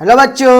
Hello बच्चों,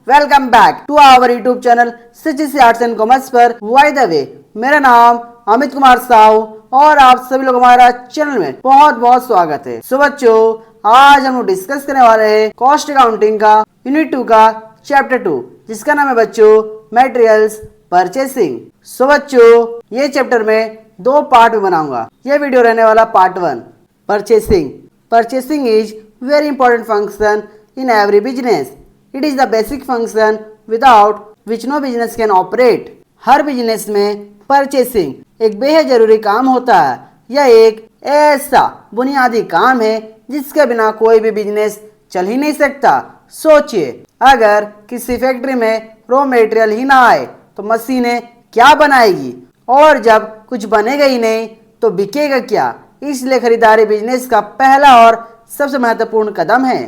welcome back to our YouTube channel CGC arts and commerce पर by the way. मेरा नाम अमित कुमार साहू और आप सभी लोग हमारा चैनल में बहुत बहुत स्वागत है। सो बच्चों, आज हम लोग डिस्कस करने वाले हैं कॉस्ट अकाउंटिंग का यूनिट 2 का चैप्टर 2, जिसका नाम है बच्चों मटेरियल्स परचेसिंग। सो बच्चों, ये चैप्टर में दो पार्ट में बनाऊंगा। ये वीडियो रहने वाला part 1 purchasing. Purchasing is very important function in every business. It is the basic function without which no business can operate. Her business में परचेसिंग एक बेहद जरूरी काम होता है। यह एक ऐसा बुनियादी काम है जिसके बिना कोई भी बिजनेस चल ही नहीं सकता। सोचिए, अगर किसी फैक्ट्री में रॉ मटेरियल ही ना आए तो मशीनें क्या बनाएगी, और जब कुछ बनेगा ही नहीं तो बिकेगा क्या। इसलिए खरीदारी बिजनेस का पहला और सबसे महत्वपूर्ण कदम है।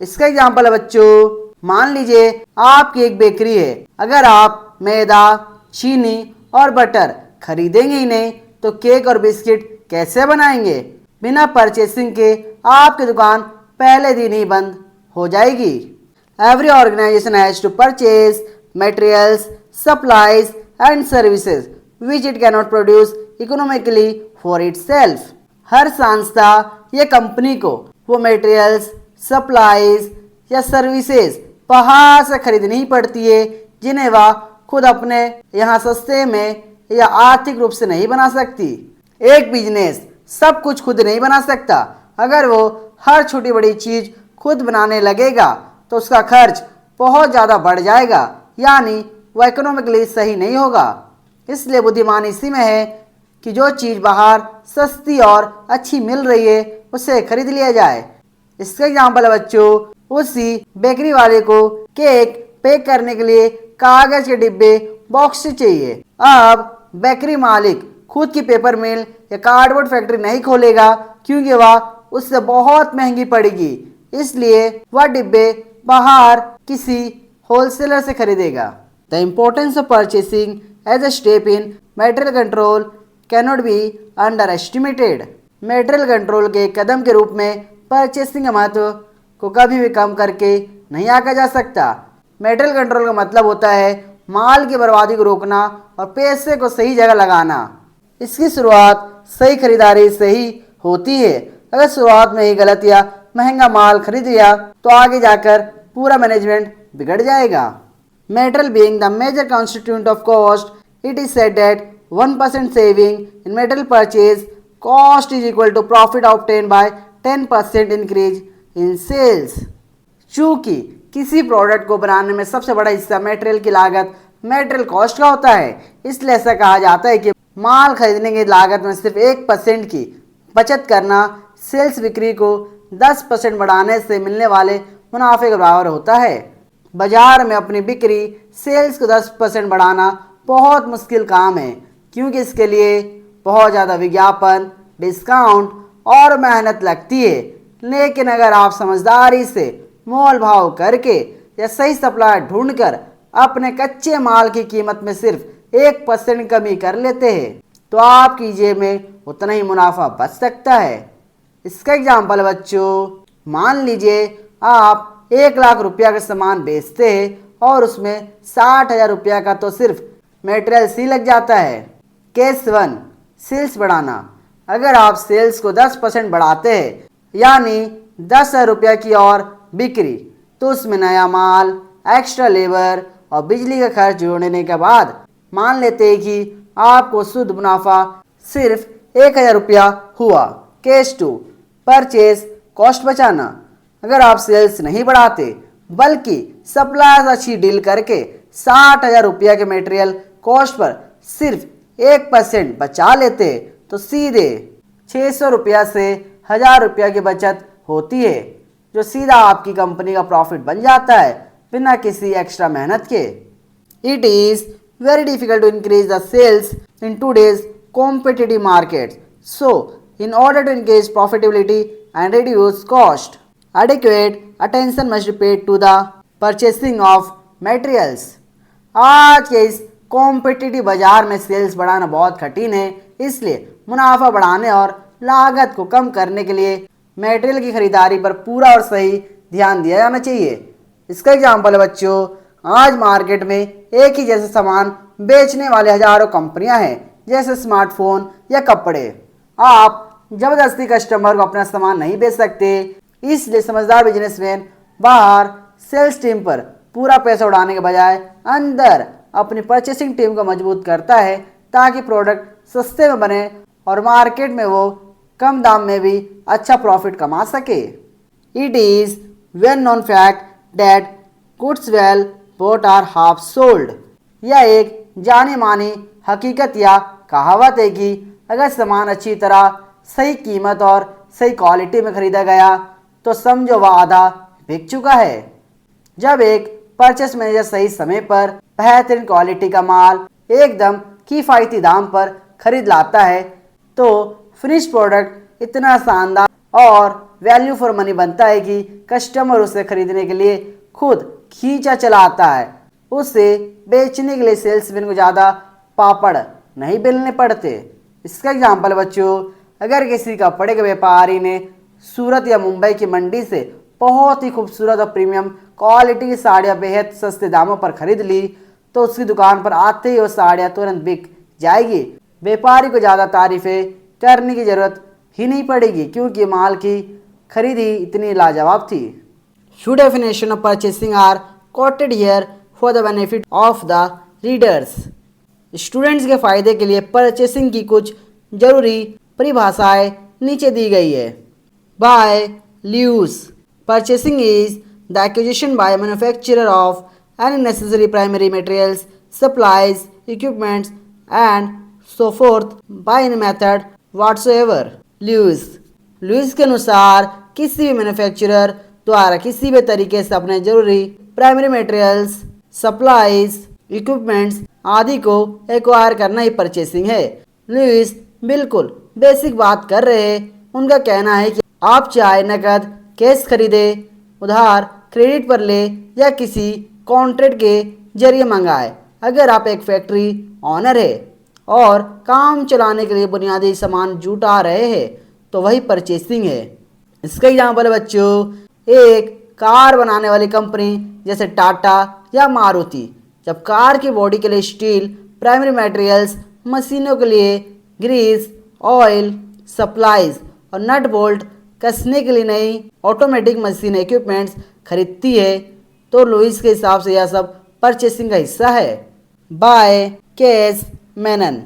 इसका एग्जाम्पल है बच्चों, मान लीजिए आपकी एक बेकरी है। अगर आप मैदा, चीनी और बटर खरीदेंगे ही नहीं तो केक और बिस्किट कैसे बनाएंगे। बिना परचेसिंग के आपकी दुकान पहले दिन ही बंद हो जाएगी। Every organisation has to purchase materials, supplies and services which it cannot produce economically for itself. हर संस्था या कंपनी को वो मटेरियल्स, सप्लाईज या सर्विसेज बाहर से खरीदनी ही पड़ती है जिन्हें वह खुद अपने यहाँ सस्ते में या आर्थिक रूप से नहीं बना सकती। एक बिजनेस सब कुछ खुद नहीं बना सकता। अगर वो हर छोटी बड़ी चीज खुद बनाने लगेगा तो उसका खर्च बहुत ज़्यादा बढ़ जाएगा, यानी वह इकोनॉमिकली सही नहीं होगा। इसलिए बुद्धिमानी इसी में है कि जो चीज़ बाहर सस्ती और अच्छी मिल रही है उसे खरीद लिया जाए। इसका एग्जाम्पल है बच्चों, उसी बेकरी वाले को केक पैक करने के लिए कागज के डिब्बे, बॉक्स चाहिए। अब बेकरी मालिक खुद की पेपर मिल या कार्डबोर्ड फैक्ट्री नहीं खोलेगा क्योंकि वह उससे बहुत महंगी पड़ेगी। इसलिए वह डिब्बे बाहर किसी होलसेलर से खरीदेगा। The importance of purchasing as a step in material control cannot be underestimated. Material control के कदम के रूप में परचेसिंग के महत्व को कभी भी कम करके नहीं आंका जा सकता। मटेरियल कंट्रोल का मतलब होता है माल की बर्बादी को रोकना और पैसे को सही जगह लगाना। इसकी शुरुआत सही खरीदारी से ही होती है। अगर शुरुआत में ही गलत या महंगा माल खरीद लिया तो आगे जाकर पूरा मैनेजमेंट बिगड़ जाएगा। Material being the major constituent of cost, it is said that 1% saving in material purchase cost is equal to profit obtained by 10% increase in sales। चूंकि किसी प्रोडक्ट को बनाने में सबसे बड़ा हिस्सा मटेरियल की लागत, मटेरियल कॉस्ट का होता है, इसलिए ऐसा कहा जाता है कि माल खरीदने की लागत में सिर्फ 1% की बचत करना सेल्स बिक्री को 10% बढ़ाने से मिलने वाले मुनाफे के बराबर होता है। बाजार में अपनी बिक्री सेल्स को 10% बढ़ाना बहुत मुश्किल काम है क्योंकि इसके लिए बहुत ज़्यादा विज्ञापन, डिस्काउंट और मेहनत लगती है। लेकिन अगर आप समझदारी से मोल भाव करके या सही सप्लायर ढूंढकर अपने कच्चे माल की कीमत में सिर्फ 1% कमी कर लेते हैं तो आपकी जेब में उतना ही मुनाफा बच सकता है। इसका एग्जाम्पल बच्चों, मान लीजिए आप 1 लाख रुपया का सामान बेचते हैं और उसमें 60,000 रुपया का तो सिर्फ मटेरियल ही लग जाता है। केस 1, सेल्स बढ़ाना। अगर आप सेल्स को 10% बढ़ाते हैं यानी 10,000 रुपया की और बिक्री, तो उसमें नया माल, एक्स्ट्रा लेबर और बिजली का खर्च जोड़ने के बाद मान लेते हैं कि आपको शुद्ध मुनाफा सिर्फ 1,000 रुपया हुआ। केस 2, परचेज कॉस्ट बचाना। अगर आप सेल्स नहीं बढ़ाते बल्कि सप्लायर अच्छी डील करके 60,000 रुपया के मटेरियल कॉस्ट पर सिर्फ 1% बचा लेते तो सीधे 600 रुपया से 1,000 रुपया की बचत होती है, जो सीधा आपकी कंपनी का प्रॉफिट बन जाता है बिना किसी एक्स्ट्रा मेहनत के। It is very difficult to increase the sales in today's competitive market. So in order to increase profitability and reduce cost, adequate attention must be paid to the purchasing of materials। आज के इस competitive बाजार में sales बढ़ाना बहुत कठिन है, इसलिए मुनाफा बढ़ाने और लागत को कम करने के लिए मटेरियल की खरीदारी पर पूरा और सही ध्यान दिया जाना चाहिए। इसका एग्जाम्पल है बच्चों, आज मार्केट में एक ही जैसे सामान बेचने वाले हजारों कंपनियां हैं, जैसे स्मार्टफोन या कपड़े। आप जबरदस्ती कस्टमर को अपना सामान नहीं बेच सकते, इसलिए समझदार बिजनेसमैन बाहर सेल्स टीम पर पूरा पैसा उड़ाने के बजाय अंदर अपनी परचेसिंग टीम को मजबूत करता है, ताकि प्रोडक्ट सस्ते में बने और मार्केट में वो कम दाम में भी अच्छा प्रॉफिट कमा सके। It is well known fact that goods well bought are half sold. यह एक जानी मानी हकीकत या कहावत है कि अगर सामान अच्छी तरह सही कीमत और सही क्वालिटी में खरीदा गया तो समझो वह आधा बिक चुका है। जब एक परचेस मैनेजर सही समय पर बेहतरीन क्वालिटी का माल एकदम किफ़ायती दाम पर खरीद लाता है तो फिनिश प्रोडक्ट इतना शानदार और वैल्यू फॉर मनी बनता है कि कस्टमर उसे खरीदने के लिए खुद खींचा चला आता है। उसे बेचने के लिए सेल्समैन को ज़्यादा पापड़ नहीं बेलने पड़ते। इसका एग्जाम्पल बच्चों, अगर किसी कपड़े के व्यापारी ने सूरत या मुंबई की मंडी से बहुत ही खूबसूरत और प्रीमियम क्वालिटी की साड़ियाँ बेहद सस्ते दामों पर खरीद ली तो उसकी दुकान पर आते ही वो साड़ियाँ तुरंत बिक जाएगी। व्यापारी को ज़्यादा तारीफें करने की ज़रूरत ही नहीं पड़ेगी, क्योंकि माल की खरीदी इतनी लाजवाब थी। Few definition of purchasing are quoted here for the benefit of the readers. Students के फायदे के लिए परचेसिंग की कुछ जरूरी परिभाषाएं नीचे दी गई है। By Lewis, purchasing is the acquisition by manufacturer of any necessary primary materials, supplies, equipments and so forth by any method whatsoever. Lewis के अनुसार किसी भी मैन्युफैक्चरर द्वारा किसी भी तरीके से अपने जरूरी प्राइमरी मटेरियल्स, सप्लाईज, इक्विपमेंट्स आदि को एक्वायर करना ही परचेसिंग है। लुइस बिल्कुल बेसिक बात कर रहे हैं। उनका कहना है कि आप चाहे नकद कैश खरीदे, उधार क्रेडिट पर ले या किसी कॉन्ट्रैक्ट के जरिए मंगाए, अगर आप एक फैक्ट्री ऑनर है और काम चलाने के लिए बुनियादी सामान जुटा रहे हैं तो वही परचेसिंग है। इसका एग्जाम्पल बच्चों, एक कार बनाने वाली कंपनी जैसे टाटा या मारुति जब कार की बॉडी के लिए स्टील, प्राइमरी मटेरियल्स, मशीनों के लिए ग्रीस, ऑयल, सप्लाईज और नट बोल्ट कसने के लिए नई ऑटोमेटिक मशीन इक्विपमेंट्स खरीदती है तो लुइस के हिसाब से यह सब परचेसिंग का हिस्सा है। By KS Menon,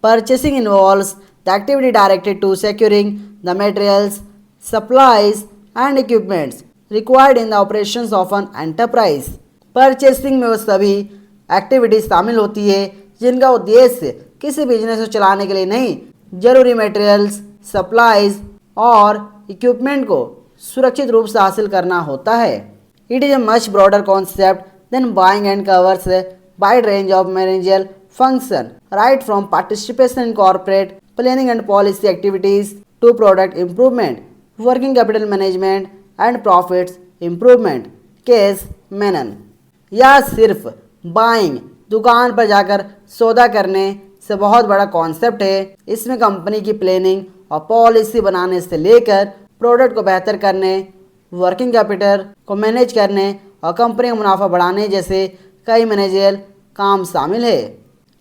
purchasing involves the activity directed to securing the materials, supplies and equipments required in the operations of an enterprise. Purchasing में वो सभी एक्टिविटीज शामिल होती है जिनका उद्देश्य किसी बिजनेस को चलाने के लिए नहीं, जरूरी मटेरियल्स, सप्लाईज और इक्विपमेंट को सुरक्षित रूप से हासिल करना होता है। It is a much broader concept than buying and covers wide range of managerial function right from participation in corporate planning and policy activities to product improvement, working capital management and profits improvement. Case Menon, यह सिर्फ buying, दुकान पर जाकर सौदा करने से बहुत बड़ा कॉन्सेप्ट है। इसमें कंपनी की प्लानिंग और पॉलिसी बनाने से लेकर प्रोडक्ट को बेहतर करने, वर्किंग कैपिटल को मैनेज करने और कंपनी का मुनाफा बढ़ाने जैसे कई मैनेजरियल काम शामिल है।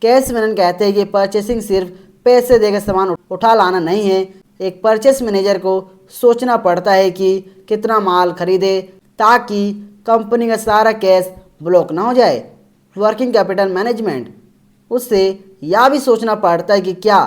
कैश मैनन कहते हैं कि परचेसिंग सिर्फ पैसे देकर सामान उठा लाना नहीं है। एक परचेस मैनेजर को सोचना पड़ता है कि कितना माल खरीदे ताकि कंपनी का सारा कैश ब्लॉक ना हो जाए। वर्किंग कैपिटल मैनेजमेंट, उससे यह भी सोचना पड़ता है कि क्या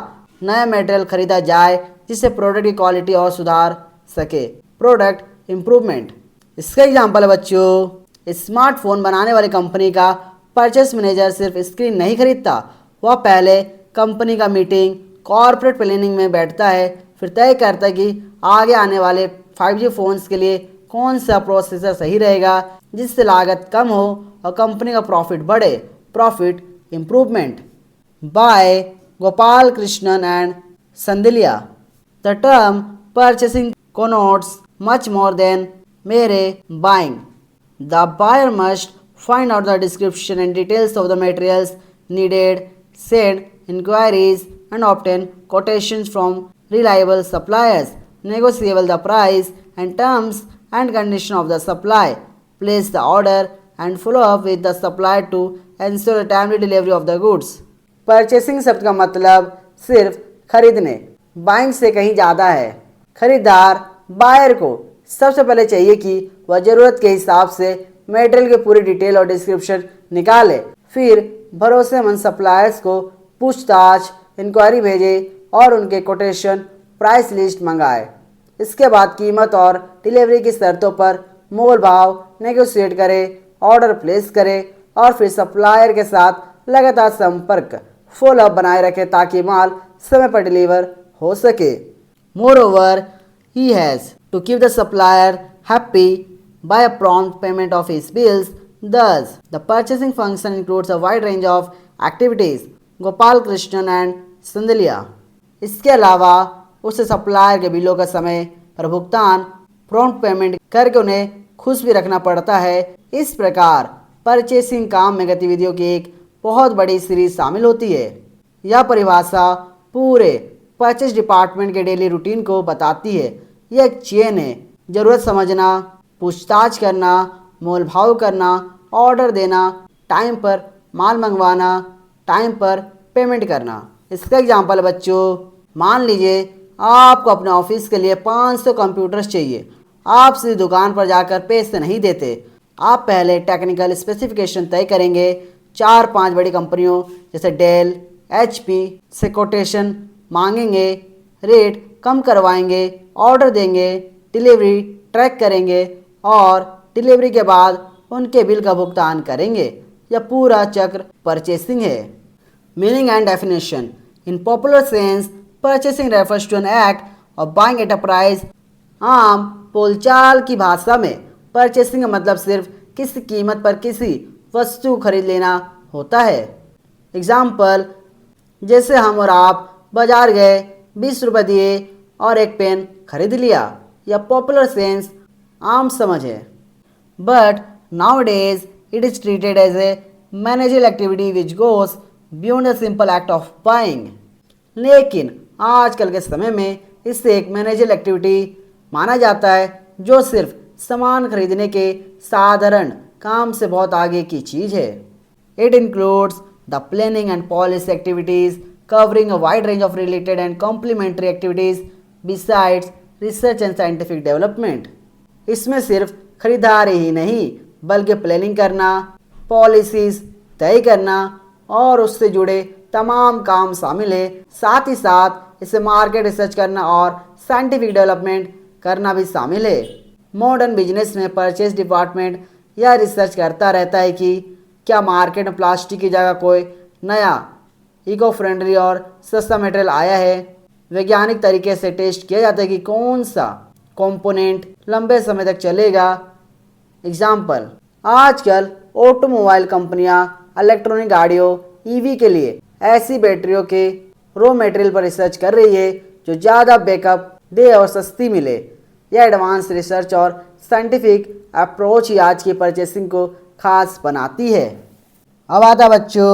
नया मटेरियल खरीदा जाए जिससे प्रोडक्ट की क्वालिटी और सुधार सके। प्रोडक्ट इम्प्रूवमेंट, इसका एग्जाम्पल है बच्चों, स्मार्टफोन बनाने वाली कंपनी का परचेस मैनेजर सिर्फ स्क्रीन नहीं खरीदता, वह पहले कंपनी का मीटिंग कॉर्पोरेट प्लानिंग में बैठता है, फिर तय करता है कि आगे आने वाले 5G फ़ोन्स के लिए कौन सा प्रोसेसर सही रहेगा जिससे लागत कम हो और कंपनी का प्रॉफिट बढ़े। Profit improvement by Gopal Krishnan and Sandilya. The term purchasing connotes much more than mere buying. The buyer must find out the description and details of the materials needed, send inquiries and obtain quotations from reliable suppliers, negotiable the price and terms and condition of the supply, place the order, and follow up with the supplier to ensure the timely delivery of the goods. Purchasing शब्द का मतलब सिर्फ खरीदने, buying से कहीं ज़्यादा है। खरीदार बायर को सबसे पहले चाहिए कि वह ज़रूरत के हिसाब से मटेरियल की पूरी डिटेल और डिस्क्रिप्शन निकाले, फिर भरोसेमंद सप्लायर्स को पूछताछ इंक्वायरी भेजे और उनके कोटेशन प्राइस लिस्ट मंगाए। इसके बाद कीमत और डिलीवरी की शर्तों पर मोल भाव नेगोशिएट करें, ऑर्डर प्लेस करें और फिर सप्लायर के साथ लगातार संपर्क फॉलोअप बनाए रखें ताकि माल समय पर डिलीवर हो सके। Moreover, he has to keep the supplier happy by a prompt payment of his bills. Thus, the purchasing function includes a wide range of activities. Gopal Krishnan and Sandilya. इसके अलावा उसे सप्लायर के बिलों का समय पर भुगतान प्रॉम्प्ट पेमेंट करके उन्हें खुश भी रखना पड़ता है। इस प्रकार परचेसिंग काम में गतिविधियों की एक बहुत बड़ी सीरीज शामिल होती है। यह परिभाषा पूरे परचेस डिपार्टमेंट के डेली रूटीन को बताती है। यह एक चेन है। ज़रूरत समझना, पूछताछ करना, मोल भाव करना, ऑर्डर देना, टाइम पर माल मंगवाना, टाइम पर पेमेंट करना। इसका एग्जाम्पल बच्चों, मान लीजिए आपको अपने ऑफिस के लिए 500 कंप्यूटर्स चाहिए। आप सीधी दुकान पर जाकर पैसे नहीं देते। आप पहले टेक्निकल स्पेसिफिकेशन तय करेंगे। 4-5 बड़ी कंपनियों जैसे डेल, HP से कोटेशन मांगेंगे, रेट कम करवाएंगे, ऑर्डर देंगे, डिलीवरी ट्रैक करेंगे और डिलीवरी के बाद उनके बिल का भुगतान करेंगे। यह पूरा चक्र परचेसिंग है। Meaning and definition. In popular sense, purchasing refers to an act of buying at a price. आम बोलचाल की भाषा में परचेसिंग का मतलब सिर्फ किसी कीमत पर किसी वस्तु खरीद लेना होता है। एग्जाम्पल, जैसे हम और आप बाजार गए, 20 रुपये दिए और एक पेन खरीद लिया। यह पॉपुलर सेंस आम समझ है। But nowadays it is treated as a managerial activity which goes beyond the simple act of buying. लेकिन आजकल के समय में इसे एक मैनेजरियल एक्टिविटी माना जाता है जो सिर्फ सामान खरीदने के साधारण काम से बहुत आगे की चीज़ है। It includes the planning and policy activities covering a wide range of related and complementary activities besides research and scientific development. इसमें सिर्फ खरीदारी ही नहीं बल्कि प्लानिंग करना, पॉलिसीज तय करना और उससे जुड़े तमाम काम शामिल है। साथ ही साथ इसे मार्केट रिसर्च करना और साइंटिफिक डेवलपमेंट करना भी शामिल है। मॉडर्न बिजनेस में परचेज डिपार्टमेंट यह रिसर्च करता रहता है कि क्या मार्केट में प्लास्टिक की जगह कोई नया इको फ्रेंडली और सस्ता मटेरियल आया है। वैज्ञानिक तरीके से टेस्ट किया जाता है कि कौन सा कंपोनेंट लंबे समय तक चलेगा। एग्जाम्पल, आजकल ऑटोमोबाइल कंपनियां इलेक्ट्रॉनिक गाड़ियों EV के लिए ऐसी बैटरियों के रॉ मटेरियल पर रिसर्च कर रही है जो ज़्यादा बैकअप दे और सस्ती मिले। यह एडवांस रिसर्च और साइंटिफिक अप्रोच ही आज की परचेसिंग को खास बनाती है। अब आता बच्चों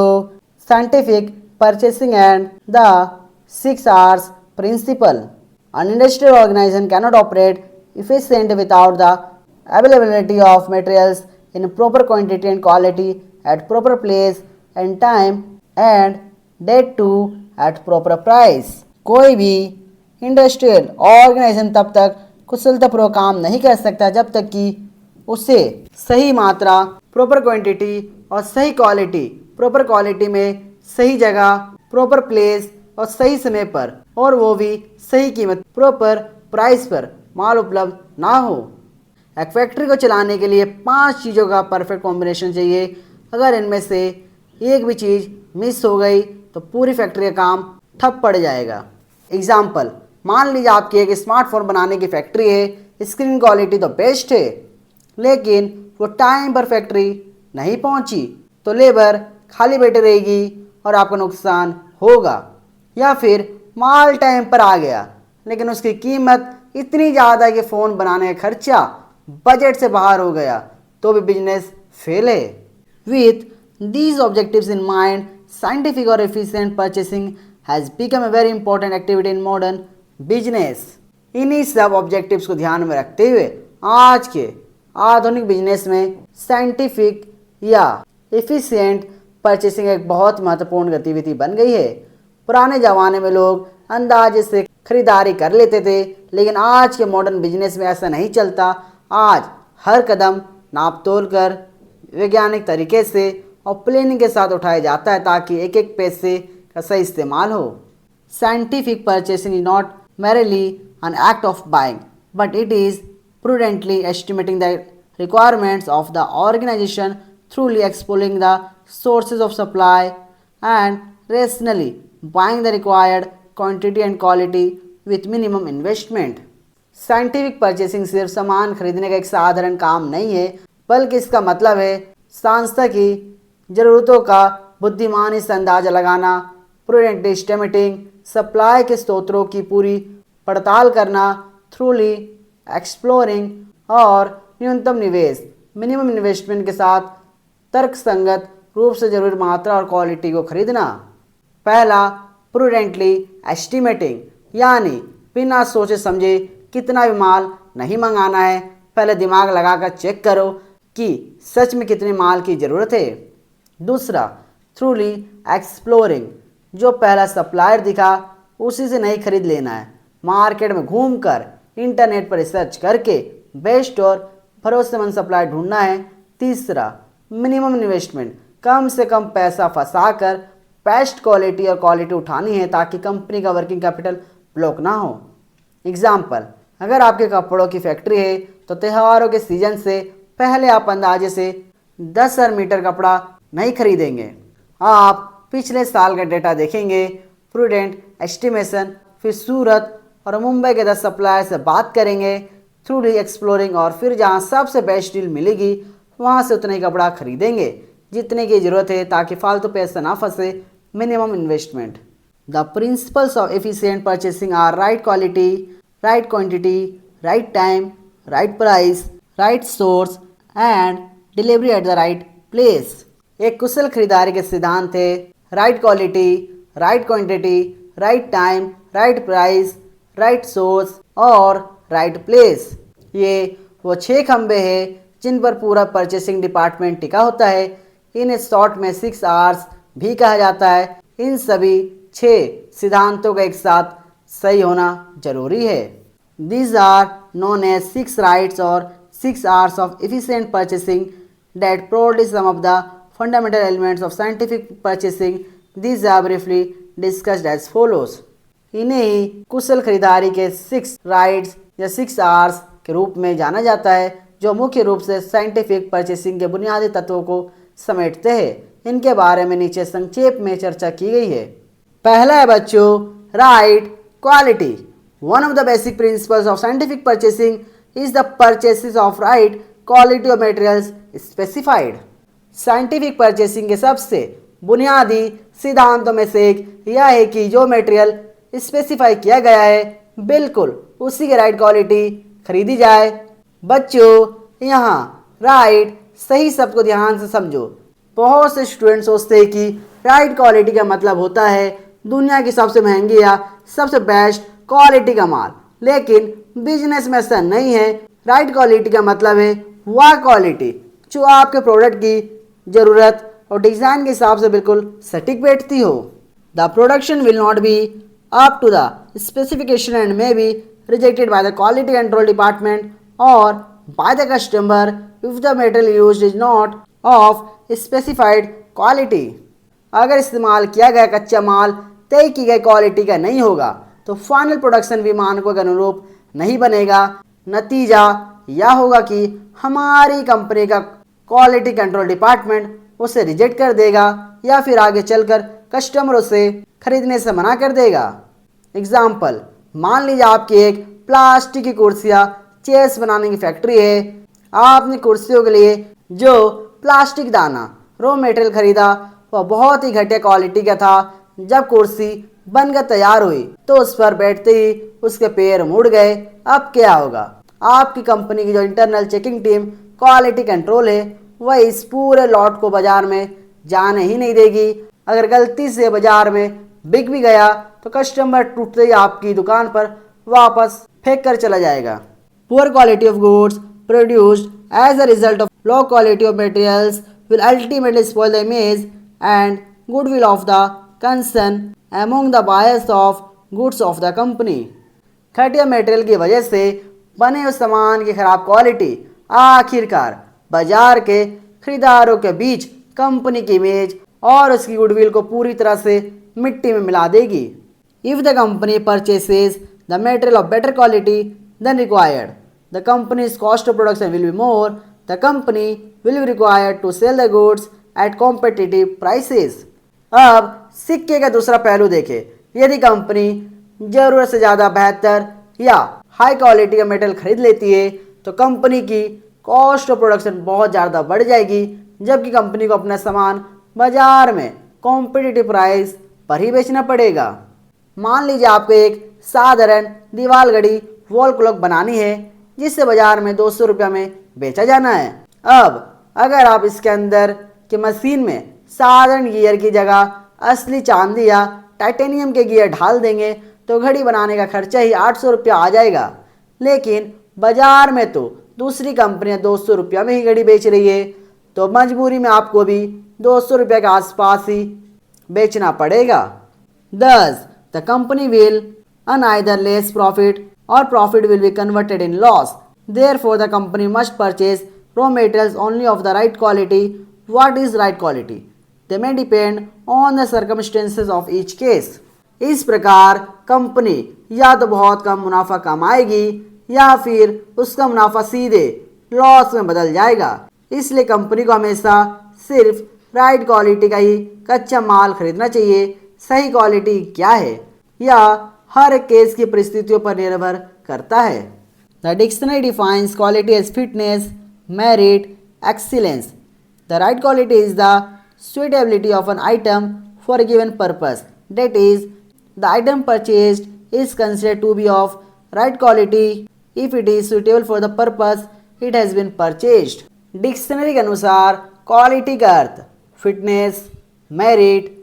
scientific purchasing and the 6 R's principle. An industrial organization cannot operate efficiently without the availability of materials in proper quantity and quality at proper place and time and that too at proper price. कोई भी industrial organisation तब तक कुशलतापूर्वक काम नहीं कर सकता जब तक कि उसे सही मात्रा, प्रॉपर क्वांटिटी और सही क्वालिटी, प्रॉपर क्वालिटी में सही जगह, प्रॉपर प्लेस और सही समय पर और वो भी सही कीमत, प्रॉपर प्राइस पर माल उपलब्ध ना हो। एक फैक्ट्री को चलाने के लिए 5 चीज़ों का परफेक्ट कॉम्बिनेशन चाहिए। अगर इनमें से एक भी चीज़ मिस हो गई तो पूरी फैक्ट्री का काम ठप पड़ जाएगा। एग्जाम्पल, मान लीजिए आपकी एक स्मार्टफोन बनाने की फैक्ट्री है। स्क्रीन क्वालिटी तो बेस्ट है लेकिन वो टाइम पर फैक्ट्री नहीं पहुंची तो लेबर खाली बैठी रहेगी और आपका नुकसान होगा। या फिर माल टाइम पर आ गया लेकिन उसकी कीमत इतनी ज़्यादा कि फ़ोन बनाने का खर्चा बजट से बाहर हो गया तो भी बिजनेस फेल है। With these objectives in mind, scientific और efficient purchasing has become a very important activity in modern business. इन्हीं सब ऑब्जेक्टिव्स को ध्यान में रखते हुए आज के आधुनिक बिजनेस में साइंटिफिक या एफिशिएंट परचेसिंग एक बहुत महत्वपूर्ण गतिविधि बन गई है। पुराने ज़माने में लोग अंदाजे से खरीदारी कर लेते थे, लेकिन आज के मॉडर्न बिजनेस में ऐसा नहीं चलता। आज हर कदम नाप तोल कर वैज्ञानिक तरीके से और प्लानिंग के साथ उठाया जाता है ताकि एक एक पैसे का सही इस्तेमाल हो। Scientific purchasing is not merely an act of buying, but it is prudently estimating the requirements of the organization, thoroughly exploring the sources of supply, and rationally buying the required quantity and quality with minimum investment. Scientific purchasing सिर्फ सामान खरीदने का एक साधारण काम नहीं है, बल्कि इसका मतलब है संस्था की ज़रूरतों का बुद्धिमानी से अंदाज़ा लगाना, प्रूडेंट एस्टिमेटिंग, सप्लाई के स्रोतों की पूरी पड़ताल करना, थ्रूली एक्सप्लोरिंग और न्यूनतम निवेश मिनिमम इन्वेस्टमेंट के साथ तर्कसंगत रूप से जरूरी मात्रा और क्वालिटी को खरीदना। पहला, प्रूडेंटली एस्टिमेटिंग, यानी बिना सोचे समझे कितना भी माल नहीं मंगाना है। पहले दिमाग लगाकर चेक करो कि सच में कितने माल की ज़रूरत है। दूसरा, थ्रूली एक्सप्लोरिंग, जो पहला सप्लायर दिखा उसी से नहीं खरीद लेना है। मार्केट में घूमकर इंटरनेट पर रिसर्च करके बेस्ट और भरोसेमंद सप्लायर ढूंढना है। तीसरा, मिनिमम इन्वेस्टमेंट, कम से कम पैसा फंसाकर बेस्ट क्वालिटी और क्वालिटी उठानी है ताकि कंपनी का वर्किंग कैपिटल ब्लॉक ना हो। एग्जाम्पल, अगर आपके कपड़ों की फैक्ट्री है तो त्योहारों के सीजन से पहले आप अंदाजे से 10,000 मीटर कपड़ा नहीं खरीदेंगे। आप पिछले साल का डेटा देखेंगे, प्रूडेंट एस्टिमेशन, फिर सूरत और मुंबई के 10 सप्लायर से बात करेंगे, थ्रूली एक्सप्लोरिंग, और फिर जहां सबसे बेस्ट डील मिलेगी वहां से उतना ही कपड़ा खरीदेंगे जितने की ज़रूरत है ताकि फालतू पैसा ना फंसे। Minimum investment. The principles of efficient purchasing are right quality, right quantity, right time, right price, right source and delivery at the right place. एक कुशल खरीदारी के सिद्धांत है right quality, right quantity, right time, right price, right source और right place. ये वो 6 खंबे हैं जिन पर पूरा परचेसिंग डिपार्टमेंट टिका होता है। इन्हें शॉर्ट में 6 R's भी कहा जाता है। इन सभी 6 सिद्धांतों का एक साथ सही होना जरूरी है। These are known as 6 rights or 6 R's of efficient purchasing that provide some of the fundamental elements of scientific purchasing. These are briefly discussed as follows. इन्हें ही कुशल खरीदारी के 6 राइट्स या 6 R's के रूप में जाना जाता है, जो मुख्य रूप से साइंटिफिक परचेसिंग के बुनियादी तत्वों को समेटते हैं। इनके बारे में नीचे संक्षेप में चर्चा की गई है। पहला है बच्चों, right quality. One of the basic principles of scientific purchasing is the purchases of right quality of materials specified. Scientific purchasing के सबसे बुनियादी सिद्धांतों में से एक यह है कि जो मटेरियल स्पेसिफाई किया गया है बिल्कुल उसी की राइट क्वालिटी खरीदी जाए। बच्चों, यहाँ राइट सही शब्द को ध्यान से समझो। बहुत से स्टूडेंट सोचते हैं कि राइट क्वालिटी का मतलब होता है दुनिया की सबसे महंगी या सबसे बेस्ट क्वालिटी का माल, लेकिन बिजनेस में ऐसा नहीं है। राइट क्वालिटी का मतलब है वह क्वालिटी जो आपके प्रोडक्ट की ज़रूरत और डिज़ाइन के हिसाब से बिल्कुल सटीक बैठती हो। The production will not be up to the specification and may be rejected by the quality control department और by the customer if the material used is not of specified quality. अगर इस्तेमाल किया गया कच्चा माल तय की गई क्वालिटी का नहीं होगा तो फाइनल प्रोडक्शन भी मानकों के अनुरूप नहीं बनेगा। नतीजा यह होगा कि हमारी कंपनी का क्वालिटी कंट्रोल डिपार्टमेंट उसे रिजेक्ट कर देगा या फिर आगे चलकर कस्टमरों से खरीदने से मना कर देगा। एग्जाम्पल, मान लीजिए आपकी एक प्लास्टिक की कुर्सियाँ चेयर्स बनाने की फैक्ट्री है। आपने कुर्सियों के लिए जो प्लास्टिक दाना रॉ मटेरियल खरीदा वह बहुत ही घटिया क्वालिटी का था। जब कुर्सी बनकर तैयार हुई तो उस पर बैठते ही उसके पैर मुड़ गए। अब क्या होगा? आपकी कंपनी की जो internal checking team quality control है वह इस पूरे लॉट को बाजार में जाने ही नहीं देगी। अगर गलती से बाजार में बिक भी गया तो कस्टमर टूटते ही आपकी दुकान पर वापस फेंक कर चला जाएगा। Poor quality of goods produced as a result of low quality of materials will ultimately spoil the image and goodwill of the concern among the buyers of goods of the company. घटिया material की वजह से बने उस सामान की खराब quality आखिरकार बाजार के खरीदारों के बीच कंपनी की इमेज और उसकी गुडविल को पूरी तरह से मिट्टी में मिला देगी. If the company purchases the material of better quality than required, the company's cost of production will be more. The company will be required to sell the goods at competitive prices. अब सिक्के का दूसरा पहलू देखें. यदि company जरूरत से ज़्यादा बेहतर या हाई क्वालिटी का मेटल खरीद लेती है तो कंपनी की कॉस्ट ऑफ प्रोडक्शन बहुत ज़्यादा बढ़ जाएगी, जबकि कंपनी को अपना सामान बाजार में कॉम्पिटिटिव प्राइस पर ही बेचना पड़ेगा. मान लीजिए आपको एक साधारण दीवार घड़ी वॉल क्लॉक बनानी है जिसे बाजार में 200 रुपये में बेचा जाना है. अब अगर आप इसके अंदर की मशीन में साधारण गियर की जगह असली चांदी या टाइटेनियम के गियर ढाल देंगे तो घड़ी बनाने का खर्चा ही 800 रुपया आ जाएगा. लेकिन बाजार में तो दूसरी कंपनियां 200 रुपया में ही घड़ी बेच रही है, तो मजबूरी में आपको भी 200 रुपये के आसपास ही बेचना पड़ेगा. Thus, the company will earn either less profit or profit will be converted in loss. Therefore, the company must purchase raw materials only of the right quality. What is right quality? They may depend on the circumstances of each case. इस प्रकार company या तो बहुत कम मुनाफा कमाएगी या फिर उसका मुनाफा सीधे लॉस में बदल जाएगा. इसलिए कंपनी को हमेशा सिर्फ राइट क्वालिटी का ही कच्चा माल खरीदना चाहिए. सही क्वालिटी क्या है यह हर एक केस की परिस्थितियों पर निर्भर करता है. The dictionary defines quality as fitness, merit, excellence. The right quality is the suitability of an item for a given purpose. That is, the item purchased is considered to be of right quality if it is suitable for the purpose it has been purchased. Dictionary के अनुसार quality का अर्थ fitness, merit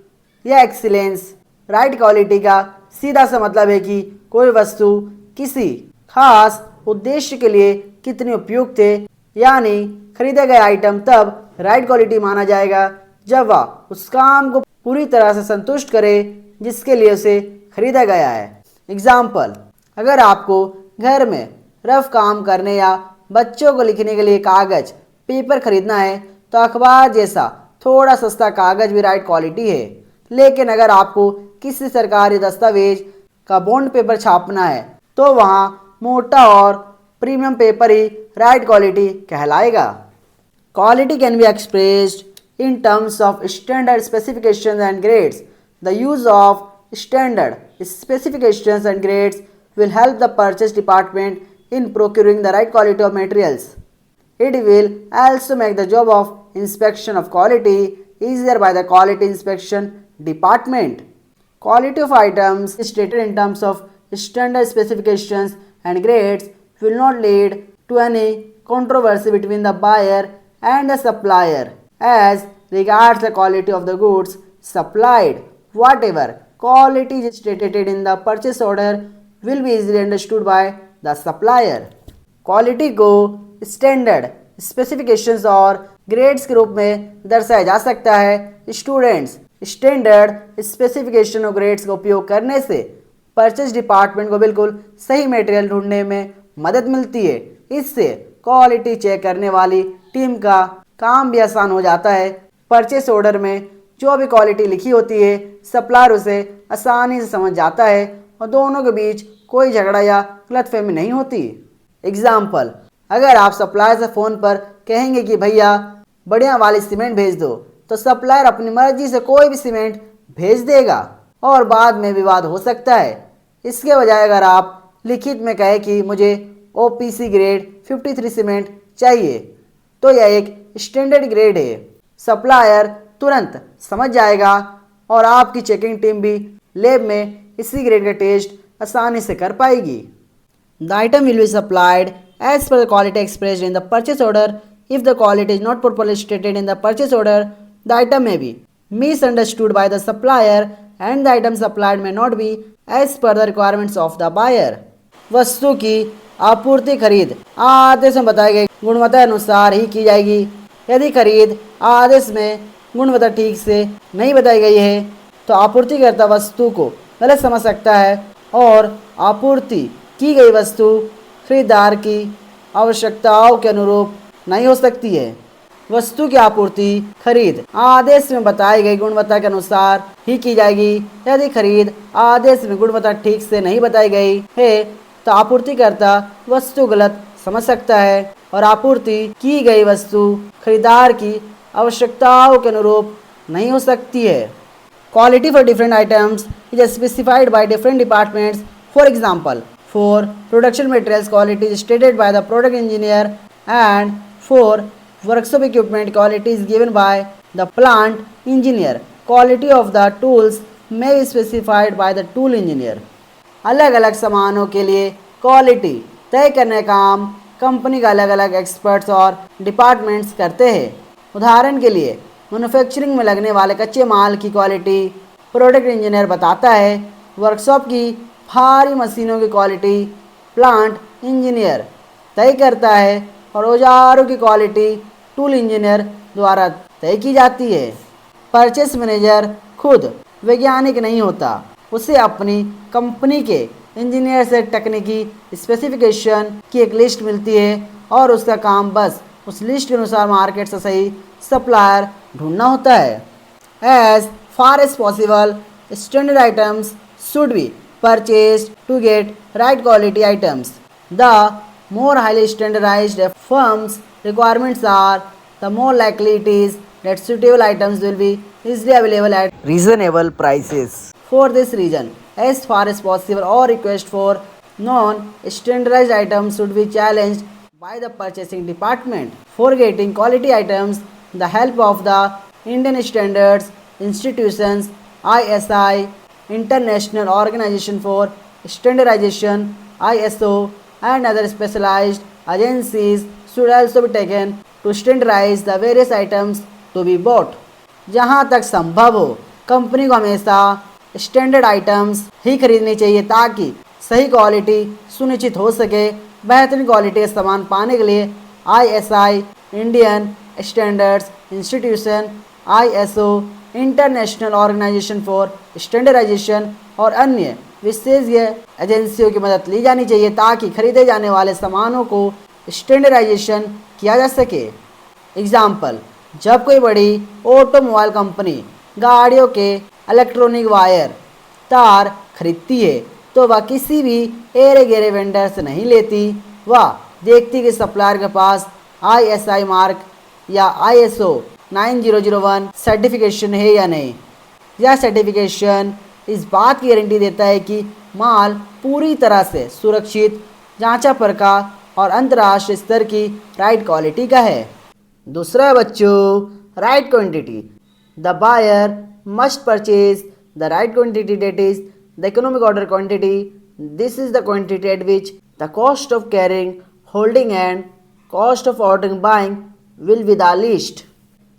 या excellence. Right quality का सीधा सा मतलब है कि कोई वस्तु किसी खास उद्देश्य के लिए कितनी उपयुक्त है, यानी खरीदे गए आइटम तब राइट क्वालिटी माना जाएगा जब वह उस काम को पूरी तरह से संतुष्ट करे जिसके लिए उसे खरीदा गया है. एग्जाम्पल, अगर आपको घर में रफ काम करने या बच्चों को लिखने के लिए कागज पेपर खरीदना है तो अखबार जैसा थोड़ा सस्ता कागज भी राइट क्वालिटी है. लेकिन अगर आपको किसी सरकारी दस्तावेज का बॉन्ड पेपर छापना है तो वहाँ मोटा और प्रीमियम पेपर ही राइट क्वालिटी कहलाएगा. Quality can be expressed in terms of standard specifications and grades. The use of standard specifications and grades will help the purchase department in procuring the right quality of materials. It will also make the job of inspection of quality easier by the quality inspection department. Quality of items stated in terms of standard specifications and grades will not lead to any controversy between the buyer and the supplier as regards the quality of the goods supplied. Whatever quality is stated in the purchase order will be easily understood by the supplier. Quality को standard specifications और grades के रूप में दर्शाया जा सकता है. Students, standard specification और ग्रेड्स का उपयोग करने से परचेज डिपार्टमेंट को बिल्कुल सही मटेरियल ढूंढने में मदद मिलती है. इससे क्वालिटी चेक करने वाली टीम का काम भी आसान हो जाता है. परचेस ऑर्डर में जो भी क्वालिटी लिखी होती है सप्लायर उसे आसानी से समझ जाता है और दोनों के बीच कोई झगड़ा या गलतफहमी नहीं होती. एग्जाम्पल, अगर आप सप्लायर से फ़ोन पर कहेंगे कि भैया बढ़िया वाली सीमेंट भेज दो तो सप्लायर अपनी मर्जी से कोई भी सीमेंट भेज देगा और बाद में विवाद हो सकता है. इसके बजाय अगर आप लिखित में कहें कि मुझे OPC ग्रेड 53 सीमेंट चाहिए तो यह एक स्टैंडर्ड ग्रेड है. सप्लायर तुरंत समझ जाएगा और आपकी चेकिंग टीम भी लैब में इसी ग्रेड का टेस्ट आसानी से कर पाएगी. The item will be supplied as per the quality expressed in the purchase order. If the quality is not properly stated in the purchase order the item may be misunderstood by the supplier and the item supplied may not be as per the requirements of the buyer. वस्तु की आपूर्ति खरीद आदेश में बताए गए गुणवत्ता अनुसार ही की जाएगी। यदि खरीद आदेश में गुणवत्ता ठीक से नहीं बताई गई है तो आपूर्तिकर्ता वस्तु को गलत समझ सकता है और आपूर्ति की गई वस्तु खरीदार की आवश्यकताओं के अनुरूप नहीं हो सकती है। वस्तु की आपूर्ति खरीद आदेश में बताई गई गुणवत्ता के अनुसार ही की जाएगी। यदि खरीद आदेश में गुणवत्ता ठीक से नहीं बताई गई है तो आपूर्तिकर्ता वस्तु गलत समझ सकता है और आपूर्ति की गई वस्तु खरीदार की आवश्यकताओं के अनुरूप नहीं हो सकती है। Quality for different items is specified by different departments. For example, for production materials, quality is stated by the product engineer, and for workshop equipment, quality is given by the plant engineer. Quality of the tools may be specified by the tool engineer. अलग अलग सामानों के लिए quality तय करने का काम company का अलग अलग एक्सपर्ट्स और डिपार्टमेंट्स करते हैं। उदाहरण के लिए मैन्युफैक्चरिंग में लगने वाले कच्चे माल की क्वालिटी प्रोडक्ट इंजीनियर बताता है। वर्कशॉप की भारी मशीनों की क्वालिटी प्लांट इंजीनियर तय करता है और औजारों की क्वालिटी टूल इंजीनियर द्वारा तय की जाती है। परचेस मैनेजर खुद वैज्ञानिक नहीं होता, उसे अपनी कंपनी के इंजीनियर से तकनीकी स्पेसिफिकेशन की एक लिस्ट मिलती है और उसका काम बस उस लिस्ट के अनुसार मार्केट से सही सप्लायर ढूंढना होता है। As far as possible, standard items should be purchased to get right quality items. The more highly standardized a firm's requirements are, the more likely it is that suitable items will be easily available at reasonable prices. For this reason, as far as possible, all requests for non-standardized items should be challenged by the purchasing department. For getting quality items, the help of the Indian Standards Institutions, ISI, International Organization for Standardization, ISO, and other specialized agencies should also be taken to standardize the various items to be bought. जहाँ तक संभव हो company को हमेशा standard items ही खरीदनी चाहिए ताकि सही क्वालिटी सुनिश्चित हो सके। बेहतरीन क्वालिटी का सामान पाने के लिए ISI, Indian standards institution, ISO, international organization for standardization और अन्य विशेषज्ञ एजेंसियों की मदद ली जानी चाहिए ताकि खरीदे जाने वाले सामानों को स्टैंडर्डाइजेशन किया जा सके। एग्जाम्पल, जब कोई बड़ी ऑटोमोबाइल कंपनी गाड़ियों के इलेक्ट्रॉनिक वायर तार खरीदती है तो वह किसी भी एरे गेरे वेंडर से नहीं लेती। वह देखती कि सप्लायर के पास ISI मार्क या ISO 9001 सर्टिफिकेशन है या नहीं। यह सर्टिफिकेशन इस बात की गारंटी देता है कि माल पूरी तरह से सुरक्षित, जांचा परखा और अंतर्राष्ट्रीय स्तर की राइट क्वालिटी का है। दूसरा है बच्चों right quantity. The buyer must purchase the right quantity, that is the economic order quantity. This is the quantity at which the cost of carrying, holding and cost of ordering buying will be the least.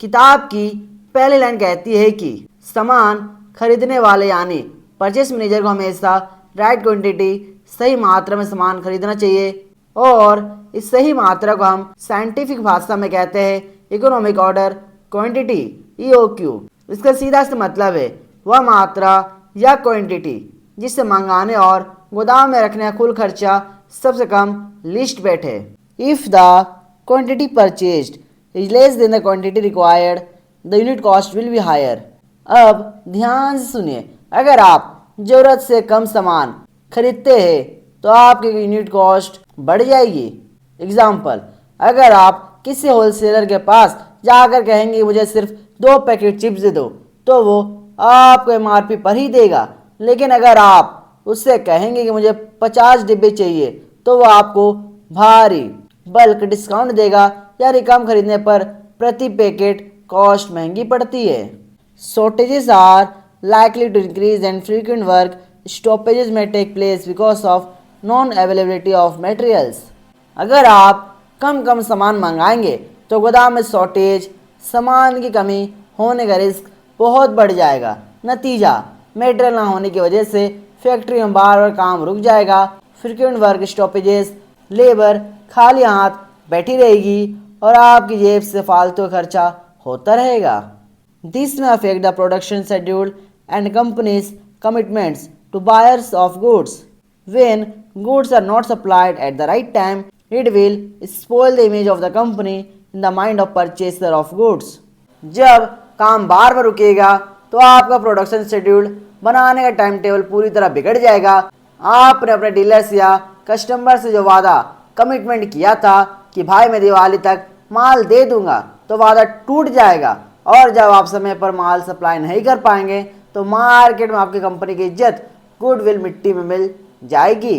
किताब की पहली line कहती है कि सामान खरीदने वाले यानी परचेस मैनेजर को हमेशा राइट क्वांटिटी, सही मात्रा में सामान खरीदना चाहिए और इस सही मात्रा को हम साइंटिफिक भाषा में कहते हैं इकोनॉमिक ऑर्डर क्वांटिटी, EOQ। इसका सीधा सा मतलब है वह मात्रा या क्वांटिटी जिससे मंगाने और गोदाम में रखने का कुल खर्चा सबसे कम लिस्ट बैठे। If the quantity purchased is less than the quantity required, the unit cost will be higher. अब ध्यान से सुनिए, अगर आप ज़रूरत से कम सामान खरीदते हैं तो आपकी यूनिट कॉस्ट बढ़ जाएगी। एग्जाम्पल, अगर आप किसी होलसेलर के पास जाकर कहेंगे मुझे सिर्फ 2 पैकेट चिप्स दे दो तो वो आपको MRP पर ही देगा, लेकिन अगर आप उससे कहेंगे कि मुझे 50 डिब्बे चाहिए तो वो आपको भारी बल्क डिस्काउंट देगा, यानी कम खरीदने पर प्रति पैकेट कॉस्ट महंगी पड़ती है। Shortages are likely to increase and frequent work stoppages may take place because of non-availability of materials. अगर आप कम सामान मंगाएंगे तो गोदाम में शॉर्टेज, सामान की कमी होने का रिस्क बहुत बढ़ जाएगा। नतीजा, मटेरियल ना होने की वजह से फैक्ट्री में बार बार काम रुक जाएगा। फ्रीक्वेंट वर्क स्टॉपेजेस, लेबर खाली हाथ बैठी रहेगी और आपकी जेब से फालतू खर्चा होता रहेगा। This may affect the production schedule and companies commitments to buyers of goods. When goods are not supplied at the right time, it will spoil the image of the company in the mind of purchaser of goods. जब काम बार बार रुकेगा तो आपका production schedule बनाने का time table पूरी तरह बिगड़ जाएगा। आपने अपने डीलर्स या कस्टमर से जो वादा कमिटमेंट किया था कि भाई मैं दिवाली तक माल दे दूंगा, तो वादा टूट जाएगा और जब आप समय पर माल सप्लाई नहीं कर पाएंगे तो मार्केट में आपकी कंपनी की इज्जत गुडविल मिट्टी में मिल जाएगी।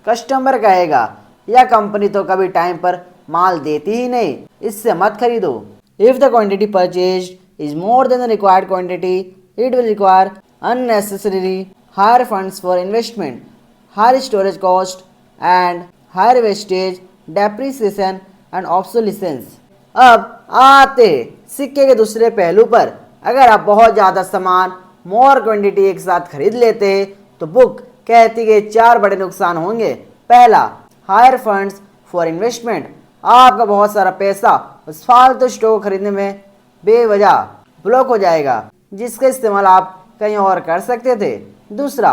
कस्टमर कहेगा यह कंपनी तो कभी टाइम पर माल देती ही नहीं, इससे मत खरीदो। If the quantity purchased is more than the required quantity, it will require unnecessary higher funds for investment, higher storage cost and higher wastage, depreciation and obsolescence. अब आते सिक्के के दूसरे पहलू पर। अगर आप बहुत ज़्यादा सामान मोर क्वांटिटी एक साथ खरीद लेते तो बुक कहती कि 4 बड़े नुकसान होंगे। पहला, हायर फंड्स फॉर इन्वेस्टमेंट। आपका बहुत सारा पैसा उस फालतू स्टॉक खरीदने में बेवजह ब्लॉक हो जाएगा, जिसका इस्तेमाल आप कहीं और कर सकते थे। दूसरा,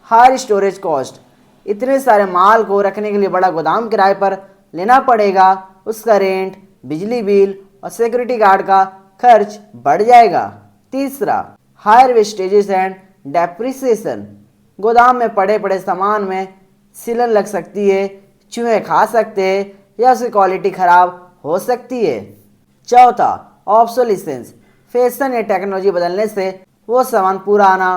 हायर स्टोरेज कॉस्ट। इतने सारे माल को रखने के लिए बड़ा गोदाम किराए पर लेना पड़ेगा, उसका रेंट, बिजली बिल और सिक्योरिटी गार्ड का खर्च बढ़ जाएगा। तीसरा, हायर वेस्टेजेस एंड डेप्रिसिएशन। गोदाम में पड़े पड़े सामान में सिलन लग सकती है, चूहे खा सकते हैं या उसकी क्वालिटी खराब हो सकती है। चौथा, ऑब्सोलिसेंस। फैशन या टेक्नोलॉजी बदलने से वो सामान पुराना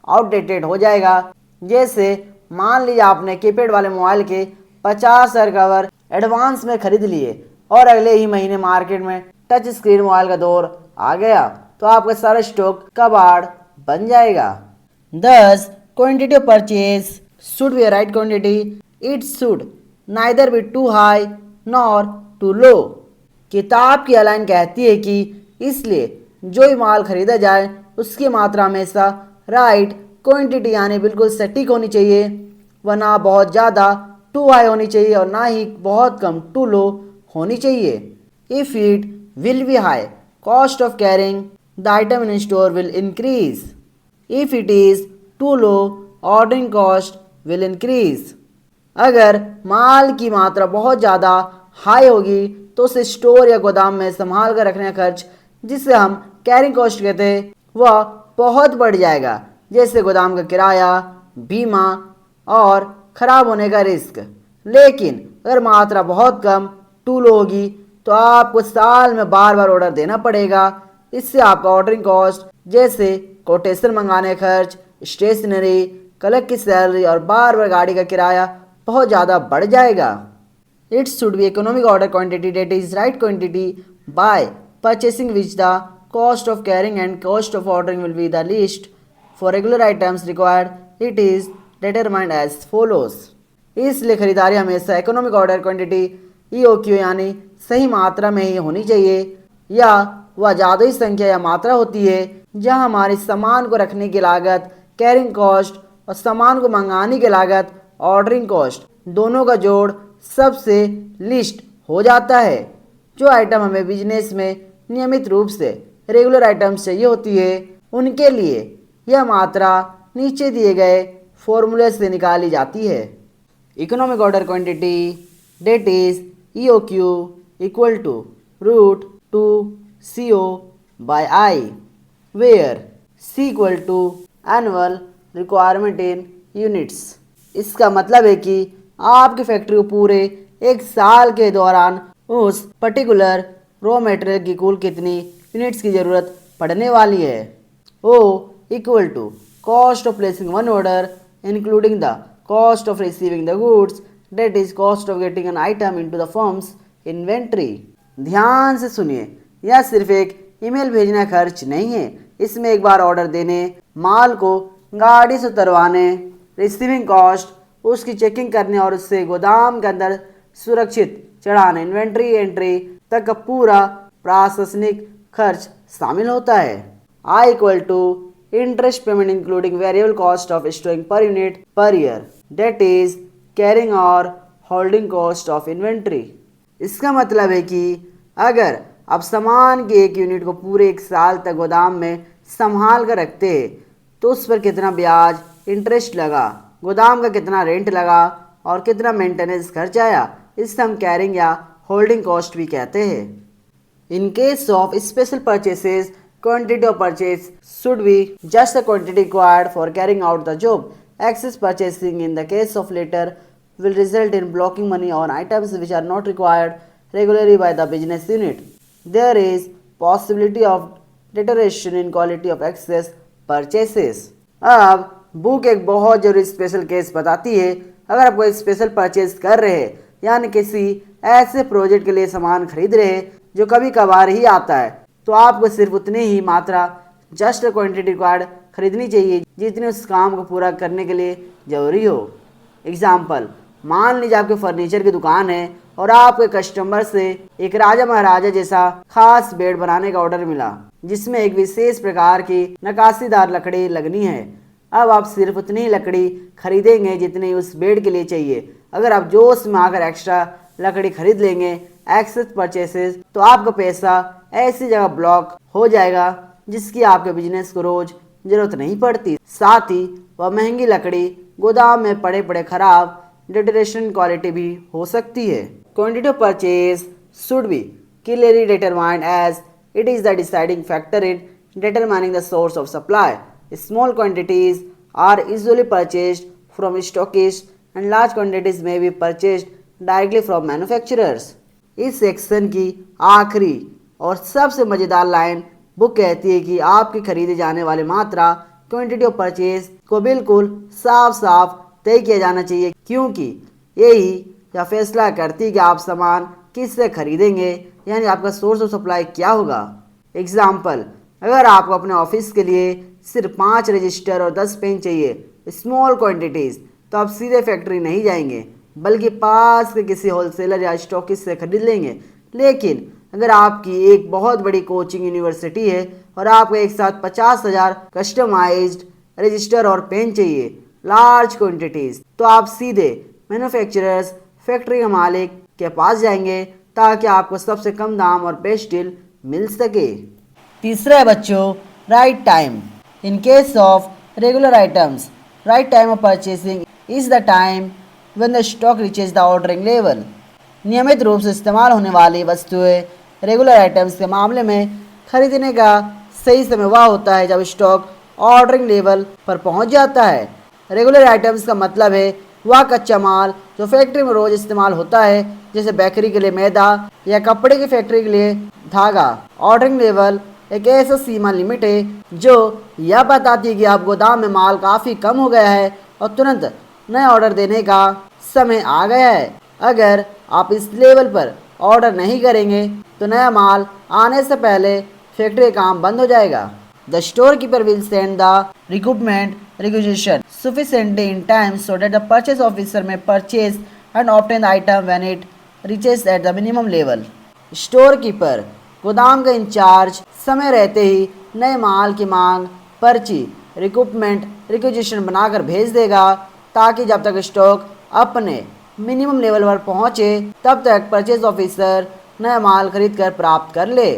आउटडेटेड हो जाएगा। जैसे मान लीजिए आपने कीपैड वाले मोबाइल के 50,000 कवर एडवांस में खरीद लिए और अगले ही महीने मार्केट में टच स्क्रीन मोबाइल का दौर आ गया, तो आपका सारा स्टॉक कबाड़ बन जाएगा। 10. Quantity of purchase should be a right quantity. It should neither be too high nor too low. किताब की लाइन कहती है कि इसलिए जो भी माल खरीदा जाए उसकी मात्रा हमेशा राइट क्वांटिटी यानी बिल्कुल सटीक होनी चाहिए, वरना बहुत ज़्यादा टू हाई होनी चाहिए और ना ही बहुत कम टू लो होनी चाहिए। If it will be high, cost of carrying the item in store will increase. If it is too low, ordering cost will increase. अगर माल की मात्रा बहुत ज़्यादा हाई होगी तो उसे स्टोर या गोदाम में संभाल कर रखने का खर्च, जिसे हम कैरिंग कॉस्ट कहते हैं, वह बहुत बढ़ जाएगा, जैसे गोदाम का किराया, बीमा और ख़राब होने का रिस्क। लेकिन अगर मात्रा बहुत कम टू लो होगी तो आपको साल में बार बार ऑर्डर देना पड़ेगा। इससे आपका ऑर्डरिंग कॉस्ट जैसे कोटेशन मंगाने खर्च, स्टेशनरी, क्लर्क की सैलरी और बार बार गाड़ी का किराया बहुत ज़्यादा बढ़ जाएगा। It should be economic order quantity that is right quantity by purchasing which the cost of carrying and cost of ordering will be the least for regular items required. It is determined as follows. इसलिए खरीदारी हमेशा economic order quantity EOQ यानी सही मात्रा में ही होनी चाहिए, या वह ज़्यादा ही संख्या या मात्रा होती है जहां हमारे सामान को रखने की लागत, कैरिंग कॉस्ट और सामान को मंगाने की लागत, ऑर्डरिंग कॉस्ट, दोनों का जोड़ सबसे लिस्ट हो जाता है। जो आइटम हमें बिजनेस में नियमित रूप से रेगुलर आइटम्स चाहिए होती है, उनके लिए यह मात्रा नीचे दिए गए फॉर्मूले से निकाली जाती है। Economic order quantity that is EOQ equal to root 2 CO by I, where C equal to annual requirement in units. इसका मतलब है कि आपकी फैक्ट्री को पूरे एक साल के दौरान उस पर्टिकुलर रॉ मटेरियल की कुल कितनी यूनिट्स की ज़रूरत पड़ने वाली है। O equal to cost of placing one order including the cost of receiving the goods, that is cost of getting an item into the firm's inventory. ध्यान से सुनिए, यह सिर्फ एक ईमेल भेजना खर्च नहीं है। इसमें एक बार ऑर्डर देने, माल को गाड़ी से उतरवाने, रिसीविंग कॉस्ट, उसकी चेकिंग करने और उससे गोदाम के अंदर सुरक्षित चढ़ाने, इन्वेंट्री एंट्री तक का पूरा प्रशासनिक खर्च शामिल होता है। I equal to interest payment including variable cost of storing per unit per year, that is carrying और होल्डिंग कॉस्ट ऑफ इन्वेंट्री। इसका मतलब है कि अगर आप सामान के एक यूनिट को पूरे 1 साल तक गोदाम में संभाल कर रखते हैं तो उस पर कितना ब्याज इंटरेस्ट लगा, गोदाम का कितना रेंट लगा और कितना मेंटेनेंस खर्च आया, इसे हम कैरिंग या होल्डिंग कॉस्ट भी कहते हैं। In case of special purchases, quantity of purchase should be just the quantity required for carrying out the job. Excess purchasing in the case of latter will result in blocking money on items which are not required regularly by the business unit. There is possibility of deterioration in quality of excess purchases. अब book एक बहुत जरूरी special case बताती है। अगर आप कोई special purchase कर रहे हैं यानी किसी ऐसे प्रोजेक्ट के लिए सामान खरीद रहे हैं जो कभी कभार ही आता है तो आपको सिर्फ उतनी ही मात्रा जस्ट क्वांटिटी रिक्वायर्ड खरीदनी चाहिए जितनी उस काम को पूरा करने के लिए जरूरी हो। एग्जाम्पल, मान लीजिए आपके फर्नीचर की दुकान है और आपके कस्टमर से एक राजा महाराजा जैसा खास बेड बनाने का ऑर्डर मिला जिसमें एक विशेष प्रकार की नक्काशीदार लकड़ी लगनी है। अब आप सिर्फ उतनी ही लकड़ी खरीदेंगे जितनी उस बेड के लिए चाहिए। अगर आप जोश में आकर एक्स्ट्रा लकड़ी खरीद लेंगे एक्सेस परचेसेस तो आपका पैसा ऐसी जगह ब्लॉक हो जाएगा जिसकी आपके बिजनेस को रोज जरूरत नहीं पड़ती। साथ ही वह महंगी लकड़ी गोदाम में पड़े पड़े खराब डिटरेशन क्वालिटी भी हो सकती है। Quantity of purchase should be clearly determined as it is the deciding factor in determining the source of supply. Small quantities are usually purchased from stockist and large quantities may be purchased directly from manufacturers. इस section की आखिरी और सबसे मज़ेदार line book कहती है कि आपकी खरीदे जाने वाली मात्रा क्वांटिटी ऑफ परचेज को बिल्कुल साफ साफ तय किया जाना चाहिए क्योंकि यही यह फैसला करती है कि आप सामान किससे खरीदेंगे यानी आपका सोर्स ऑफ सप्लाई क्या होगा। एग्जाम्पल, अगर आपको अपने ऑफिस के लिए सिर्फ 5 रजिस्टर और 10 पेन चाहिए स्मॉल क्वांटिटीज़ तो आप सीधे फैक्ट्री नहीं जाएंगे बल्कि पास के किसी होलसेलर या स्टॉकिस्ट से खरीद लेंगे। लेकिन अगर आपकी एक बहुत बड़ी कोचिंग यूनिवर्सिटी है और आपको एक साथ 50,000 कस्टमाइज्ड रजिस्टर और पेन चाहिए लार्ज क्वांटिटीज तो आप सीधे मैन्युफैक्चरर्स फैक्ट्री के मालिक के पास जाएंगे ताकि आपको सबसे कम दाम और बेस्ट डील मिल सके। तीसरा है बच्चों right time. In case of regular items right time of purchasing is the time when the stock reaches the ordering level। नियमित रूप से इस्तेमाल होने वाली वस्तुएं रेगुलर आइटम्स के मामले में खरीदने का सही समय वह होता है जब स्टॉक ऑर्डरिंग लेवल पर पहुंच जाता है। रेगुलर आइटम्स का मतलब है वह कच्चा माल जो फैक्ट्री में रोज इस्तेमाल होता है जैसे बेकरी के लिए मैदा या कपड़े की फैक्ट्री के लिए धागा। ऑर्डरिंग लेवल एक ऐसा सीमा लिमिट है जो यह बताती है कि आप गोदाम में माल काफ़ी कम हो गया है और तुरंत नए ऑर्डर देने का समय आ गया है। अगर आप इस लेवल पर ऑर्डर नहीं करेंगे तो नया माल आने से पहले फैक्ट्री का काम बंद हो जाएगा। The store keeper will send the recruitment requisition sufficiently in time so that the purchase officer may purchase and obtain the item when it reaches at the minimum level। Store keeper गोदाम का in charge समय रहते ही नए माल की मांग पर्ची recruitment requisition बनाकर भेज देगा ताकि जब तक स्टॉक अपने मिनिमम लेवल पर पहुंचे तब तक परचेज ऑफिसर नया माल खरीद कर प्राप्त कर ले।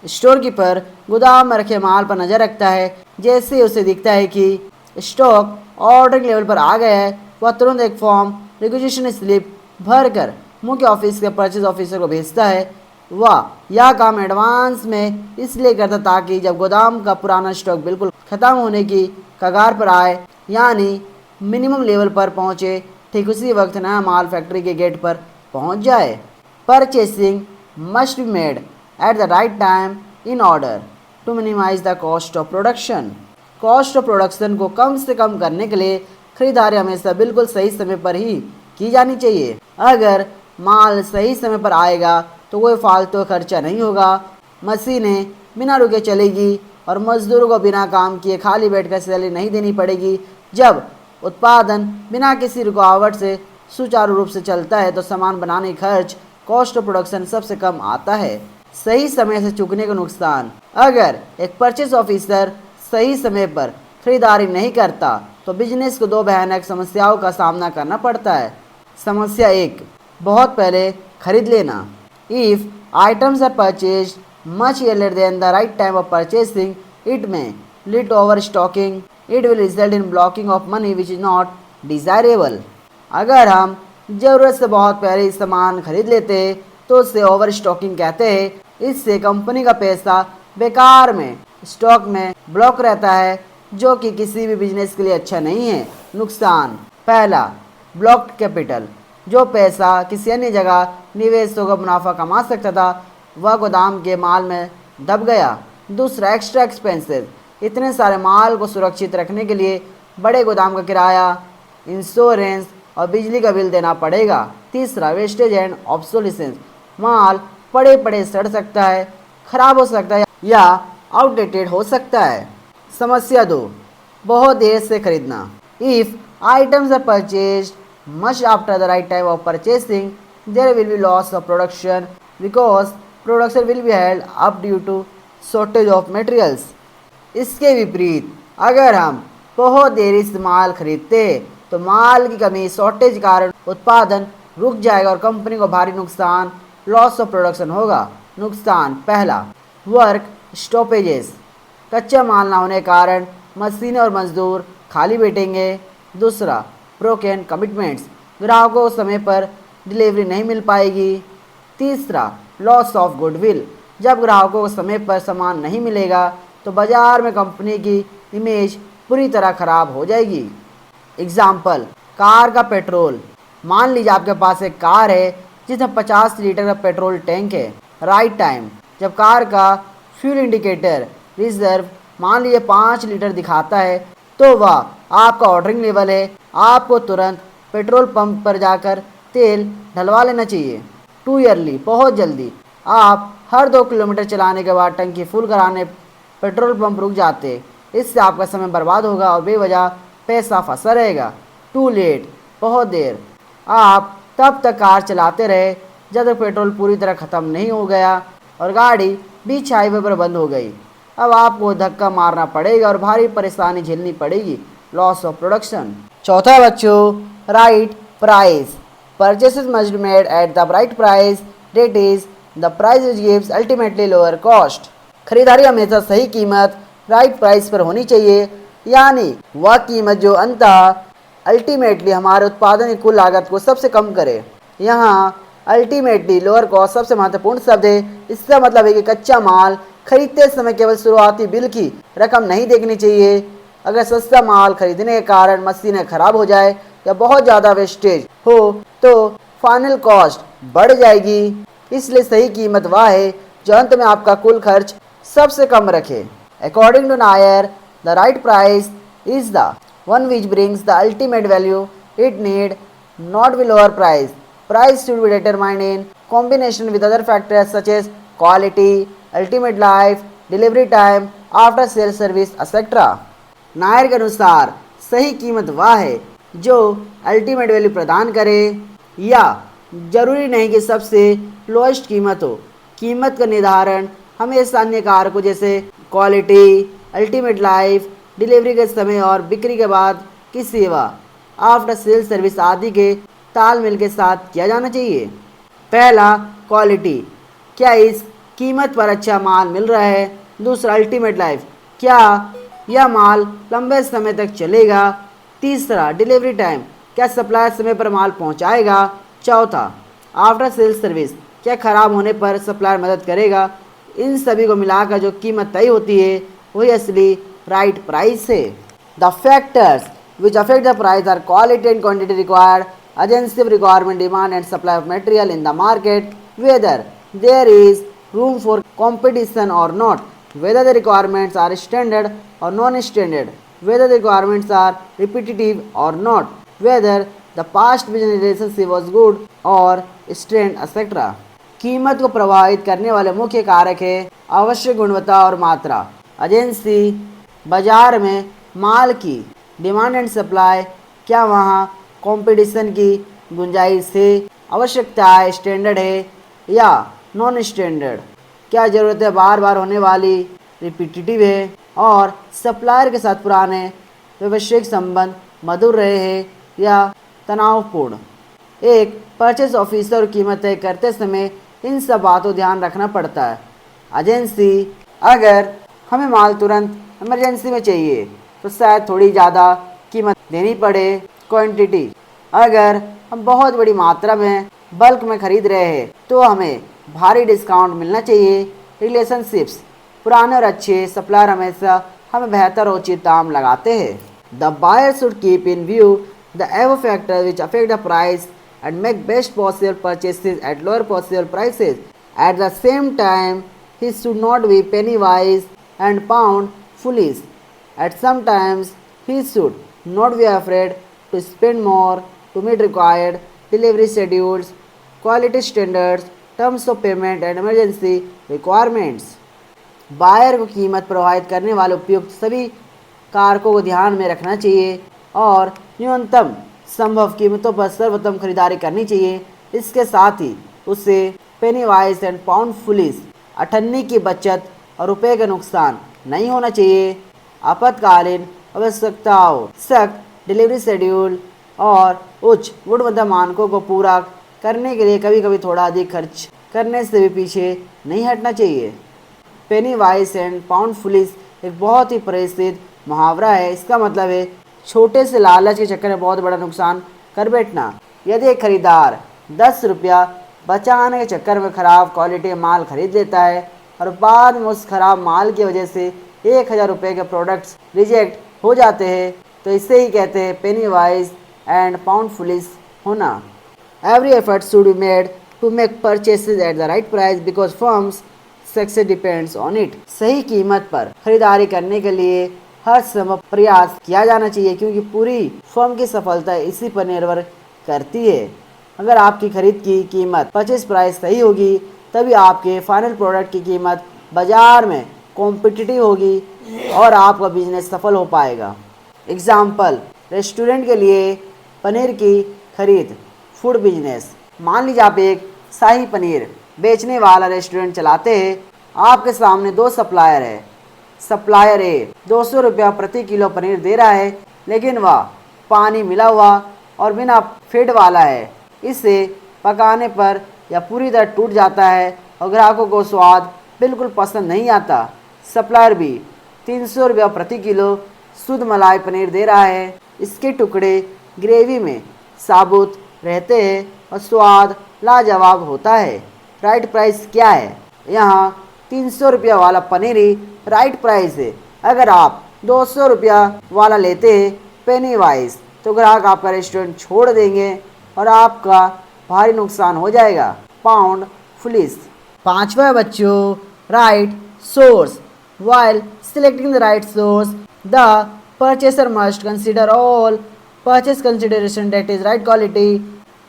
स्टोर कीपर गोदाम में रखे माल पर नज़र रखता है। जैसे उसे दिखता है कि स्टॉक ऑर्डरिंग लेवल पर आ गया है वह तुरंत एक फॉर्म रिक्विजिशन स्लिप भर कर मुख्य ऑफिस के परचेज ऑफिसर को भेजता है। वह यह काम एडवांस में इसलिए करता ताकि जब गोदाम का पुराना स्टॉक बिल्कुल ख़त्म होने की कगार पर आए यानी मिनिमम लेवल पर पहुंचे ठीक उसी वक्त नया माल फैक्ट्री के गेट पर पहुंच जाए। Purchasing must be made at the right time in order to minimize the cost of production. Cost of production को कम से कम करने के लिए खरीदारी हमेशा बिल्कुल सही समय पर ही की जानी चाहिए। अगर माल सही समय पर आएगा तो कोई फालतू खर्चा नहीं होगा, मशीनें बिना रुके चलेगी और मजदूरों को बिना काम किए खाली बैठकर सैलरी नहीं देनी पड़ेगी। जब उत्पादन बिना किसी रुकावट से सुचारू रूप से चलता है तो सामान बनाने खर्च कॉस्ट ऑफ प्रोडक्शन सबसे कम आता है। सही समय से चूकने का नुकसान। अगर एक परचेज ऑफिसर सही समय पर खरीदारी नहीं करता तो बिजनेस को 2 भयानक समस्याओं का सामना करना पड़ता है। समस्या 1, बहुत पहले खरीद लेना। If items are purchased much earlier than the right time of purchasing, it may lead to overstocking. It will result in blocking of money which is not desirable. अगर हम ज़रूरत से बहुत पहले सामान खरीद लेते तो उसे ओवर स्टॉकिंग कहते हैं। इससे कंपनी का पैसा बेकार में स्टॉक में ब्लॉक रहता है, जो कि किसी भी बिजनेस के लिए अच्छा नहीं है। नुकसान: पहला, ब्लॉक्ड कैपिटल। जो पैसा किसी अन्य जगह निवेश होकर मुनाफा कमा सकता था वह गोदाम के माल में दब गया। दूसरा, एक्स्ट्रा एक्सपेंसेस। इतने सारे माल को सुरक्षित रखने के लिए बड़े गोदाम का किराया, इंश्योरेंस और बिजली का बिल देना पड़ेगा। तीसरा, वेस्टेज एंड ऑब्सोलिसेंस। माल पड़े पड़े सड़ सकता है, खराब हो सकता है या आउटडेटेड हो सकता है। समस्या 2, बहुत देर से खरीदना। If items are purchased much after the right time of purchasing, there will be loss of production because production will be held up due to shortage of materials. इसके विपरीत, अगर हम बहुत देरी से माल खरीदते हैं तो माल की कमी, शॉर्टेज के कारण उत्पादन रुक जाएगा और कंपनी को भारी नुकसान, लॉस ऑफ प्रोडक्शन होगा। नुकसान: पहला, वर्क स्टॉपेजेस। कच्चा माल ना होने के कारण मशीनें और मजदूर खाली बैठेंगे। दूसरा, ब्रोकन कमिटमेंट्स। ग्राहकों को समय पर डिलीवरी नहीं मिल पाएगी। तीसरा, लॉस ऑफ गुडविल। जब ग्राहकों को समय पर सामान नहीं मिलेगा तो बाजार में कंपनी की इमेज पूरी तरह खराब हो जाएगी। एग्जाम्पल: कार का पेट्रोल। मान लीजिए आपके पास एक कार है जिसमें 50 लीटर का पेट्रोल टैंक है। राइट टाइम: जब कार का फ्यूल इंडिकेटर रिजर्व मान लीजिए 5 लीटर दिखाता है तो वह आपका ऑर्डरिंग लेवल है। आपको तुरंत पेट्रोल पंप पर जाकर तेल डलवा लेना चाहिए। टू ईयरली: बहुत जल्दी। आप हर 2 किलोमीटर चलाने के बाद टंकी फुल कराने पेट्रोल पंप रुक जाते। इससे आपका समय बर्बाद होगा और बेवजह पैसा फंसा रहेगा। टू लेट: बहुत देर। आप तब तक कार चलाते रहे जब तक पेट्रोल पूरी तरह ख़त्म नहीं हो गया और गाड़ी बीच हाईवे पर बंद हो गई। अब आपको धक्का मारना पड़ेगा और भारी परेशानी झेलनी पड़ेगी, लॉस ऑफ प्रोडक्शन। चौथा बच्चों, right price. Purchases must made at the right price, that is the price which gives ultimately lower cost. खरीदारी हमेशा सही कीमत, राइट प्राइस पर होनी चाहिए, यानी वह कीमत जो अंततः अल्टीमेटली हमारे उत्पादन की कुल लागत को सबसे कम करे। यहाँ अल्टीमेटली लोअर कॉस्ट सबसे महत्वपूर्ण शब्द है। इसका मतलब है कि कच्चा माल खरीदते समय केवल शुरुआती बिल की रकम नहीं देखनी चाहिए। अगर सस्ता माल खरीदने के कारण मशीनें खराब हो जाए या बहुत ज़्यादा वेस्टेज हो तो फाइनल कॉस्ट बढ़ जाएगी। इसलिए सही कीमत वह है जो अंत में आपका कुल खर्च सबसे कम रखे। According to Nair, the right price is the one which brings the ultimate value. It need not be lower price. Price should be determined in combination with other factors such as quality, ultimate life, delivery time, after sales service, etc. Nair के अनुसार सही कीमत वह है जो ultimate value प्रदान करे, या जरूरी नहीं कि सबसे लोएस्ट कीमत हो। कीमत का निर्धारण हमेशा अन्य कारकों जैसे क्वालिटी, अल्टीमेट लाइफ, डिलीवरी के समय और बिक्री के बाद की सेवा, आफ्टर सेल सर्विस आदि के तालमेल के साथ किया जाना चाहिए। पहला, क्वालिटी। क्या इस कीमत पर अच्छा माल मिल रहा है? दूसरा, अल्टीमेट लाइफ। क्या यह माल लंबे समय तक चलेगा? तीसरा, डिलीवरी टाइम। क्या सप्लायर समय पर माल पहुंचाएगा? चौथा, आफ्टर सेल सर्विस। क्या खराब होने पर सप्लायर मदद करेगा? इन सभी को मिलाकर जो कीमत तय होती है वही असली राइट प्राइस है। The factors which affect the price are quality and quantity required, agency requirement, demand and supply of material in the market, whether there is room for competition or not, whether the requirements are standard or non-standard, whether the requirements are repetitive or not, whether the past business relationship was good or strained, etc. कीमत को प्रभावित करने वाले मुख्य कारक है आवश्यक गुणवत्ता और मात्रा, एजेंसी, बाजार में माल की डिमांड एंड सप्लाई, क्या वहाँ कंपटीशन की गुंजाइश है, आवश्यकता है स्टैंडर्ड है या नॉन स्टैंडर्ड, क्या ज़रूरतें बार बार होने वाली रिपीटिटिव है, और सप्लायर के साथ पुराने व्यावसायिक संबंध मधुर रहे हैं या तनावपूर्ण। एक परचेज ऑफिसर कीमत तय करते समय इन सब बातों ध्यान रखना पड़ता है। एजेंसी, अगर हमें माल तुरंत इमरजेंसी में चाहिए तो शायद थोड़ी ज़्यादा कीमत देनी पड़े। क्वांटिटी, अगर हम बहुत बड़ी मात्रा में बल्क में खरीद रहे हैं तो हमें भारी डिस्काउंट मिलना चाहिए। रिलेशनशिप्स, पुराने और अच्छे सप्लायर हमेशा हमें बेहतर और उचित दाम लगाते हैं। The buyer should keep in view the every factor which affect the price and make best possible purchases at lower possible prices. At the same time, he should not be penny wise and pound foolish. At some times, he should not be afraid to spend more to meet required delivery schedules, quality standards, terms of payment and emergency requirements. Buyer को कीमत प्रभावित करने वाले उपयुक्त सभी कारकों को ध्यान में रखना चाहिए और न्यूनतम संभव कीमतों पर सर्वोत्तम खरीदारी करनी चाहिए। इसके साथ ही उसे पेनी वाइज एंड पाउंड फुलिस, अठन्नी की बचत और रुपए का नुकसान नहीं होना चाहिए। आपातकालीन आवश्यकताओं, सख्त डिलीवरी शेड्यूल और उच्च गुणवत्ता मानकों को पूरा करने के लिए कभी कभी थोड़ा अधिक खर्च करने से भी पीछे नहीं हटना चाहिए। पेनी वाइज एंड पाउंड फुलिस एक बहुत ही प्रसिद्ध मुहावरा है। इसका मतलब है छोटे से लालच के चक्कर में बहुत बड़ा नुकसान कर बैठना। यदि एक खरीदार 10 रुपया बचाने के चक्कर में ख़राब क्वालिटी का माल खरीद लेता है और बाद में उस खराब माल की वजह से 1000 रुपये के प्रोडक्ट्स रिजेक्ट हो जाते हैं तो इसे ही कहते हैं penny wise and pound foolish होना। Every effort should be made to make purchases at the right price because firm's success depends on it. सही कीमत पर खरीदारी करने के लिए हर संभव प्रयास किया जाना चाहिए क्योंकि पूरी फर्म की सफलता इसी पर निर्भर करती है। अगर आपकी खरीद की कीमत परचेज प्राइस सही होगी तभी आपके फाइनल प्रोडक्ट की कीमत बाजार में कॉम्पिटिटिव होगी और आपका बिजनेस सफल हो पाएगा। एग्जाम्पल, रेस्टोरेंट के लिए पनीर की खरीद। फूड बिजनेस, मान लीजिए आप एक शाही पनीर बेचने वाला रेस्टोरेंट चलाते हैं। आपके सामने दो सप्लायर है। सप्लायर ए 200 रुपया प्रति किलो पनीर दे रहा है लेकिन वह पानी मिला हुआ और बिना फेट वाला है। इसे पकाने पर यह पूरी तरह टूट जाता है और ग्राहकों को स्वाद बिल्कुल पसंद नहीं आता। सप्लायर बी 300 रुपया प्रति किलो शुद्ध मलाई पनीर दे रहा है। इसके टुकड़े ग्रेवी में साबुत रहते हैं और स्वाद लाजवाब होता है। राइट प्राइस क्या है? यहाँ 300 रुपया वाला पनीर ही राइट प्राइस है। अगर आप 200 रुपया वाला लेते हैं पेनी वाइज तो ग्राहक आपका रेस्टोरेंट छोड़ देंगे और आपका भारी नुकसान हो जाएगा। Pound foolish. पांचवा बच्चों, right source. While selecting the right source the purchaser must consider all purchase consideration that is right quality,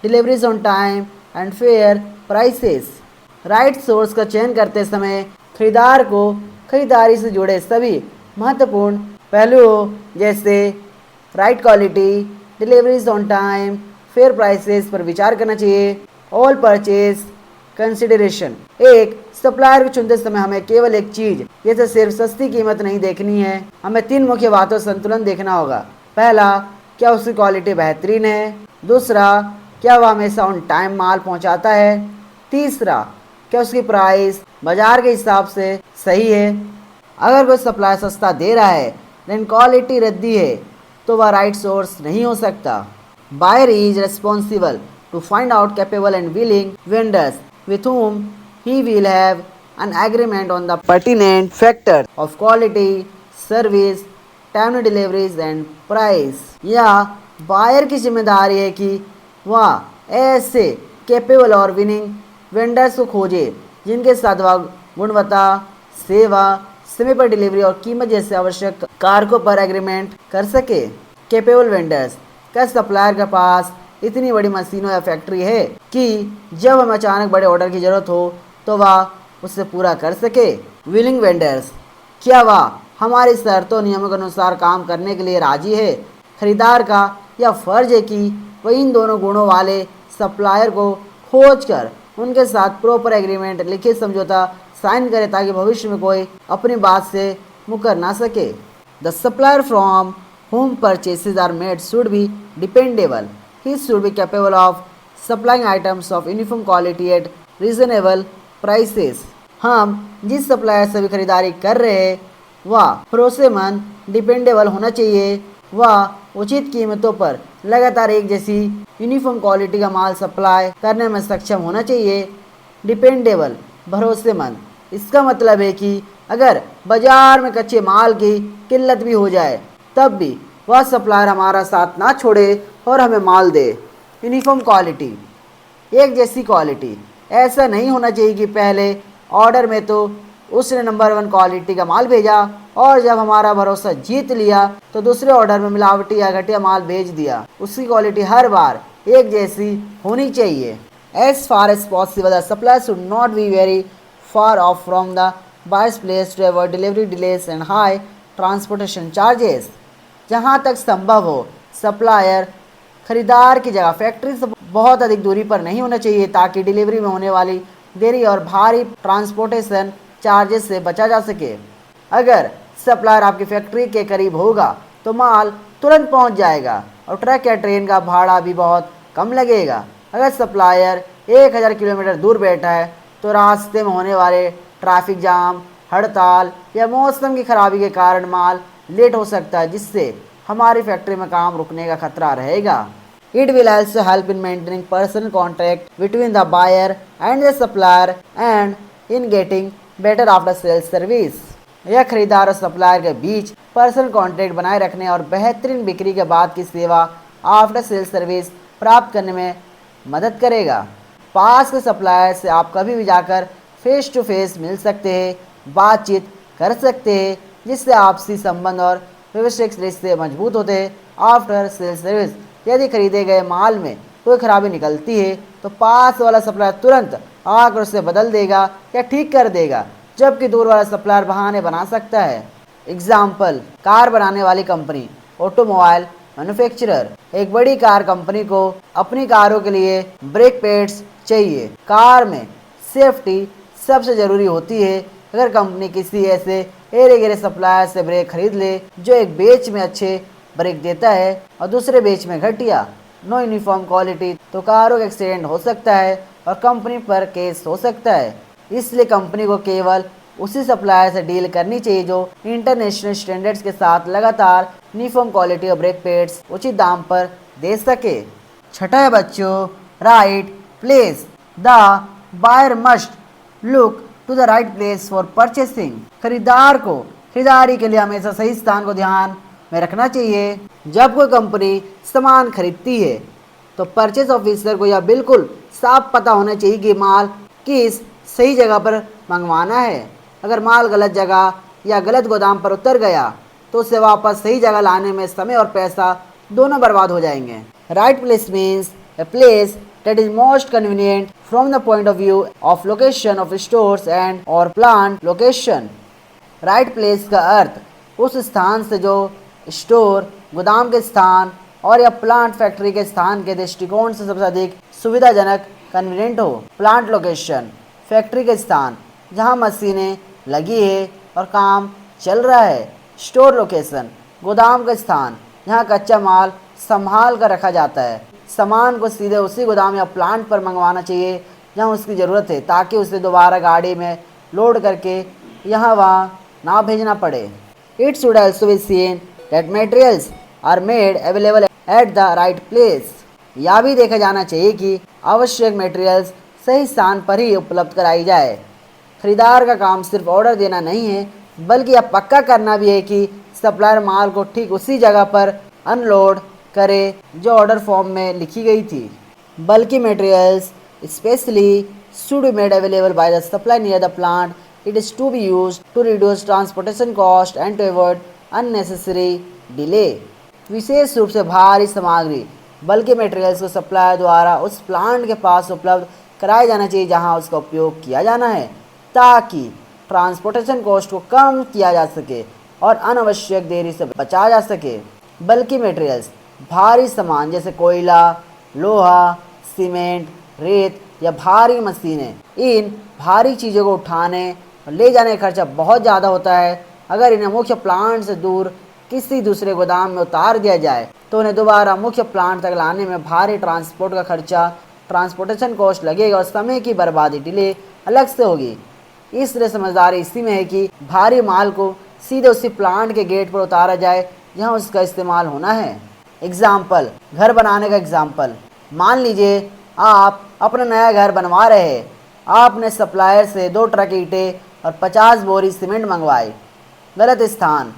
deliveries on time and fair prices. Right source का चयन करते समय खरीदार को खरीदारी से जुड़े सभी महत्वपूर्ण पहलुओं जैसे right quality, deliveries on time, fair prices पर विचार करना चाहिए। All purchase consideration. एक सप्लायर को चुनते समय हमें केवल एक चीज़ जैसे सिर्फ सस्ती कीमत नहीं देखनी है, हमें 3 मुख्य बातों संतुलन देखना होगा। पहला, क्या उसकी क्वालिटी बेहतरीन है। दूसरा, क्या वह हमेशा ऑन टाइम माल पहुंचाता है। तीसरा, क्या उसकी प्राइस बाजार के हिसाब से सही है। अगर कोई सप्लायर सस्ता दे रहा है लेकिन क्वालिटी रद्दी है तो वह राइट सोर्स नहीं हो सकता। Buyer is responsible to find out capable and willing vendors with whom he will have an agreement on the pertinent factors of quality, service, timely deliveries and price। यह buyer की जिम्मेदारी है कि वह ऐसे कैपेबल और विनिंग वेंडर्स को खोजे जिनके साथ वह गुणवत्ता, सेवा, समय पर डिलीवरी और कीमत जैसे आवश्यक कारकों पर एग्रीमेंट कर सके। कैपेबल वेंडर्स, क्या सप्लायर के पास इतनी बड़ी मशीनों या फैक्ट्री है कि जब हमें अचानक बड़े ऑर्डर की ज़रूरत हो तो वह उससे पूरा कर सके। विलिंग वेंडर्स, क्या वह हमारी शर्तों नियमों के अनुसार काम करने के लिए राजी है। खरीदार का यह फर्ज है कि वह इन दोनों गुणों वाले सप्लायर को खोज कर उनके साथ प्रॉपर एग्रीमेंट, लिखित समझौता साइन करे ताकि भविष्य में कोई अपनी बात से मुकर ना सके। The supplier from whom purchases are made should be dependable. He should be capable of supplying items of uniform quality at reasonable prices. हम जिस सप्लायर से भी खरीदारी कर रहे हैं वह भरोसेमंद, डिपेंडेबल होना चाहिए। वह उचित कीमतों पर लगातार एक जैसी यूनिफॉर्म क्वालिटी का माल सप्लाई करने में सक्षम होना चाहिए। डिपेंडेबल, भरोसेमंद, इसका मतलब है कि अगर बाजार में कच्चे माल की किल्लत भी हो जाए तब भी वह सप्लायर हमारा साथ ना छोड़े और हमें माल दे। यूनिफॉर्म क्वालिटी, एक जैसी क्वालिटी। ऐसा नहीं होना चाहिए कि पहले ऑर्डर में तो उसने नंबर 1 क्वालिटी का माल भेजा और जब हमारा भरोसा जीत लिया तो दूसरे ऑर्डर में मिलावटी या घटिया माल भेज दिया। उसकी क्वालिटी हर बार एक जैसी होनी चाहिए। As far as possible the supply should not be very far off from the buyers place to avoid delivery delays and high transportation charges. जहाँ तक संभव हो सप्लायर खरीदार की जगह फैक्ट्री से बहुत अधिक दूरी पर नहीं होना चाहिए ताकि डिलीवरी में होने वाली देरी और भारी ट्रांसपोर्टेशन चार्जेस से बचा जा सके। अगर सप्लायर आपकी फैक्ट्री के करीब होगा तो माल तुरंत पहुंच जाएगा और ट्रक या ट्रेन का भाड़ा भी बहुत कम लगेगा। अगर सप्लायर 1000 किलोमीटर दूर बैठा है तो रास्ते में होने वाले ट्रैफिक जाम, हड़ताल या मौसम की खराबी के कारण माल लेट हो सकता है, जिससे हमारी फैक्ट्री में काम रुकने का खतरा रहेगा। It will also help in maintaining personal contact between the buyer and the supplier and in getting better after sales service। यह खरीदार और सप्लायर के बीच पर्सनल कॉन्टैक्ट बनाए रखने और बेहतरीन बिक्री के बाद की सेवा आफ्टर सेल्स सर्विस प्राप्त करने में मदद करेगा। पास के सप्लायर से आप कभी भी जाकर फेस टू फेस मिल सकते हैं, बातचीत कर सकते हैं, जिससे आपसी संबंध और व्यावसायिक रिश्ते मजबूत होते हैं। आफ्टर सेल्स सर्विस, यदि खरीदे गए माल में कोई खराबी निकलती है तो पास वाला सप्लायर तुरंत आकर उसे बदल देगा या ठीक कर देगा, जबकि दूर वाला सप्लायर बहाने बना सकता है। एग्जाम्पल, कार बनाने वाली कंपनी, ऑटोमोबाइल मैन्युफैक्चरर। एक बड़ी कार कंपनी को अपनी कारों के लिए ब्रेक पैड्स चाहिए। कार में सेफ्टी सबसे ज़रूरी होती है। अगर कंपनी किसी ऐसे एरे गिरे सप्लायर से ब्रेक खरीद ले जो एक बेच में अच्छे ब्रेक देता है और दूसरे बेच में घटिया, नो यूनिफॉर्म क्वालिटी, तो कारों का एक्सीडेंट हो सकता है और कंपनी पर केस हो सकता है। इसलिए कंपनी को केवल उसी सप्लायर से डील करनी चाहिए जो इंटरनेशनल स्टैंडर्ड्स के साथ लगातार यूनिफॉर्म क्वालिटी और ब्रेक पैड्स उचित दाम पर दे सके। छठा है बच्चों, right place. The buyer must look to the right place for purchasing. खरीदार को खरीदारी के लिए हमेशा सही स्थान को ध्यान में रखना चाहिए। जब कोई कंपनी सामान खरीदती है तो परचेज ऑफिसर को यह बिल्कुल साफ पता होना चाहिए कि माल किस सही जगह पर मंगवाना है। अगर माल गलत जगह या गलत गोदाम पर उतर गया तो उसे वापस सही जगह लाने में समय और पैसा दोनों बर्बाद हो जाएंगे। Right place means a place that is most convenient from the point of view of location of stores and or plant location। Right place का अर्थ उस स्थान से जो स्टोर, गोदाम के स्थान और या प्लांट, फैक्ट्री के स्थान के दृष्टिकोण से सबसे अधिक सुविधाजनक, कन्वीनियंट हो। प्लांट लोकेशन, फैक्ट्री के स्थान जहां मशीनें लगी है और काम चल रहा है। स्टोर लोकेशन, गोदाम का स्थान जहां कच्चा माल संभाल कर रखा जाता है। सामान को सीधे उसी गोदाम या प्लांट पर मंगवाना चाहिए जहां उसकी ज़रूरत है, ताकि उसे दोबारा गाड़ी में लोड करके यहाँ वहाँ ना भेजना पड़े। It should also be seen that materials are made available at the right place। यह भी देखा जाना चाहिए कि आवश्यक मटेरियल्स सही स्थान पर ही उपलब्ध कराई जाए। खरीदार का काम सिर्फ ऑर्डर देना नहीं है, बल्कि यह पक्का करना भी है कि सप्लायर माल को ठीक उसी जगह पर अनलोड करे जो ऑर्डर फॉर्म में लिखी गई थी। बल्कि materials specially should be made available by the supply near the plant। It is to be used to reduce transportation cost and to avoid unnecessary delay। विशेष रूप से भारी सामग्री, बल्कि मटेरियल्स को सप्लायर द्वारा उस प्लांट के पास उपलब्ध कराया जाना चाहिए जहां उसका उपयोग किया जाना है, ताकि ट्रांसपोर्टेशन कॉस्ट को कम किया जा सके और अनावश्यक देरी से बचा जा सके। बल्कि मटेरियल्स भारी सामान जैसे कोयला, लोहा, सीमेंट, रेत या भारी मशीनें, इन भारी चीज़ों को उठाने और ले जाने का खर्चा बहुत ज़्यादा होता है। अगर इन्हें मुख्य प्लांट से दूर किसी दूसरे गोदाम में उतार दिया जाए तो उन्हें दोबारा मुख्य प्लांट तक लाने में भारी ट्रांसपोर्ट का खर्चा ट्रांसपोर्टेशन कॉस्ट लगेगा और समय की बर्बादी डिले अलग से होगी। इसलिए समझदारी इसी में है कि भारी माल को सीधे उसी प्लांट के गेट पर उतारा जाए जहां उसका इस्तेमाल होना है। एग्जाम्पल, घर बनाने का एग्जाम्पल। मान लीजिए आप अपना नया घर बनवा रहे हैं। आपने सप्लायर से 2 ट्रक ईंटें और 50 बोरी सीमेंट मंगवाई। गलत स्थान,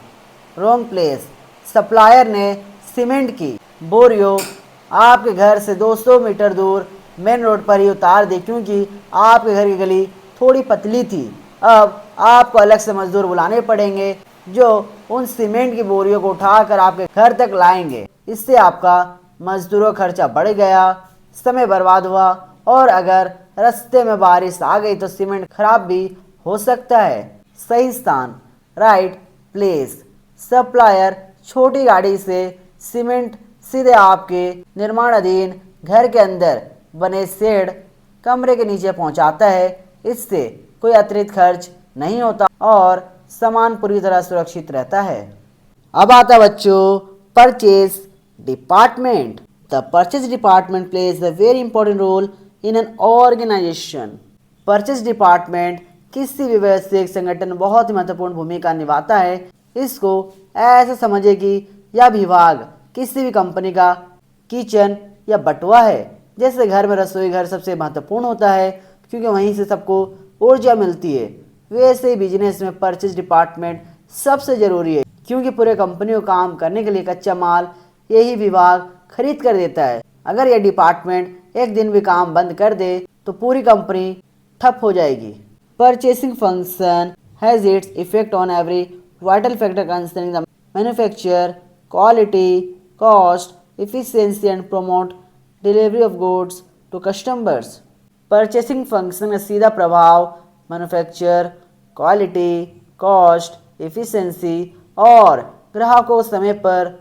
रॉन्ग प्लेस। सप्लायर ने सीमेंट की बोरियों आपके घर से 200 मीटर दूर मेन रोड पर ही उतार दी क्योंकि आपके घर की गली थोड़ी पतली थी। अब आपको अलग से मजदूर बुलाने पड़ेंगे जो उन सीमेंट की बोरियों को उठाकर आपके घर तक लाएंगे। इससे आपका मजदूरों का खर्चा बढ़ गया, समय बर्बाद हुआ और अगर रास्ते में बारिश आ गई तो सीमेंट खराब भी हो सकता है। सही स्थान, राइट प्लेस। सप्लायर छोटी गाड़ी से सीमेंट सीधे आपके निर्माणाधीन घर के अंदर बने शेड कमरे के नीचे पहुंचाता है। इससे कोई अतिरिक्त खर्च नहीं होता और सामान पूरी तरह सुरक्षित रहता है। अब आता बच्चों purchase department. The purchase department plays a very important role in an organization. Purchase department किसी भी व्यवसायिक संगठन में बहुत ही महत्वपूर्ण भूमिका निभाता है। इसको ऐसा समझे कि यह विभाग किसी भी कंपनी का किचन या बटुआ है। जैसे घर में रसोई घर सबसे महत्वपूर्ण होता है क्योंकि वहीं से सबको ऊर्जा मिलती है, वैसे ही बिजनेस में परचेज डिपार्टमेंट सबसे ज़रूरी है क्योंकि पूरे कंपनी को काम करने के लिए कच्चा माल यही विभाग खरीद कर देता है। अगर यह डिपार्टमेंट एक दिन भी काम बंद कर दे तो पूरी कंपनी ठप हो जाएगी। Purchasing function has its effect on every vital factor concerning the manufacture, quality, cost, efficiency and promote delivery of goods to customers। Purchasing function का सीधा प्रभाव मैन्युफैक्चर, क्वालिटी, कॉस्ट, एफिशिएंसी और ग्राहकों को समय पर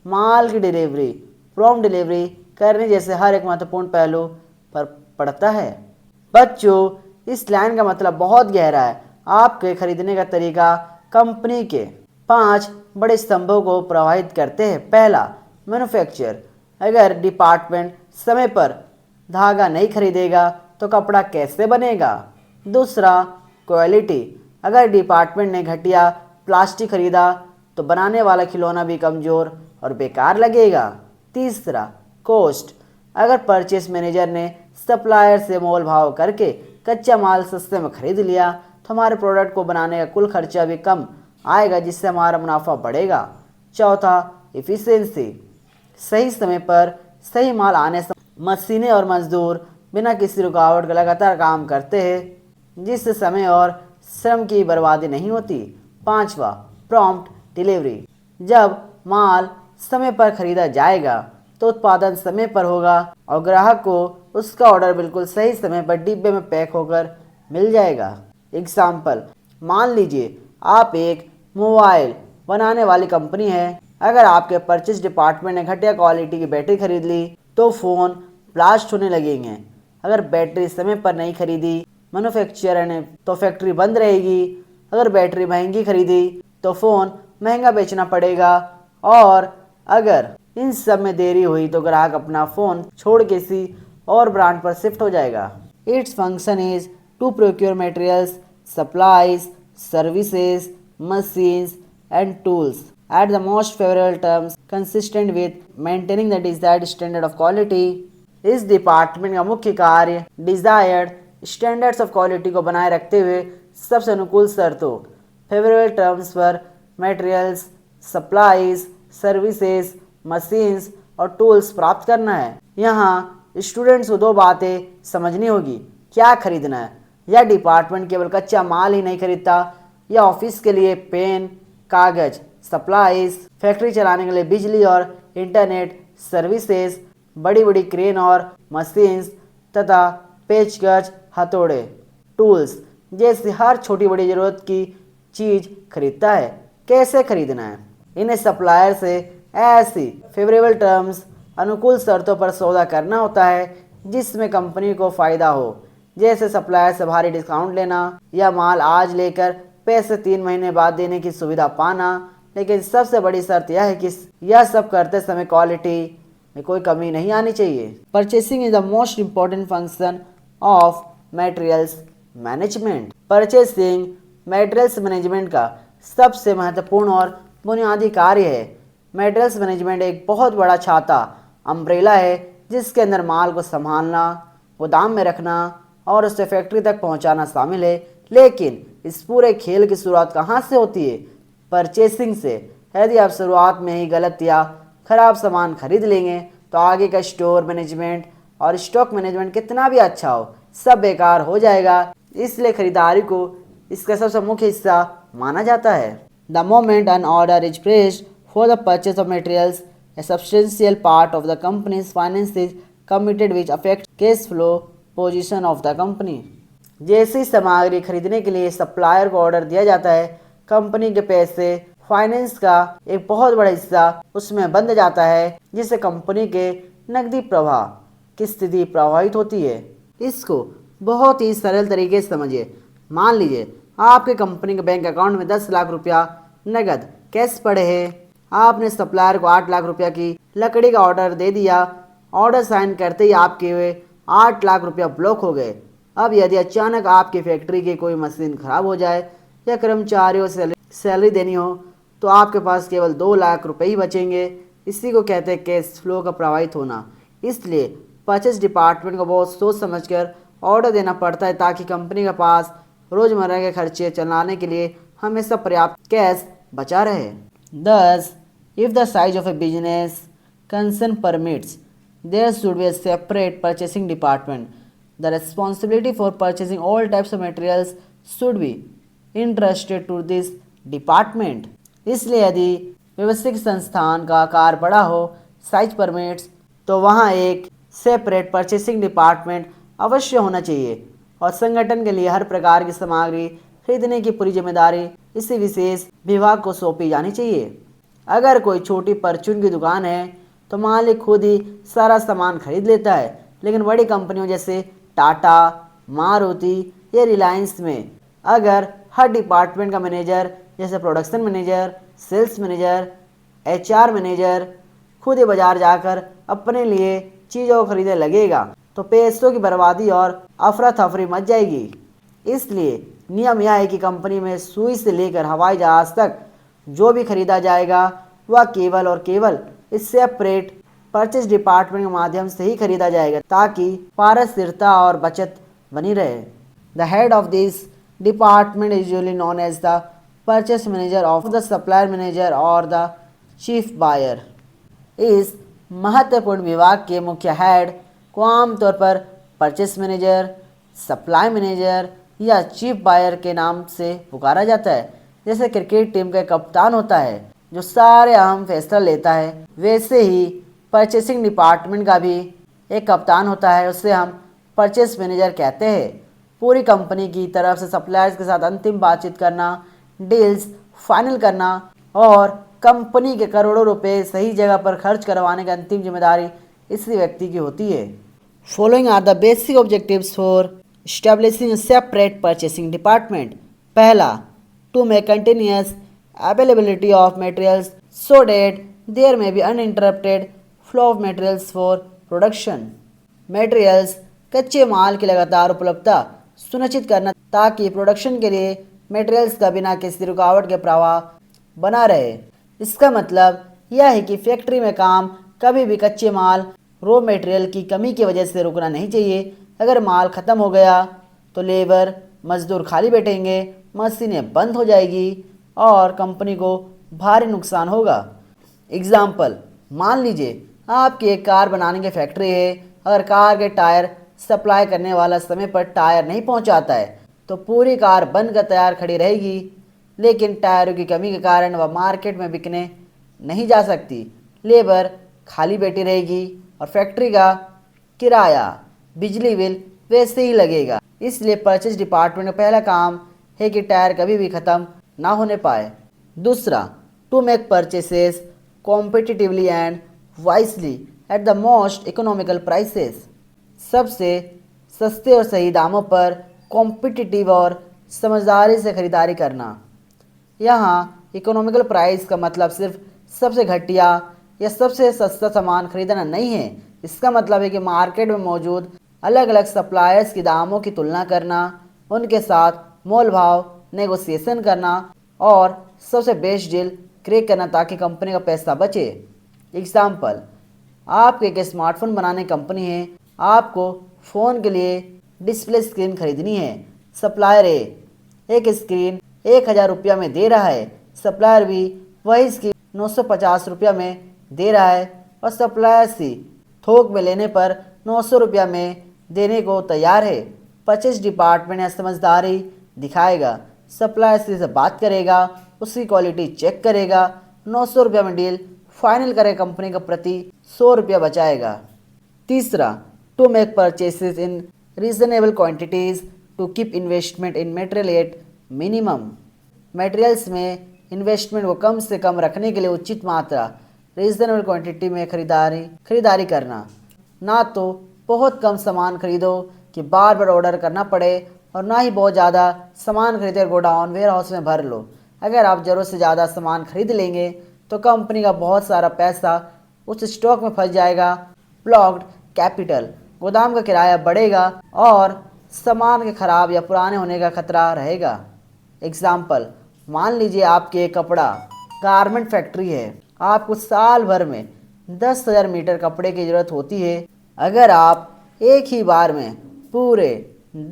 माल की डिलीवरी, प्रॉम्प्ट डिलीवरी करने जैसे हर एक महत्वपूर्ण पहलू पर पड़ता है। बच्चों, इस लाइन का मतलब बहुत गहरा है। आपके खरीदने का तरीका कंपनी के 5 बड़े स्तंभों को प्रभावित करते हैं। पहला, मैन्युफैक्चर। अगर डिपार्टमेंट समय पर धागा नहीं खरीदेगा तो कपड़ा कैसे बनेगा। दूसरा, क्वालिटी। अगर डिपार्टमेंट ने घटिया प्लास्टिक खरीदा तो बनाने वाला खिलौना भी कमज़ोर और बेकार लगेगा। तीसरा, कॉस्ट। अगर परचेस मैनेजर ने सप्लायर से मोल भाव करके कच्चा माल सस्ते में खरीद लिया तो हमारे प्रोडक्ट को बनाने का कुल खर्चा भी कम आएगा जिससे हमारा मुनाफा बढ़ेगा। चौथा, एफिशिएंसी। सही समय पर सही माल आने से मशीनें और मजदूर बिना किसी रुकावट के लगातार काम करते हैं जिससे समय और श्रम की बर्बादी नहीं होती। पांचवा, प्रॉम्प्ट डिलीवरी। जब माल समय पर खरीदा जाएगा तो उत्पादन समय पर होगा और ग्राहक को उसका ऑर्डर बिल्कुल सही समय पर डिब्बे में पैक होकर मिल जाएगा। एग्जाम्पल, मान लीजिए आप एक मोबाइल बनाने वाली कंपनी है। अगर आपके परचेज डिपार्टमेंट ने घटिया क्वालिटी की बैटरी खरीद ली तो फ़ोन ब्लास्ट होने लगेंगे। अगर बैटरी समय पर नहीं खरीदी मैन्युफैक्चरर ने तो फैक्ट्री बंद रहेगी। अगर बैटरी महंगी खरीदी तो फ़ोन महंगा बेचना पड़ेगा और अगर इन सब में देरी हुई तो ग्राहक अपना फ़ोन छोड़ के किसी और ब्रांड पर शिफ्ट हो जाएगा। Its function is to procure materials, supplies, services, machines and tools at the most favorable terms consistent with maintaining the desired standard of quality। इस डिपार्टमेंट का मुख्य कार्य डिजायर्ड स्टैंडर्ड्स ऑफ क्वालिटी को बनाए रखते हुए सबसे अनुकूल शर्तों फेवरेबल टर्म्स पर मटेरियल्स, सप्लाईज, सर्विसेज, मशीन्स और टूल्स प्राप्त करना है। यहाँ स्टूडेंट्स को 2 बातें समझनी होगी। क्या खरीदना है। यह डिपार्टमेंट केवल कच्चा माल ही नहीं खरीदता, यह ऑफिस के लिए पेन, कागज, सप्लाईज, फैक्ट्री चलाने के लिए बिजली और इंटरनेट सर्विसेज, बड़ी बड़ी क्रेन और मशीन्स तथा पेचकस, हथौड़े, टूल्स जैसी हर छोटी बड़ी ज़रूरत की चीज़ खरीदता है। कैसे खरीदना है। इन्हें सप्लायर से ऐसी फेवरेबल टर्म्स, अनुकूल शर्तों पर सौदा करना होता है जिसमें कंपनी को फ़ायदा हो, जैसे सप्लायर से भारी डिस्काउंट लेना या माल आज लेकर पैसे 3 महीने बाद देने की सुविधा पाना। लेकिन सबसे बड़ी शर्त यह है कि यह सब करते समय क्वालिटी, में कोई कमी नहीं आनी चाहिए। Purchasing is the most important function of materials management. Purchasing materials management का सबसे महत्वपूर्ण और बुनियादी कार्य है। मटेरियल्स मैनेजमेंट एक बहुत बड़ा छाता अम्ब्रेला है जिसके अंदर माल को संभालना, गोदाम में रखना और उसे फैक्ट्री तक पहुंचाना शामिल है। लेकिन इस पूरे खेल की शुरुआत कहाँ से होती है? परचेसिंग से। यदि आप शुरुआत में ही गलत या खराब सामान खरीद लेंगे तो आगे का स्टोर मैनेजमेंट और स्टॉक मैनेजमेंट कितना भी अच्छा हो, सब बेकार हो जाएगा। इसलिए खरीदारी को इसका सबसे मुख्य हिस्सा माना जाता है। The moment an order is placed for the purchase of materials, a substantial part of the company's finance is committed which affects cash flow position of the company। जैसी सामग्री खरीदने के लिए सप्लायर को ऑर्डर दिया जाता है, कंपनी के पैसे फाइनेंस का एक बहुत बड़ा हिस्सा उसमें बंद जाता है, जिससे कंपनी के नकदी प्रवाह की स्थिति प्रभावित होती है। इसको बहुत ही सरल तरीके से समझिए। मान लीजिए आपके कंपनी के बैंक अकाउंट में 10 लाख रुपया नगद कैश पड़े हैं। आपने सप्लायर को 8 लाख रुपया की लकड़ी का ऑर्डर दे दिया। ऑर्डर साइन करते ही आपके हुए 8 लाख रुपया ब्लॉक हो गए। अब यदि अचानक आपकी फैक्ट्री की कोई मशीन खराब हो जाए या कर्मचारियों से सैलरी देनी हो तो आपके पास केवल 2 लाख रुपए ही बचेंगे। इसी को कहते हैं कैश फ्लो का प्रभावित होना। इसलिए परचेज डिपार्टमेंट को बहुत सोच समझकर ऑर्डर देना पड़ता है ताकि कंपनी के पास रोजमर्रा के खर्चे चलाने के लिए हमेशा पर्याप्त कैश बचा रहे। Thus, if the size of a business concern permits, there should be a separate purchasing department. The responsibility for purchasing all types of materials should be entrusted to this department. इसलिए यदि व्यवसायिक संस्थान का आकार बड़ा हो, साइज परमिट्स, तो वहाँ एक सेपरेट परचेसिंग डिपार्टमेंट अवश्य होना चाहिए और संगठन के लिए हर प्रकार की सामग्री खरीदने की पूरी जिम्मेदारी इसी विशेष विभाग को सौंपी जानी चाहिए। अगर कोई छोटी परचून की दुकान है तो मालिक खुद ही सारा सामान खरीद लेता है, लेकिन बड़ी कंपनियों जैसे टाटा, मारुति या रिलायंस में अगर हर डिपार्टमेंट का मैनेजर जैसे production manager, sales manager, HR manager खुद ही बाजार जाकर अपने लिए चीज़ों को खरीदने लगेगा तो पैसों की बर्बादी और अफरा तफरी मच जाएगी। इसलिए नियम यह है कि कंपनी में सुई से लेकर हवाई जहाज तक जो भी खरीदा जाएगा वह केवल और केवल इस सेपरेट परचेज डिपार्टमेंट के माध्यम से ही खरीदा जाएगा ताकि पारदर्शिता और बचत बनी रहे। The head of this department is usually known as the purchase manager of the supplier manager और द चीफ बायर। इस महत्वपूर्ण विभाग के मुख्य हेड को आमतौर पर परचेस मैनेजर, सप्लाई मैनेजर या चीफ बायर के नाम से पुकारा जाता है। जैसे क्रिकेट टीम का कप्तान होता है जो सारे अहम फैसला लेता है, वैसे ही परचेसिंग डिपार्टमेंट का भी एक कप्तान होता है, उससे हम परचेस मैनेजर कहते हैं। पूरी कंपनी की तरफ से सप्लायर्स के साथ अंतिम बातचीत करना, डील्स फाइनल करना और कंपनी के करोड़ों रुपए सही जगह पर खर्च करवाने की अंतिम जिम्मेदारी इसी व्यक्ति की होती है। Following are the basic objectives for establishing a separate purchasing department। पहला, to make continuous availability of materials so that there may be uninterrupted flow of materials for production। materials कच्चे माल की लगातार उपलब्धता सुनिश्चित करना ताकि प्रोडक्शन के लिए मटेरियल्स का बिना किसी रुकावट के प्रवाह बना रहे। इसका मतलब यह है कि फैक्ट्री में काम कभी भी कच्चे माल रॉ मटेरियल की कमी की वजह से रुकना नहीं चाहिए। अगर माल ख़त्म हो गया तो लेबर मजदूर खाली बैठेंगे, मशीनें बंद हो जाएगी और कंपनी को भारी नुकसान होगा। एग्जाम्पल, मान लीजिए आपकी एक कार बनाने की फैक्ट्री है। अगर कार के टायर सप्लाई करने वाला समय पर टायर नहीं पहुंचाता है तो पूरी कार बनकर तैयार खड़ी रहेगी, लेकिन टायरों की कमी के कारण वह मार्केट में बिकने नहीं जा सकती। लेबर खाली बैठी रहेगी और फैक्ट्री का किराया, बिजली बिल वैसे ही लगेगा। इसलिए परचेज डिपार्टमेंट का पहला काम है कि टायर कभी भी ख़त्म ना होने पाए। दूसरा, to make purchases competitively and wisely at the most economical prices. सबसे सस्ते और सही दामों पर कॉम्पिटिटिव और समझदारी से खरीदारी करना। यहाँ इकोनॉमिकल प्राइस का मतलब सिर्फ सबसे घटिया या सबसे सस्ता सामान खरीदना नहीं है। इसका मतलब है कि मार्केट में मौजूद अलग अलग सप्लायर्स की दामों की तुलना करना, उनके साथ मोल भाव नेगोशिएशन करना और सबसे बेस्ट डील क्रैक करना ताकि कंपनी का पैसा बचे। एग्जाम्पल, आप एक स्मार्टफोन बनाने कंपनी है, आपको फ़ोन के लिए डिस्प्ले स्क्रीन खरीदनी है। सप्लायर ए एक स्क्रीन 1,000 रुपया में दे रहा है, सप्लायर बी वही स्क्रीन 950 रुपया में दे रहा है और सप्लायर सी थोक में लेने पर 900 रुपया में देने को तैयार है। परचेज डिपार्टमेंट या समझदारी दिखाएगा, सप्लायर सी से बात करेगा, उसकी क्वालिटी चेक करेगा, 900 रुपया में डील फाइनल करे, कंपनी का प्रति 100 रुपया बचाएगा। तीसरा, to make purchases in reasonable quantities to keep investment in material at minimum. Materials में इन्वेस्टमेंट को कम से कम रखने के लिए उचित मात्रा रीजनेबल क्वांटिटी में खरीदारी करना। ना तो बहुत कम सामान खरीदो कि बार बार ऑर्डर करना पड़े और ना ही बहुत ज़्यादा सामान खरीदे गोडाउन वेयर हाउस में भर लो। अगर आप ज़रूरत से ज़्यादा सामान खरीद लेंगे तो कंपनी का बहुत सारा पैसा उस स्टॉक में फंस जाएगा। ब्लॉक्ड कैपिटल, गोदाम का किराया बढ़ेगा और सामान के खराब या पुराने होने का खतरा रहेगा। एग्जाम्पल, मान लीजिए आपकी एक कपड़ा गारमेंट फैक्ट्री है, आपको साल भर में 10,000 मीटर कपड़े की ज़रूरत होती है। अगर आप एक ही बार में पूरे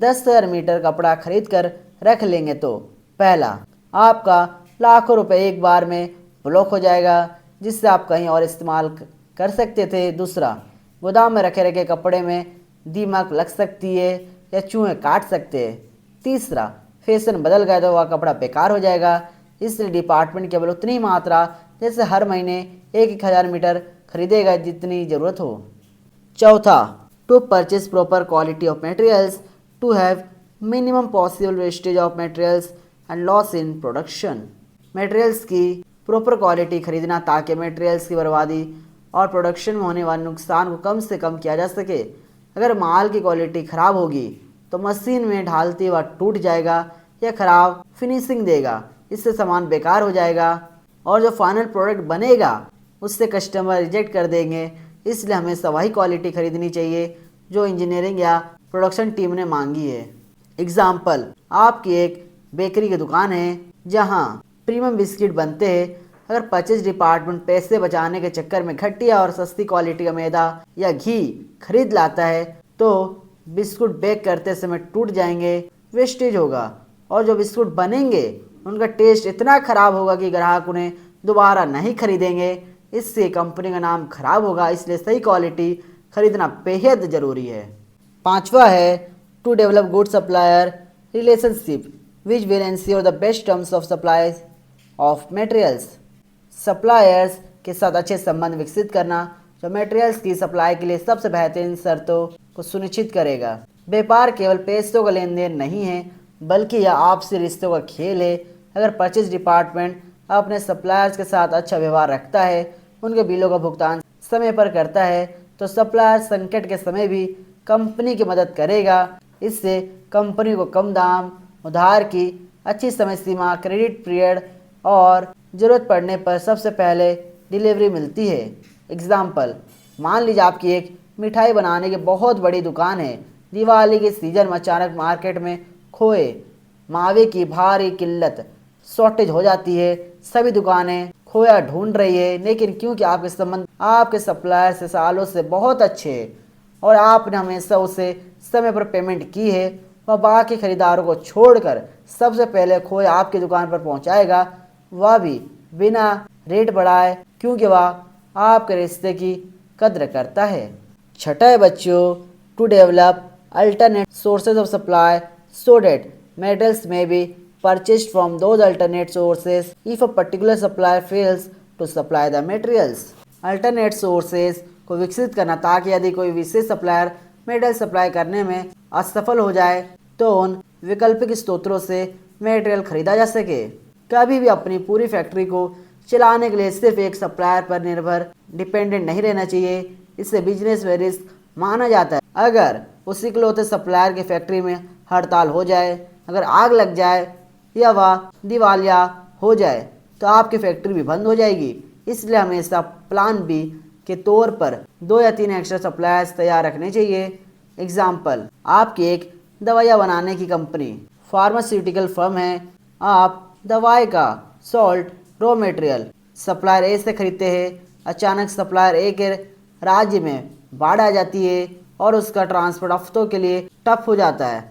10,000 मीटर कपड़ा खरीद कर रख लेंगे तो पहला, आपका लाखों रुपए एक बार में ब्लॉक हो जाएगा जिससे आप कहीं और इस्तेमाल कर सकते थे। दूसरा, गोदाम में रखे रखे कपड़े में दीमक लग सकती है या चूहे काट सकते हैं। तीसरा, फैशन बदल गया तो वह कपड़ा बेकार हो जाएगा, इसलिए डिपार्टमेंट केवल उतनी मात्रा जैसे हर महीने 1,000 मीटर खरीदेगा जितनी ज़रूरत हो। चौथा, to purchase proper quality of materials to have minimum possible wastage of materials and loss in production. Materials की प्रॉपर क्वालिटी खरीदना ताकि मटेरियल्स की बर्बादी और प्रोडक्शन में होने वाले नुकसान को कम से कम किया जा सके। अगर माल की क्वालिटी ख़राब होगी तो मशीन में ढालते वक्त टूट जाएगा या ख़राब फिनिशिंग देगा, इससे सामान बेकार हो जाएगा और जो फाइनल प्रोडक्ट बनेगा उससे कस्टमर रिजेक्ट कर देंगे। इसलिए हमें वही क्वालिटी खरीदनी चाहिए जो इंजीनियरिंग या प्रोडक्शन टीम ने मांगी है। एग्जाम्पल, आपकी एक बेकरी की दुकान है जहां प्रीमियम बिस्किट बनते हैं। अगर परचेज डिपार्टमेंट पैसे बचाने के चक्कर में घटिया और सस्ती क्वालिटी का मैदा या घी खरीद लाता है तो बिस्कुट बेक करते समय टूट जाएंगे, वेस्टेज होगा और जो बिस्कुट बनेंगे उनका टेस्ट इतना खराब होगा कि ग्राहक उन्हें दोबारा नहीं खरीदेंगे। इससे कंपनी का नाम खराब होगा, इसलिए सही क्वालिटी खरीदना बेहद ज़रूरी है। पांचवा है, to develop good supplier relationship which will ensure the best terms of supply of materials. Suppliers के साथ अच्छे संबंध विकसित करना जो मटेरियल्स की सप्लाई के लिए सबसे बेहतरीन शर्तों को सुनिश्चित करेगा। व्यापार केवल पैसों का लेन देन नहीं है बल्कि यह आपसी रिश्तों का खेल है। अगर परचेज डिपार्टमेंट अपने सप्लायर्स के साथ अच्छा व्यवहार रखता है, उनके बिलों का भुगतान समय पर करता है तो सप्लायर संकट के समय भी कंपनी की मदद करेगा। इससे कंपनी को कम दाम, उधार की अच्छी समय सीमा, क्रेडिट पीरियड और ज़रूरत पड़ने पर सबसे पहले डिलीवरी मिलती है। एग्जाम्पल, मान लीजिए आपकी एक मिठाई बनाने की बहुत बड़ी दुकान है। दिवाली के सीज़न में अचानक मार्केट में खोए मावे की भारी किल्लत, शॉर्टेज हो जाती है। सभी दुकानें खोया ढूंढ रही है, लेकिन क्योंकि आपके संबंध आपके सप्लायर से सालों से बहुत अच्छे हैं और आपने हमेशा उसे समय पर पेमेंट की है, वह बाकी खरीदारों को छोड़कर सबसे पहले खोया आपकी दुकान पर पहुंचाएगा, वह भी बिना रेट बढ़ाए, क्योंकि वह आपके रिश्ते की कद्र करता है। छठा है बच्चों, to develop alternate sources of supply so that metals may be purchased from those alternate sources if a particular supplier fails to supply the materials। Alternate sources को विकसित करना ताकि यदि कोई विशेष सप्लायर मेटल सप्लाई करने में असफल हो जाए तो उन वैकल्पिक स्रोतों से मेटेरियल खरीदा जा सके। कभी भी अपनी पूरी फैक्ट्री को चलाने के लिए सिर्फ एक सप्लायर पर निर्भर डिपेंडेंट नहीं रहना चाहिए, इससे बिजनेस में रिस्क माना जाता है। अगर उसी इकलौते सप्लायर की फैक्ट्री में हड़ताल हो जाए, अगर आग लग जाए या वह दिवालिया हो जाए तो आपकी फैक्ट्री भी बंद हो जाएगी। इसलिए हमेशा प्लान बी के तौर पर 2 या 3 एक्स्ट्रा सप्लायर्स तैयार रखने चाहिए। एग्जाम्पल, आपकी एक दवाइयाँ बनाने की कंपनी फार्मास्यूटिकल फर्म है। आप दवाई का सॉल्ट रॉ मटेरियल सप्लायर ए से खरीदते हैं। अचानक सप्लायर ए के राज्य में बाढ़ आ जाती है और उसका ट्रांसपोर्ट हफ्तों के लिए टफ हो जाता है।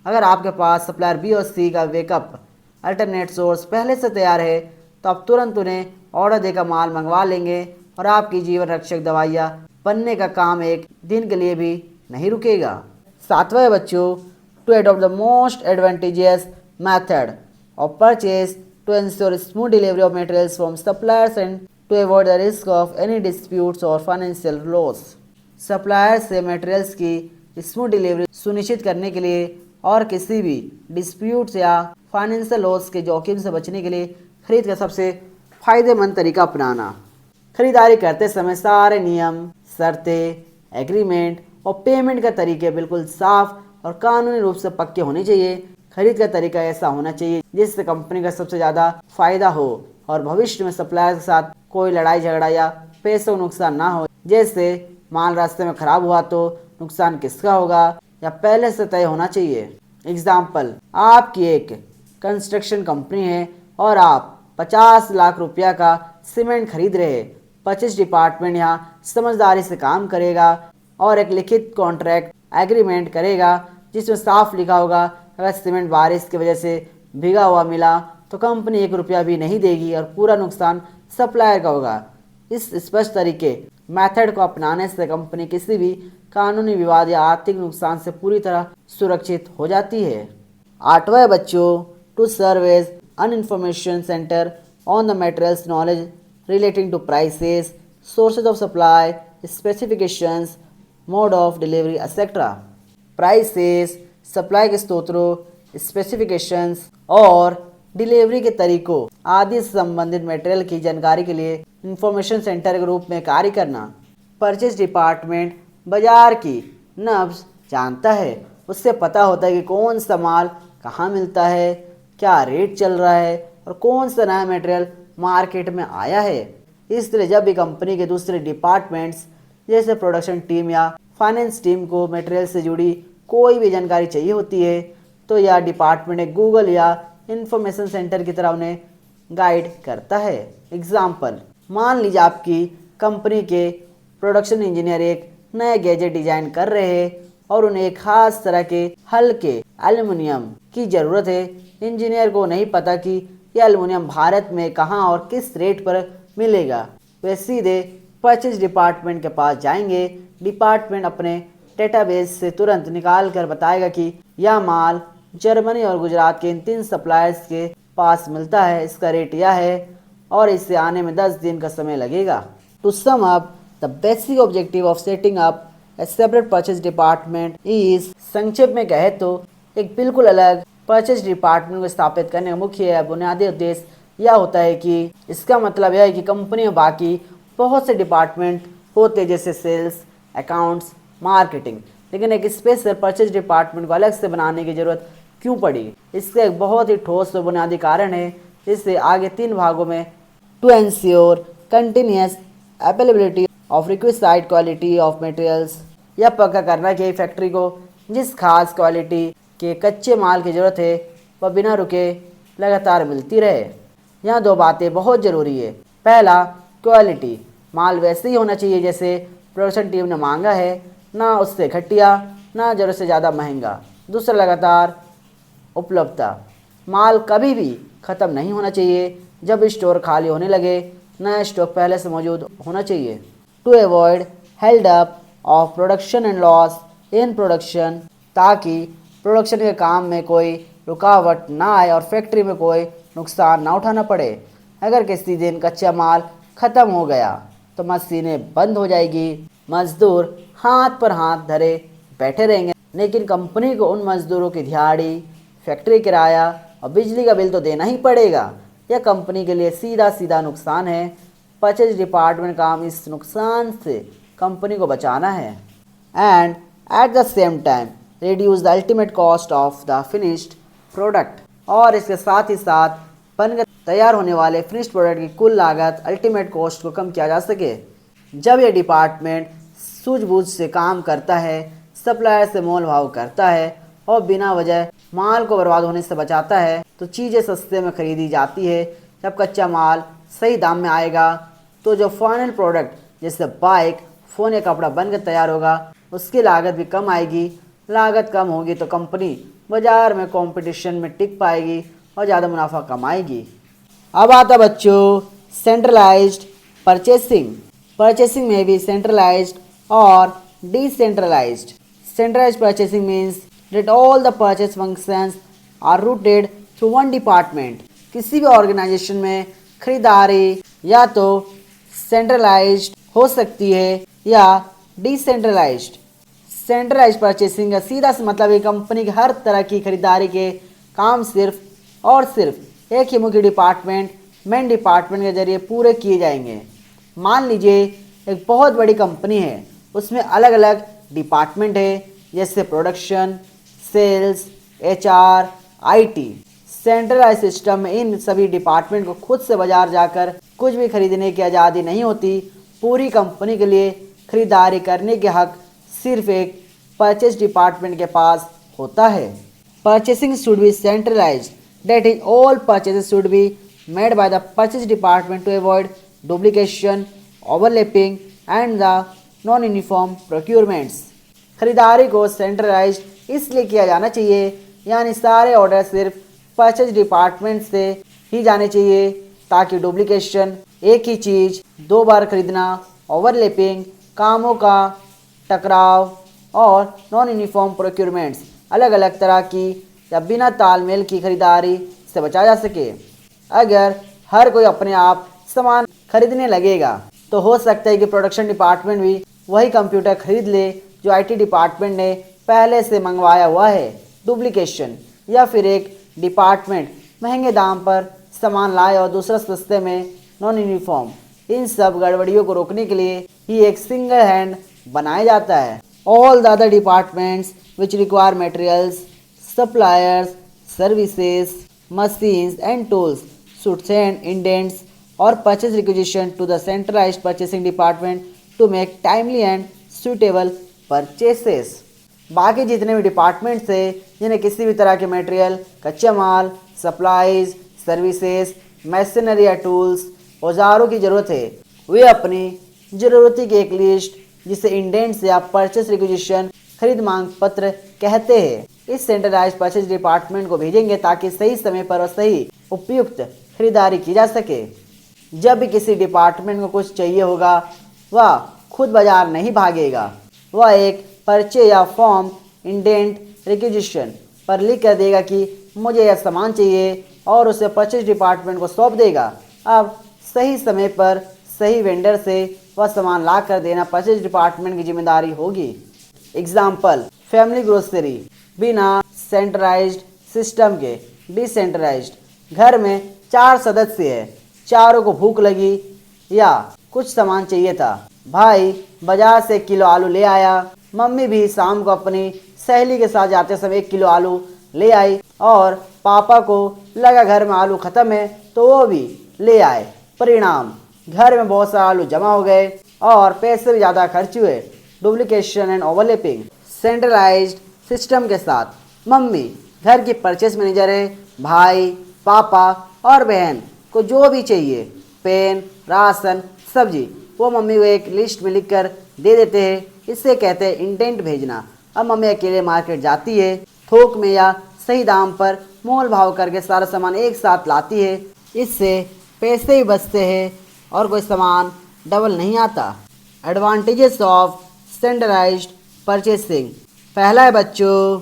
अगर आपके पास सप्लायर बी और सी का बैकअप अल्टरनेट सोर्स पहले से तैयार है तो आप तुरंत उन्हें ऑर्डर देकर माल मंगवा लेंगे और आपकी जीवन रक्षक दवाइयाँ बनने का काम एक दिन के लिए भी नहीं रुकेगा। 7वां बच्चों, to adopt the most advantageous method of purchase to ensure smooth delivery of materials from suppliers and to avoid the risk of any disputes or financial loss। Supplier से मटेरियल्स की स्मूथ डिलीवरी सुनिश्चित करने के लिए और किसी भी disputes या फाइनेंशियल लॉस के जोखिम से बचने के लिए खरीद का सबसे फायदेमंद तरीका अपनाना। खरीदारी करते समय सारे नियम, शर्तें, एग्रीमेंट और पेमेंट का तरीके बिल्कुल साफ और कानूनी रूप से पक्के होने चाहिए। खरीद का तरीका ऐसा होना चाहिए जिससे कंपनी का सबसे ज़्यादा फायदा हो और भविष्य में सप्लायर के साथ कोई लड़ाई झगड़ा या पैसों नुकसान ना हो। जैसे माल रास्ते में खराब हुआ तो नुकसान किसका होगा या पहले से तय होना चाहिए। एग्जाम्पल, आपकी एक कंस्ट्रक्शन कंपनी है और आप 50 लाख रुपया का सीमेंट खरीद रहे हैं। परचेज डिपार्टमेंट यहाँ समझदारी से काम करेगा और एक लिखित कॉन्ट्रैक्ट एग्रीमेंट करेगा जिसमें साफ लिखा होगा अगर सीमेंट बारिश की वजह से भीगा हुआ मिला तो कंपनी 1 रुपया भी नहीं देगी और पूरा नुकसान सप्लायर का होगा। इस स्पष्ट तरीके मेथड को अपनाने से कंपनी किसी भी कानूनी विवाद या आर्थिक नुकसान से पूरी तरह सुरक्षित हो जाती है। 8वां बच्चों, to serve as an information center on the materials knowledge relating to prices, sources of supply, specifications, mode of delivery, etc. Prices, supply के स्रोतों, स्पेसिफिकेशंस और डिलीवरी के तरीकों आदि से संबंधित मटेरियल की जानकारी के लिए इंफॉर्मेशन सेंटर के रूप में कार्य करना। परचेज डिपार्टमेंट बाजार की नब्ज जानता है। उससे पता होता है कि कौन सा माल कहाँ मिलता है, क्या रेट चल रहा है और कौन सा नया मटेरियल मार्केट में आया है। इसलिए जब भी कंपनी के दूसरे डिपार्टमेंट्स जैसे प्रोडक्शन टीम या फाइनेंस टीम को मटेरियल से जुड़ी कोई भी जानकारी चाहिए होती है तो यह डिपार्टमेंट एक गूगल या इंफॉर्मेशन सेंटर की तरह उन्हें गाइड करता है। एग्जाम्पल, मान लीजिए आपकी कंपनी के प्रोडक्शन इंजीनियर एक नया गैजेट डिजाइन कर रहे हैं और उन्हें एक खास तरह के हल्के एल्युमिनियम की ज़रूरत है। इंजीनियर को नहीं पता कि यह एल्युमिनियम भारत में कहाँ और किस रेट पर मिलेगा। वे सीधे परचेज डिपार्टमेंट के पास जाएंगे। डिपार्टमेंट अपने डेटाबेस से तुरंत निकाल कर बताएगा कि यह माल जर्मनी और गुजरात के इन 3 सप्लायर्स के पास मिलता है, इसका रेट यह है और इसे आने में 10 दिन का समय लगेगा। To sum up the basic objective of setting up a separate purchase department is, संक्षेप में कहे तो एक बिल्कुल अलग परचेज डिपार्टमेंट को स्थापित करने का मुख्य या बुनियादी उद्देश्य यह होता है कि इसका मतलब यह है कि कंपनी में बाकी बहुत से डिपार्टमेंट होते जैसे सेल्स, अकाउंट्स, मार्केटिंग, लेकिन एक स्पेशल परचेज डिपार्टमेंट को अलग से बनाने की जरूरत क्यों पड़ी। इसका एक बहुत ही ठोस और बुनियादी कारण है। इससे आगे 3 भागों में to ensure continuous availability of requisite quality of materials, यह पक्का करना कि फैक्ट्री को जिस खास क्वालिटी के कच्चे माल की ज़रूरत है वह बिना रुके लगातार मिलती रहे। यहाँ 2 बातें बहुत ज़रूरी है। पहला, क्वालिटी, माल वैसे ही होना चाहिए जैसे प्रोडक्शन टीम ने मांगा है, ना उससे घटिया ना ज़रूरत से ज़्यादा महंगा। दूसरा, लगातार उपलब्धता, माल कभी भी ख़त्म नहीं होना चाहिए। जब स्टोर खाली होने लगे नया स्टॉक पहले से मौजूद होना चाहिए। To avoid held up of production and loss in production, ताकि प्रोडक्शन के काम में कोई रुकावट ना आए और फैक्ट्री में कोई नुकसान ना उठाना पड़े। अगर किसी दिन कच्चा माल ख़त्म हो गया तो मशीनें बंद हो जाएगी, मजदूर हाथ पर हाथ धरे बैठे रहेंगे, लेकिन कंपनी को उन मजदूरों की दिहाड़ी, फैक्ट्री किराया और बिजली का बिल तो देना ही पड़ेगा। यह कंपनी के लिए सीधा सीधा नुकसान है। परचेज डिपार्टमेंट का काम इस नुकसान से कंपनी को बचाना है and at the same time reduce the ultimate cost of the finished product, और इसके साथ ही साथ बनकर तैयार होने वाले फिनिश्ड प्रोडक्ट की कुल लागत अल्टीमेट कॉस्ट को कम किया जा सके। जब यह डिपार्टमेंट सूझबूझ से काम करता है, सप्लायर से मोल भाव करता है और बिना वजह माल को बर्बाद होने से बचाता है, तो चीज़ें सस्ते में खरीदी जाती है। जब कच्चा माल सही दाम में आएगा तो जो फाइनल प्रोडक्ट जैसे बाइक, फ़ोन या कपड़ा बनकर तैयार होगा, उसकी लागत भी कम आएगी। लागत कम होगी तो कंपनी बाज़ार में कंपटीशन में टिक पाएगी और ज़्यादा मुनाफा कमाएगी। अब आता बच्चों सेंट्रलाइज्ड परचेसिंग। परचेसिंग में भी सेंट्रलाइज्ड और decentralized. Centralized purchasing means that all the purchase functions are routed through one department। किसी भी ऑर्गेनाइजेशन में खरीदारी या तो सेंट्रलाइज्ड हो सकती है या डिसेंट्रलाइज्ड। सेंट्रलाइज्ड परचेसिंग का सीधा सा मतलब है कंपनी की हर तरह की खरीदारी के काम सिर्फ और सिर्फ एक ही मुख्य डिपार्टमेंट, मेन डिपार्टमेंट के जरिए पूरे किए जाएंगे। मान लीजिए एक बहुत बड़ी कंपनी है, उसमें अलग अलग डिपार्टमेंट है जैसे production, sales, HR, IT। Centralize system में इन सभी डिपार्टमेंट को खुद से बाजार जाकर कुछ भी खरीदने की आज़ादी नहीं होती। पूरी कंपनी के लिए खरीदारी करने के हक सिर्फ एक परचेस डिपार्टमेंट के पास होता है। Purchasing should be centralized, that is all purchases should be made by the purchase department to avoid duplication, overlapping and the non uniform procurements. खरीदारी को सेंट्रलाइज्ड इसलिए किया जाना चाहिए, यानी सारे ऑर्डर सिर्फ परचेज डिपार्टमेंट से ही जाने चाहिए ताकि डुप्लीकेशन, एक ही चीज़ दो बार खरीदना, ओवरलैपिंग, कामों का टकराव और नॉन यूनिफॉर्म प्रोक्योरमेंट्स, अलग अलग तरह की या बिना तालमेल की खरीदारी से बचा जा सके। अगर हर कोई अपने आप सामान खरीदने लगेगा तो हो सकता है कि प्रोडक्शन डिपार्टमेंट भी वही कंप्यूटर खरीद ले जो IT डिपार्टमेंट ने पहले से मंगवाया हुआ है। डुप्लीकेशन या फिर एक डिपार्टमेंट महंगे दाम पर सामान लाए और दूसरा सस्ते में, नॉन यूनिफॉर्म। इन सब गड़बड़ियों को रोकने के लिए ही एक सिंगल हैंड बनाया जाता है। All the other departments which require materials, suppliers, services, machines and tools should send indents or purchase requisition to the centralized purchasing department to make timely and suitable purchases। बाकी जितने भी departments है जिन्हें किसी भी तरह के मटेरियल, कच्चा माल, सप्लाईज, सर्विसेज, मशीनरी या टूल्स, औजारों की ज़रूरत है, वे अपनी ज़रूरत की एक लिस्ट जिसे इंडेंट्स या परचेस रिक्विजिशन खरीद मांग पत्र कहते हैं इस सेंट्रलाइज्ड परचेज डिपार्टमेंट को भेजेंगे ताकि सही समय पर और सही उपयुक्त खरीदारी की जा सके। जब भी किसी डिपार्टमेंट को कुछ चाहिए होगा वह खुद बाजार नहीं भागेगा, वह एक पर्चे या फॉर्म इंडेंट रिक्विजिशन पर लिख कर देगा कि मुझे यह सामान चाहिए और उसे परचेज डिपार्टमेंट को सौंप देगा। अब सही समय पर सही वेंडर से वह सामान ला कर देना परचेज डिपार्टमेंट की जिम्मेदारी होगी। एग्जाम्पल, फैमिली ग्रोसरी बिना सेंट्रलाइज्ड सिस्टम के डिसेंट्रलाइज्ड। घर में 4 सदस्य है, चारों को भूख लगी या कुछ सामान चाहिए था। भाई बाजार से 1 किलो आलू ले आया, मम्मी भी शाम को अपनी सहेली के साथ जाते समय 1 किलो आलू ले आई और पापा को लगा घर में आलू ख़त्म है तो वो भी ले आए। परिणाम, घर में बहुत सारे आलू जमा हो गए और पैसे भी ज़्यादा खर्च हुए। Duplication and overlapping. Centralised system के साथ मम्मी घर की परचेस मैनेजर है, भाई, पापा और बहन को जो भी चाहिए, पेन, राशन, सब्जी, वो मम्मी को एक लिस्ट में लिख कर दे देते हैं। इससे कहते हैं इंटेंट भेजना। अब मम्मी अकेले मार्केट जाती है, थोक में या सही दाम पर मोल भाव करके सारा सामान एक साथ लाती है। इससे पैसे भी बचते हैं और कोई सामान डबल नहीं आता। Advantages of standardised purchasing. पहला है बच्चों,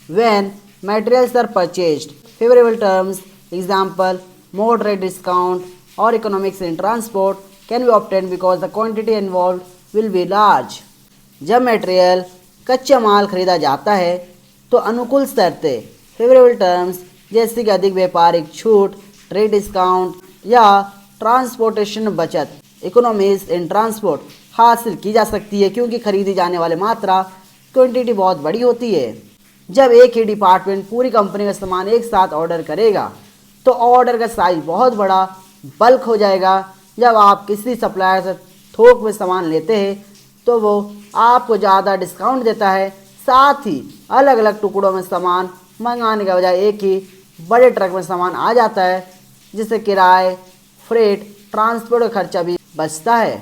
when materials are purchased, favourable terms, example more rate discount और economics in transport can be obtain because the quantity involve will be large. जब मटेरियल कच्चा माल खरीदा जाता है तो अनुकूल शर्तें, फेवरेबल टर्म्स जैसे कि अधिक व्यापारिक छूट, ट्रेड डिस्काउंट या ट्रांसपोर्टेशन बचत, इकोनॉमीज इन ट्रांसपोर्ट हासिल की जा सकती है क्योंकि खरीदी जाने वाली मात्रा, क्वांटिटी बहुत बड़ी होती है। जब एक ही डिपार्टमेंट पूरी कंपनी का सामान एक साथ ऑर्डर करेगा तो ऑर्डर का साइज बहुत बड़ा बल्क हो जाएगा। जब आप किसी सप्लायर से थोक में सामान लेते हैं तो वो आपको ज़्यादा डिस्काउंट देता है, साथ ही अलग अलग टुकड़ों में सामान मंगाने के बजाय एक ही बड़े ट्रक में सामान आ जाता है, जिससे किराए, फ्रेट, ट्रांसपोर्ट का खर्चा भी बचता है।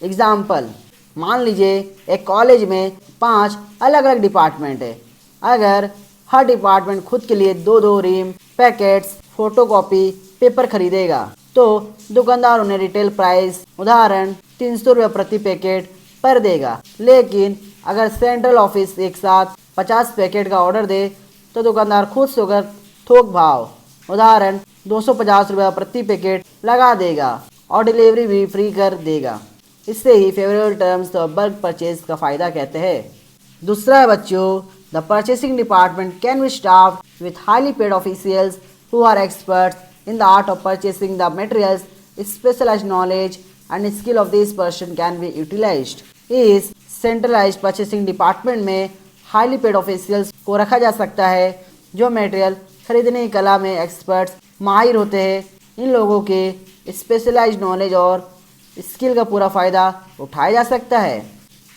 एग्जाम्पल, मान लीजिए एक कॉलेज में 5 अलग अलग डिपार्टमेंट है। अगर हर डिपार्टमेंट खुद के लिए 2-2 रीम, पैकेट्स, फोटोकॉपी, पेपर खरीदेगा तो दुकानदार उन्हें रिटेल प्राइस उदाहरण 300 रुपये प्रति पैकेट पर देगा। लेकिन अगर सेंट्रल ऑफिस एक साथ 50 पैकेट का ऑर्डर दे तो दुकानदार खुद से होकर थोक भाव उदाहरण 250 रुपये प्रति पैकेट लगा देगा और डिलीवरी भी फ्री कर देगा। इससे ही फेवरेबल टर्म्स तो बल्क परचेज का फायदा कहते हैं। दूसरा है बच्चों, the purchasing department can be staffed with highly paid officials who are experts in the art of purchasing the materials. Specialized knowledge and skill of this person can be utilized. इस centralised purchasing department में highly paid officials को रखा जा सकता है जो material खरीदने की कला में एक्सपर्ट्स माहिर होते हैं। इन लोगों के स्पेशलाइज्ड नॉलेज और स्किल का पूरा फ़ायदा उठाया जा सकता है।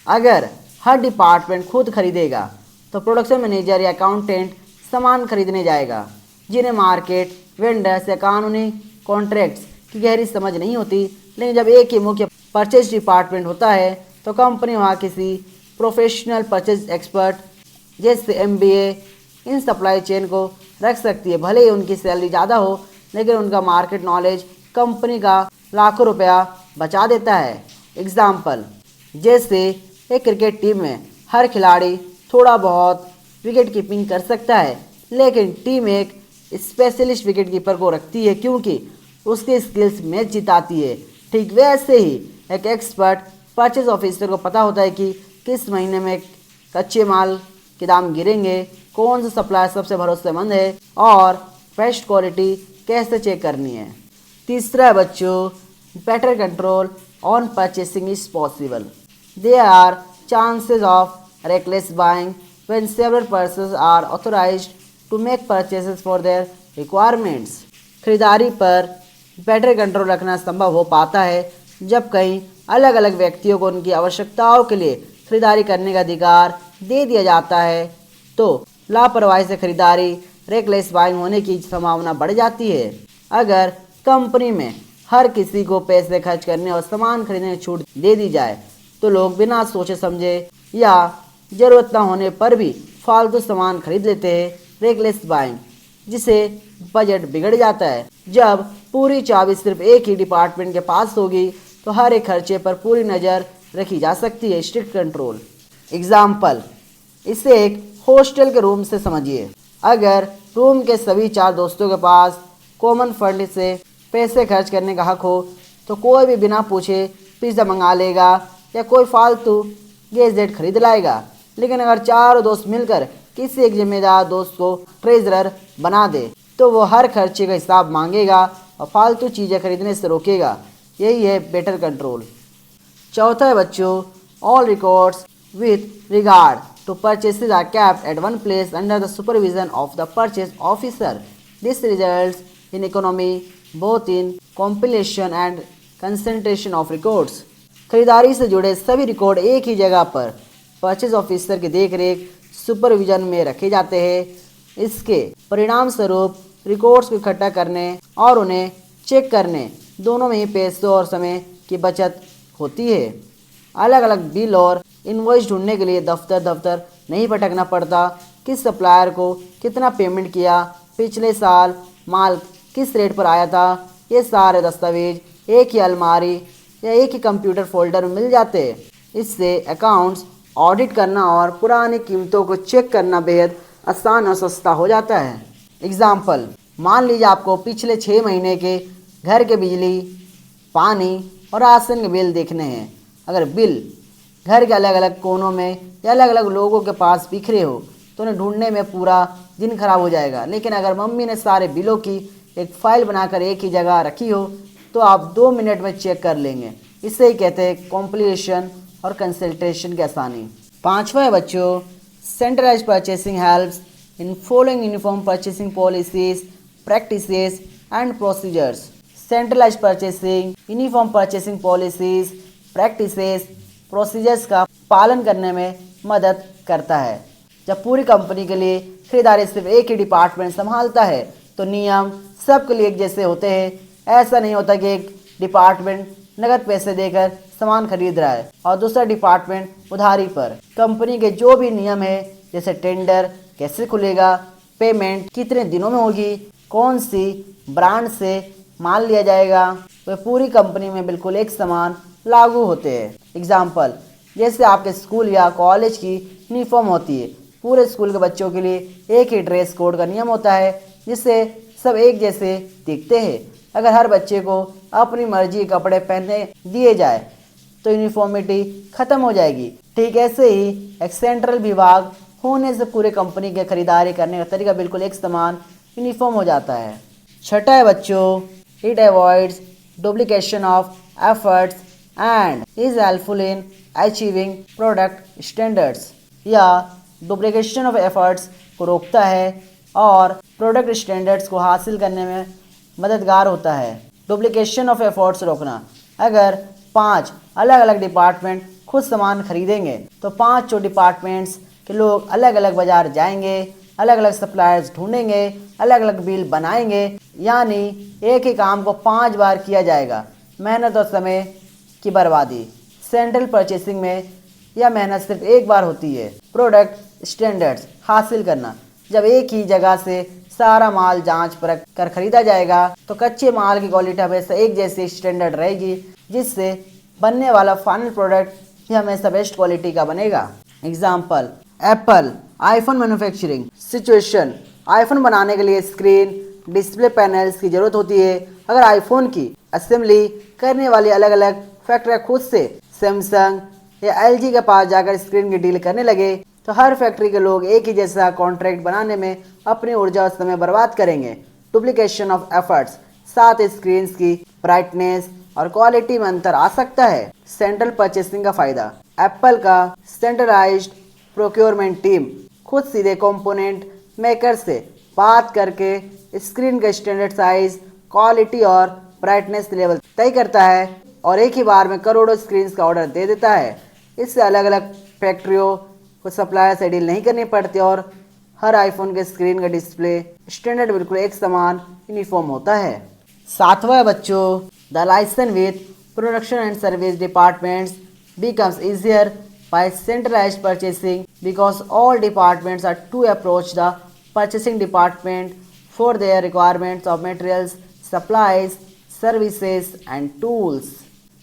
अगर हर डिपार्टमेंट खुद खरीदेगा तो प्रोडक्शन मैनेजर या अकाउंटेंट सामान खरीदने जाएगा, जिन्हें मार्केट, वेंडर्स या कानूनी कॉन्ट्रैक्ट्स की गहरी समझ नहीं होती। लेकिन जब एक ही मुख्य परचेज डिपार्टमेंट होता है तो कंपनी वहाँ किसी प्रोफेशनल परचेज एक्सपर्ट जैसे MBA इन सप्लाई चेन को रख सकती है। भले ही उनकी सैलरी ज़्यादा हो, लेकिन उनका मार्केट नॉलेज कंपनी का लाखों रुपया बचा देता है। एग्जाम्पल, जैसे एक क्रिकेट टीम में हर खिलाड़ी थोड़ा बहुत विकेट कीपिंग कर सकता है, लेकिन टीम एक स्पेशलिस्ट विकेट कीपर को रखती है क्योंकि उसकी स्किल्स मैच जिताती है। ठीक वैसे ही एक एक्सपर्ट परचेज ऑफिसर को पता होता है कि किस महीने में कच्चे माल के दाम गिरेंगे, कौन सा सप्लायर सबसे भरोसेमंद है और बेस्ट क्वालिटी कैसे चेक करनी है। तीसरा है बच्चों, better control on purchasing is possible. There are chances of reckless buying when several persons are authorized to make purchases for their requirements. खरीदारी पर बेटर कंट्रोल रखना संभव हो पाता है जब कई अलग अलग व्यक्तियों को उनकी आवश्यकताओं के लिए खरीदारी करने का अधिकार दे दिया जाता है, तो लापरवाही से खरीदारी, रेकलेस बाइंग होने की संभावना बढ़ जाती है। अगर कंपनी में हर किसी को पैसे खर्च करने और सामान खरीदने की छूट दे दी जाए तो लोग बिना सोचे समझे या ज़रूरत न होने पर भी फालतू सामान खरीद लेते हैं, रेकलेस बाइंग, जिससे बजट बिगड़ जाता है। जब पूरी चाबी सिर्फ एक ही डिपार्टमेंट के पास होगी तो हर एक खर्चे पर पूरी नज़र रखी जा सकती है, स्ट्रिक्ट कंट्रोल। एग्जाम्पल, इसे एक हॉस्टल के रूम से समझिए। अगर रूम के सभी 4 दोस्तों के पास कॉमन फंड से पैसे खर्च करने का हक हो तो कोई भी बिना पूछे पिज़्ज़ा मंगा लेगा या कोई फालतू गैजेट खरीद लाएगा। लेकिन अगर 4 दोस्त मिलकर किसी एक जिम्मेदार दोस्त को ट्रेजरर बना दे तो वो हर खर्चे का हिसाब मांगेगा और फालतू चीज़ें खरीदने से रोकेगा। यही है बेटर कंट्रोल। चौथा है बच्चों, all records with regard to purchases are kept at one place under the supervision of the purchase officer. This results in economy both in compilation and concentration of records. खरीदारी से जुड़े सभी record एक ही जगह पर परचेज ऑफिसर की देखरेख supervision में रखे जाते हैं। इसके परिणाम स्वरूप रिकॉर्ड्स को इकट्ठा करने और उन्हें चेक करने दोनों में ही पैसों और समय की बचत होती है। अलग अलग बिल और इनवॉइस ढूंढने के लिए दफ्तर नहीं भटकना पड़ता। किस सप्लायर को कितना पेमेंट किया, पिछले साल माल किस रेट पर आया था, ये सारे दस्तावेज एक ही अलमारी या एक ही कंप्यूटर फोल्डर में मिल जाते हैं। इससे अकाउंट्स ऑडिट करना और पुरानी कीमतों को चेक करना बेहद आसान और सस्ता हो जाता है। एग्जाम्पल, मान लीजिए आपको पिछले 6 महीने के घर के बिजली, पानी और राशन के बिल देखने हैं। अगर बिल घर के अलग अलग कोनों में या अलग अलग लोगों के पास बिखरे हो तो उन्हें ढूंढने में पूरा दिन खराब हो जाएगा। लेकिन अगर मम्मी ने सारे बिलों की एक फाइल बनाकर एक ही जगह रखी हो तो आप 2 मिनट में चेक कर लेंगे। इसे ही कहते हैं कॉम्प्लीशन और कंसल्टेशन की आसानी। 5वां है बच्चों, centralized purchasing helps in following uniform purchasing policies, practices and procedures. Centralised purchasing uniform purchasing policies, practices, procedures का पालन करने में मदद करता है। जब पूरी कंपनी के लिए खरीदारी सिर्फ एक ही डिपार्टमेंट संभालता है तो नियम सबके लिए एक जैसे होते हैं। ऐसा नहीं होता कि एक डिपार्टमेंट नगद पैसे देकर सामान खरीद रहा है और दूसरा डिपार्टमेंट उधारी पर। कंपनी के जो भी नियम है, जैसे टेंडर कैसे खुलेगा, पेमेंट कितने दिनों में होगी, कौन सी ब्रांड से माल लिया जाएगा, वे पूरी कंपनी में बिल्कुल एक समान लागू होते हैं। एग्जाम्पल, जैसे आपके स्कूल या कॉलेज की यूनिफॉर्म होती है, पूरे स्कूल के बच्चों के लिए एक ही ड्रेस कोड का नियम होता है जिससे सब एक जैसे दिखते हैं। अगर हर बच्चे को अपनी मर्जी के कपड़े पहनने दिए जाए तो यूनिफॉर्मिटी खत्म हो जाएगी। ठीक ऐसे ही एक सेंट्रल विभाग होने से पूरे कंपनी के खरीदारी करने का तरीका बिल्कुल एक समान यूनिफॉर्म हो जाता है। छठा है बच्चों, it avoids duplication of efforts and is helpful in achieving product standards. या डुप्लीकेशन ऑफ एफर्ट्स को रोकता है और प्रोडक्ट स्टैंडर्ड्स को हासिल करने में मददगार होता है। डुप्लीकेशन ऑफ एफर्ट्स रोकना, अगर 5 अलग अलग डिपार्टमेंट खुद सामान खरीदेंगे तो 5 डिपार्टमेंट्स के लोग अलग अलग बाजार जाएंगे, अलग अलग सप्लायर्स ढूंढेंगे, अलग अलग बिल बनाएंगे, यानी एक ही काम को 5 बार किया जाएगा। मेहनत और समय की बर्बादी। सेंट्रल परचेसिंग में यह मेहनत सिर्फ एक बार होती है। प्रोडक्ट स्टैंडर्ड्स हासिल करना, जब एक ही जगह से सारा माल जांच परख कर खरीदा जाएगा तो कच्चे माल की क्वालिटी हमेशा एक जैसी स्टैंडर्ड रहेगी, जिससे बनने वाला फाइनल प्रोडक्ट भी हमेशा बेस्ट क्वालिटी का बनेगा। Example, Apple iPhone manufacturing situation. IPhone बनाने के लिए स्क्रीन, डिस्प्ले पैनल्स की जरूरत होती है। अगर आईफोन की असेंबली करने वाली अलग अलग फैक्ट्रियाँ खुद से सैमसंग या एलजी के पास जाकर स्क्रीन की डील करने लगे तो हर फैक्ट्री के लोग एक ही जैसा कॉन्ट्रैक्ट बनाने में अपनी ऊर्जा और समय बर्बाद करेंगे। डुप्लीकेशन ऑफ एफर्ट्स, साथ स्क्रीन की ब्राइटनेस और क्वालिटी में अंतर आ सकता है। सेंट्रल परचेसिंग का फायदा, एप्पल का सेंट्रलाइज्ड प्रोक्योरमेंट टीम खुद सीधे कंपोनेंट मेकर से बात करके स्क्रीन का स्टैंडर्ड साइज, क्वालिटी और ब्राइटनेस लेवल तय करता है और एक ही बार में करोड़ों स्क्रीन का ऑर्डर दे देता है। इससे अलग अलग फैक्ट्रियों को सप्लायर से डील नहीं करनी पड़ती और हर आईफोन के स्क्रीन का डिस्प्ले स्टैंडर्ड बिल्कुल एक समान यूनिफॉर्म होता है। सातवां बच्चों, the liaison with production and service departments becomes easier by centralized purchasing because all departments are to approach the purchasing department for their requirements of materials, supplies, services and tools.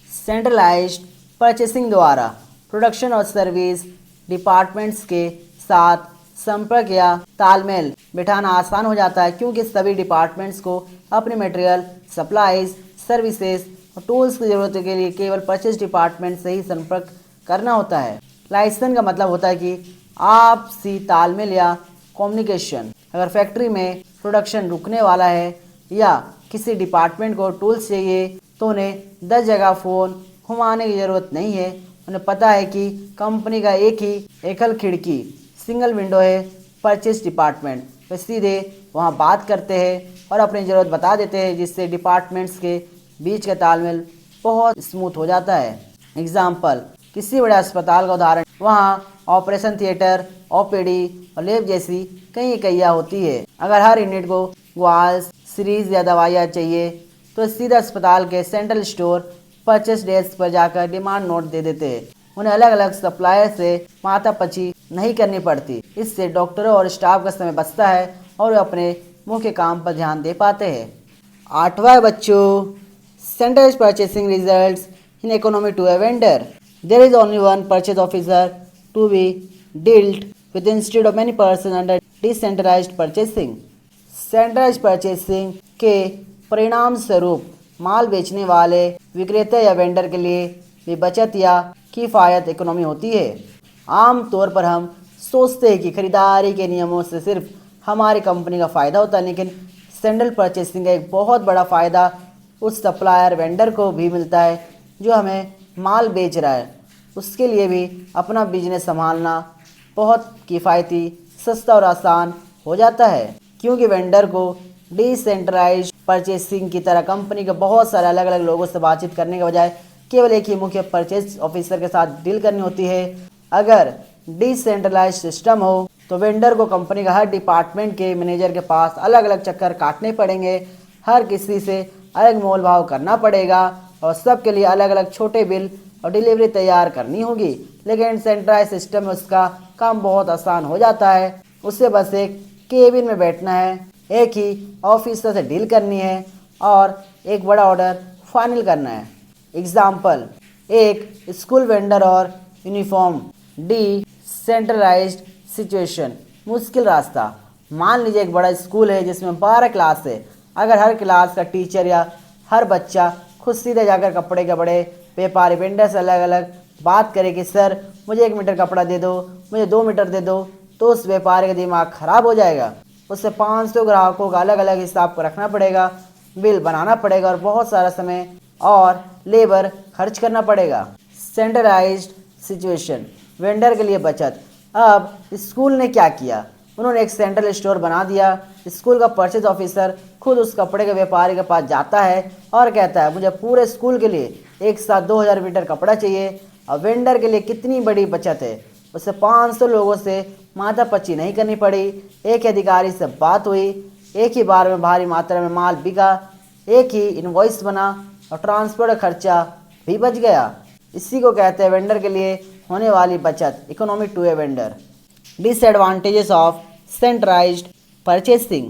Centralized purchasing द्वारा production और service departments के साथ संपर्क या तालमेल बिठाना आसान हो जाता है, क्योंकि सभी डिपार्टमेंट्स को अपने मटेरियल, सप्लाईज, सर्विसेज और टूल्स की ज़रूरत के लिए केवल परचेज डिपार्टमेंट से ही संपर्क करना होता है। लाइसेंस का मतलब होता है कि आपसी तालमेल या कम्युनिकेशन। अगर फैक्ट्री में प्रोडक्शन रुकने वाला है या किसी डिपार्टमेंट को टूल्स चाहिए तो उन्हें 10 जगह फ़ोन घुमाने की ज़रूरत नहीं है। उन्हें पता है कि कंपनी का एक ही एकल खिड़की, सिंगल विंडो है, परचेज डिपार्टमेंट। वे सीधे वहां बात करते हैं और अपनी ज़रूरत बता देते हैं, जिससे डिपार्टमेंट्स के बीच का तालमेल बहुत स्मूथ हो जाता है। एग्जाम्पल, किसी बड़े अस्पताल का उदाहरण, वहाँ ऑपरेशन थिएटर, ओपीडी और लैब जैसी कई इकाइयाँ होती है। अगर हर यूनिट को वाल्स, सीरीज या दवाइयाँ चाहिए तो सीधा अस्पताल के सेंट्रल स्टोर परचेस डेस्क पर जाकर डिमांड नोट दे देते हैं। उन्हें अलग अलग सप्लायर से माथापच्ची नहीं करनी पड़ती। इससे डॉक्टरों और स्टाफ का समय बचता है और वे अपने मुख्य काम पर ध्यान दे पाते हैं। आठवां बच्चों, centralized purchasing results in economy to a vendor. There is only one purchase officer to be dealt with instead of many person under decentralized purchasing. Centralized purchasing के परिणाम स्वरूप माल बेचने वाले विक्रेता या वेंडर के लिए भी बचत या किफ़ायत इकोनॉमी होती है। आम तौर पर हम सोचते हैं कि खरीदारी के नियमों से सिर्फ हमारी कंपनी का फ़ायदा होता है, लेकिन सेंट्रल परचेसिंग का एक बहुत बड़ा फ़ायदा उस सप्लायर वेंडर को भी मिलता है जो हमें माल बेच रहा है। उसके लिए भी अपना बिजनेस संभालना बहुत किफ़ायती, सस्ता और आसान हो जाता है, क्योंकि वेंडर को डिसेंट्रलाइज्ड परचेसिंग की तरह कंपनी के बहुत सारे अलग अलग लोगों से बातचीत करने के बजाय केवल एक ही मुख्य परचेज ऑफिसर के साथ डील करनी होती है। अगर डिसेंट्रलाइज सिस्टम हो तो वेंडर को कंपनी का हर डिपार्टमेंट के मैनेजर के पास अलग अलग चक्कर काटने पड़ेंगे, हर किसी से अलग मोल भाव करना पड़ेगा और सबके लिए अलग अलग छोटे बिल और डिलीवरी तैयार करनी होगी। लेकिन सेंट्रलाइज सिस्टम में उसका काम बहुत आसान हो जाता है। उसे बस एक केबिन में बैठना है, एक ही ऑफिसर से डील करनी है और एक बड़ा ऑर्डर फाइनल करना है। एग्जाम्पल, एक स्कूल वेंडर और यूनिफॉर्म। डिसेंट्रलाइज्ड सिचुएशन, मुश्किल रास्ता। मान लीजिए एक बड़ा स्कूल है जिसमें 12 क्लास है। अगर हर क्लास का टीचर या हर बच्चा खुद सीधे जाकर कपड़े के बड़े व्यापारी वेंडर से अलग अलग बात करे कि सर मुझे 1 मीटर कपड़ा दे दो, मुझे 2 मीटर दे दो, तो उस व्यापारी का दिमाग खराब हो जाएगा। उससे 500 ग्राहकों का अलग अलग हिसाब को रखना पड़ेगा, बिल बनाना पड़ेगा और बहुत सारा समय और लेबर खर्च करना पड़ेगा। सेंट्रलाइज्ड सिचुएशन, वेंडर के लिए बचत। अब स्कूल ने क्या किया, उन्होंने एक सेंट्रल स्टोर बना दिया। स्कूल का परचेज ऑफिसर खुद उस कपड़े के व्यापारी के पास जाता है और कहता है मुझे पूरे स्कूल के लिए एक साथ 2000 मीटर कपड़ा चाहिए। अब वेंडर के लिए कितनी बड़ी बचत है, उसे 500 लोगों से माथापच्ची नहीं करनी पड़ी। एक ही अधिकारी से बात हुई, एक ही बार में भारी मात्रा में माल बिका, एक ही इनवॉइस बना और ट्रांसपोर्ट खर्चा भी बच गया। इसी को कहते हैं वेंडर के लिए होने वाली बचत, economic to a vendor. Disadvantages of centralized purchasing.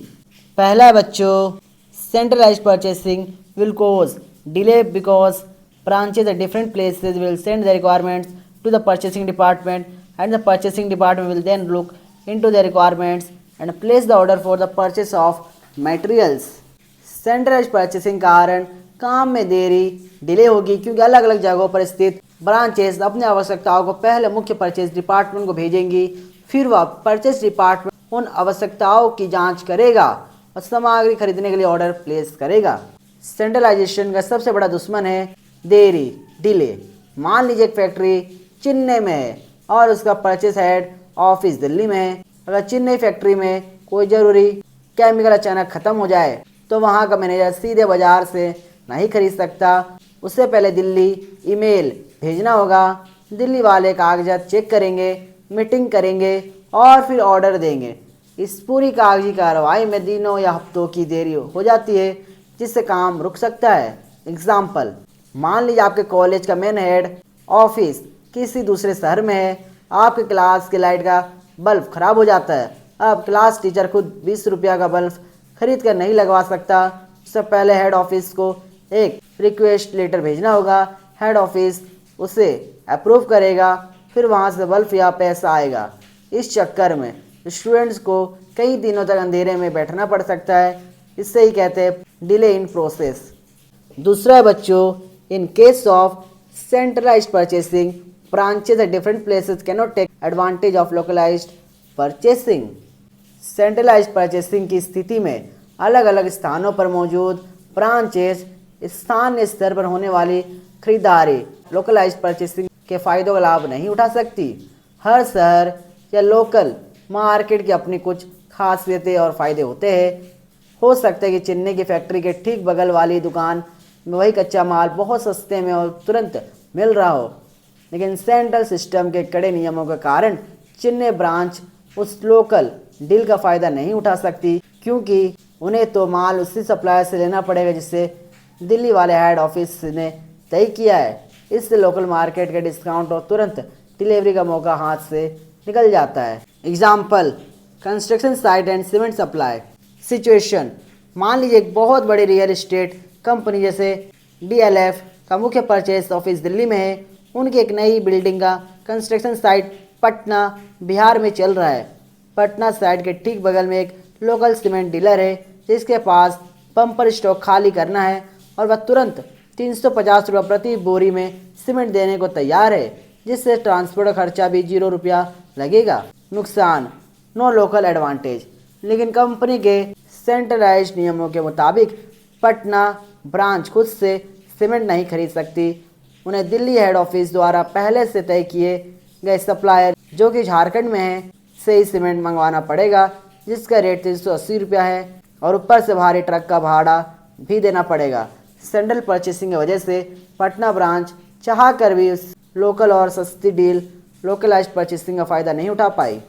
पहला है बच्चों, centralized purchasing will cause delay because branches at different places will send the requirements to the purchasing department and the purchasing department will then look into the requirements and place the order for the purchase of materials। Centralised purchasing कारण काम में देरी delay होगी क्योंकि अलग अलग जगहों पर स्थित ब्रांचेस अपनी आवश्यकताओं को पहले मुख्य परचेज डिपार्टमेंट को भेजेंगी, फिर वह परचेज डिपार्टमेंट उन आवश्यकताओं की जांच करेगा और सामग्री खरीदने के लिए ऑर्डर प्लेस करेगा। सेंट्रलाइजेशन का सबसे बड़ा दुश्मन है देरी, डिले। मान लीजिए एक फैक्ट्री चेन्नई में है और उसका परचेज हेड ऑफिस दिल्ली में है। अगर चेन्नई फैक्ट्री में कोई ज़रूरी केमिकल अचानक ख़त्म हो जाए तो वहाँ का मैनेजर सीधे बाजार से नहीं खरीद सकता, उससे पहले दिल्ली ईमेल भेजना होगा। दिल्ली वाले कागजात चेक करेंगे, मीटिंग करेंगे और फिर ऑर्डर देंगे। इस पूरी कागजी कार्रवाई में दिनों या हफ्तों की देरी हो जाती है जिससे काम रुक सकता है। एग्जाम्पल, मान लीजिए आपके कॉलेज का मेन हेड ऑफिस किसी दूसरे शहर में है। आपके क्लास की लाइट का बल्ब खराब हो जाता है। अब क्लास टीचर खुद 20 रुपया का बल्ब खरीद कर नहीं लगवा सकता। उससे पहले हेड ऑफिस को एक रिक्वेस्ट लेटर भेजना होगा, हेड ऑफिस उसे अप्रूव करेगा, फिर वहाँ से बल्ब या पैसा आएगा। इस चक्कर में स्टूडेंट्स को कई दिनों तक अंधेरे में बैठना पड़ सकता है। इससे ही कहते हैं डिले इन प्रोसेस। दूसरा है बच्चों, in case of centralized purchasing branches at different places can not take advantage of localized purchasing. Centralized purchasing की स्थिति में अलग अलग स्थानों पर मौजूद ब्रांचेस स्थानीय स्तर पर होने वाली खरीदारी लोकलाइज्ड परचेसिंग के फायदों का लाभ नहीं उठा सकती। हर शहर या लोकल मार्केट की अपनी कुछ खासियतें और फायदे होते हैं। हो सकता है कि चेन्नई की फैक्ट्री के ठीक बगल वाली दुकान में वही कच्चा माल बहुत सस्ते में और तुरंत मिल रहा हो, लेकिन सेंट्रल सिस्टम के कड़े नियमों के कारण चेन्नई ब्रांच उस लोकल डील का फ़ायदा नहीं उठा सकती क्योंकि उन्हें तो माल उसी सप्लायर से लेना पड़ेगा जिससे दिल्ली वाले हेड ऑफिस ने तय किया है। इससे लोकल मार्केट के डिस्काउंट और तुरंत डिलीवरी का मौका हाथ से निकल जाता है। Example, construction site and cement supply situation. मान लीजिए एक बहुत बड़ी रियल एस्टेट कंपनी जैसे DLF का मुख्य परचेज ऑफिस दिल्ली में है। उनकी एक नई बिल्डिंग का कंस्ट्रक्शन साइट पटना बिहार में चल रहा है। पटना साइट के ठीक बगल में एक लोकल सीमेंट डीलर है जिसके पास बम्पर स्टॉक खाली करना है और वह तुरंत 350 रुपये प्रति बोरी में सीमेंट देने को तैयार है, जिससे ट्रांसपोर्ट खर्चा भी 0 रुपया लगेगा। नुकसान, नो लोकल एडवांटेज। लेकिन कंपनी के सेंट्रलाइज्ड नियमों के मुताबिक पटना ब्रांच खुद से सीमेंट नहीं खरीद सकती। उन्हें दिल्ली हेड ऑफिस द्वारा पहले से तय किए गए सप्लायर जो कि झारखंड में है से ही सीमेंट मंगवाना पड़ेगा, जिसका रेट 380 रुपया है। और ऊपर से भारी ट्रक का भाड़ा भी देना पड़ेगा। सेंट्रल परचेसिंग की वजह से पटना ब्रांच चाह कर भी उस लोकल और सस्ती डील लोकलाइज्ड परचेसिंग का फ़ायदा नहीं उठा पाई।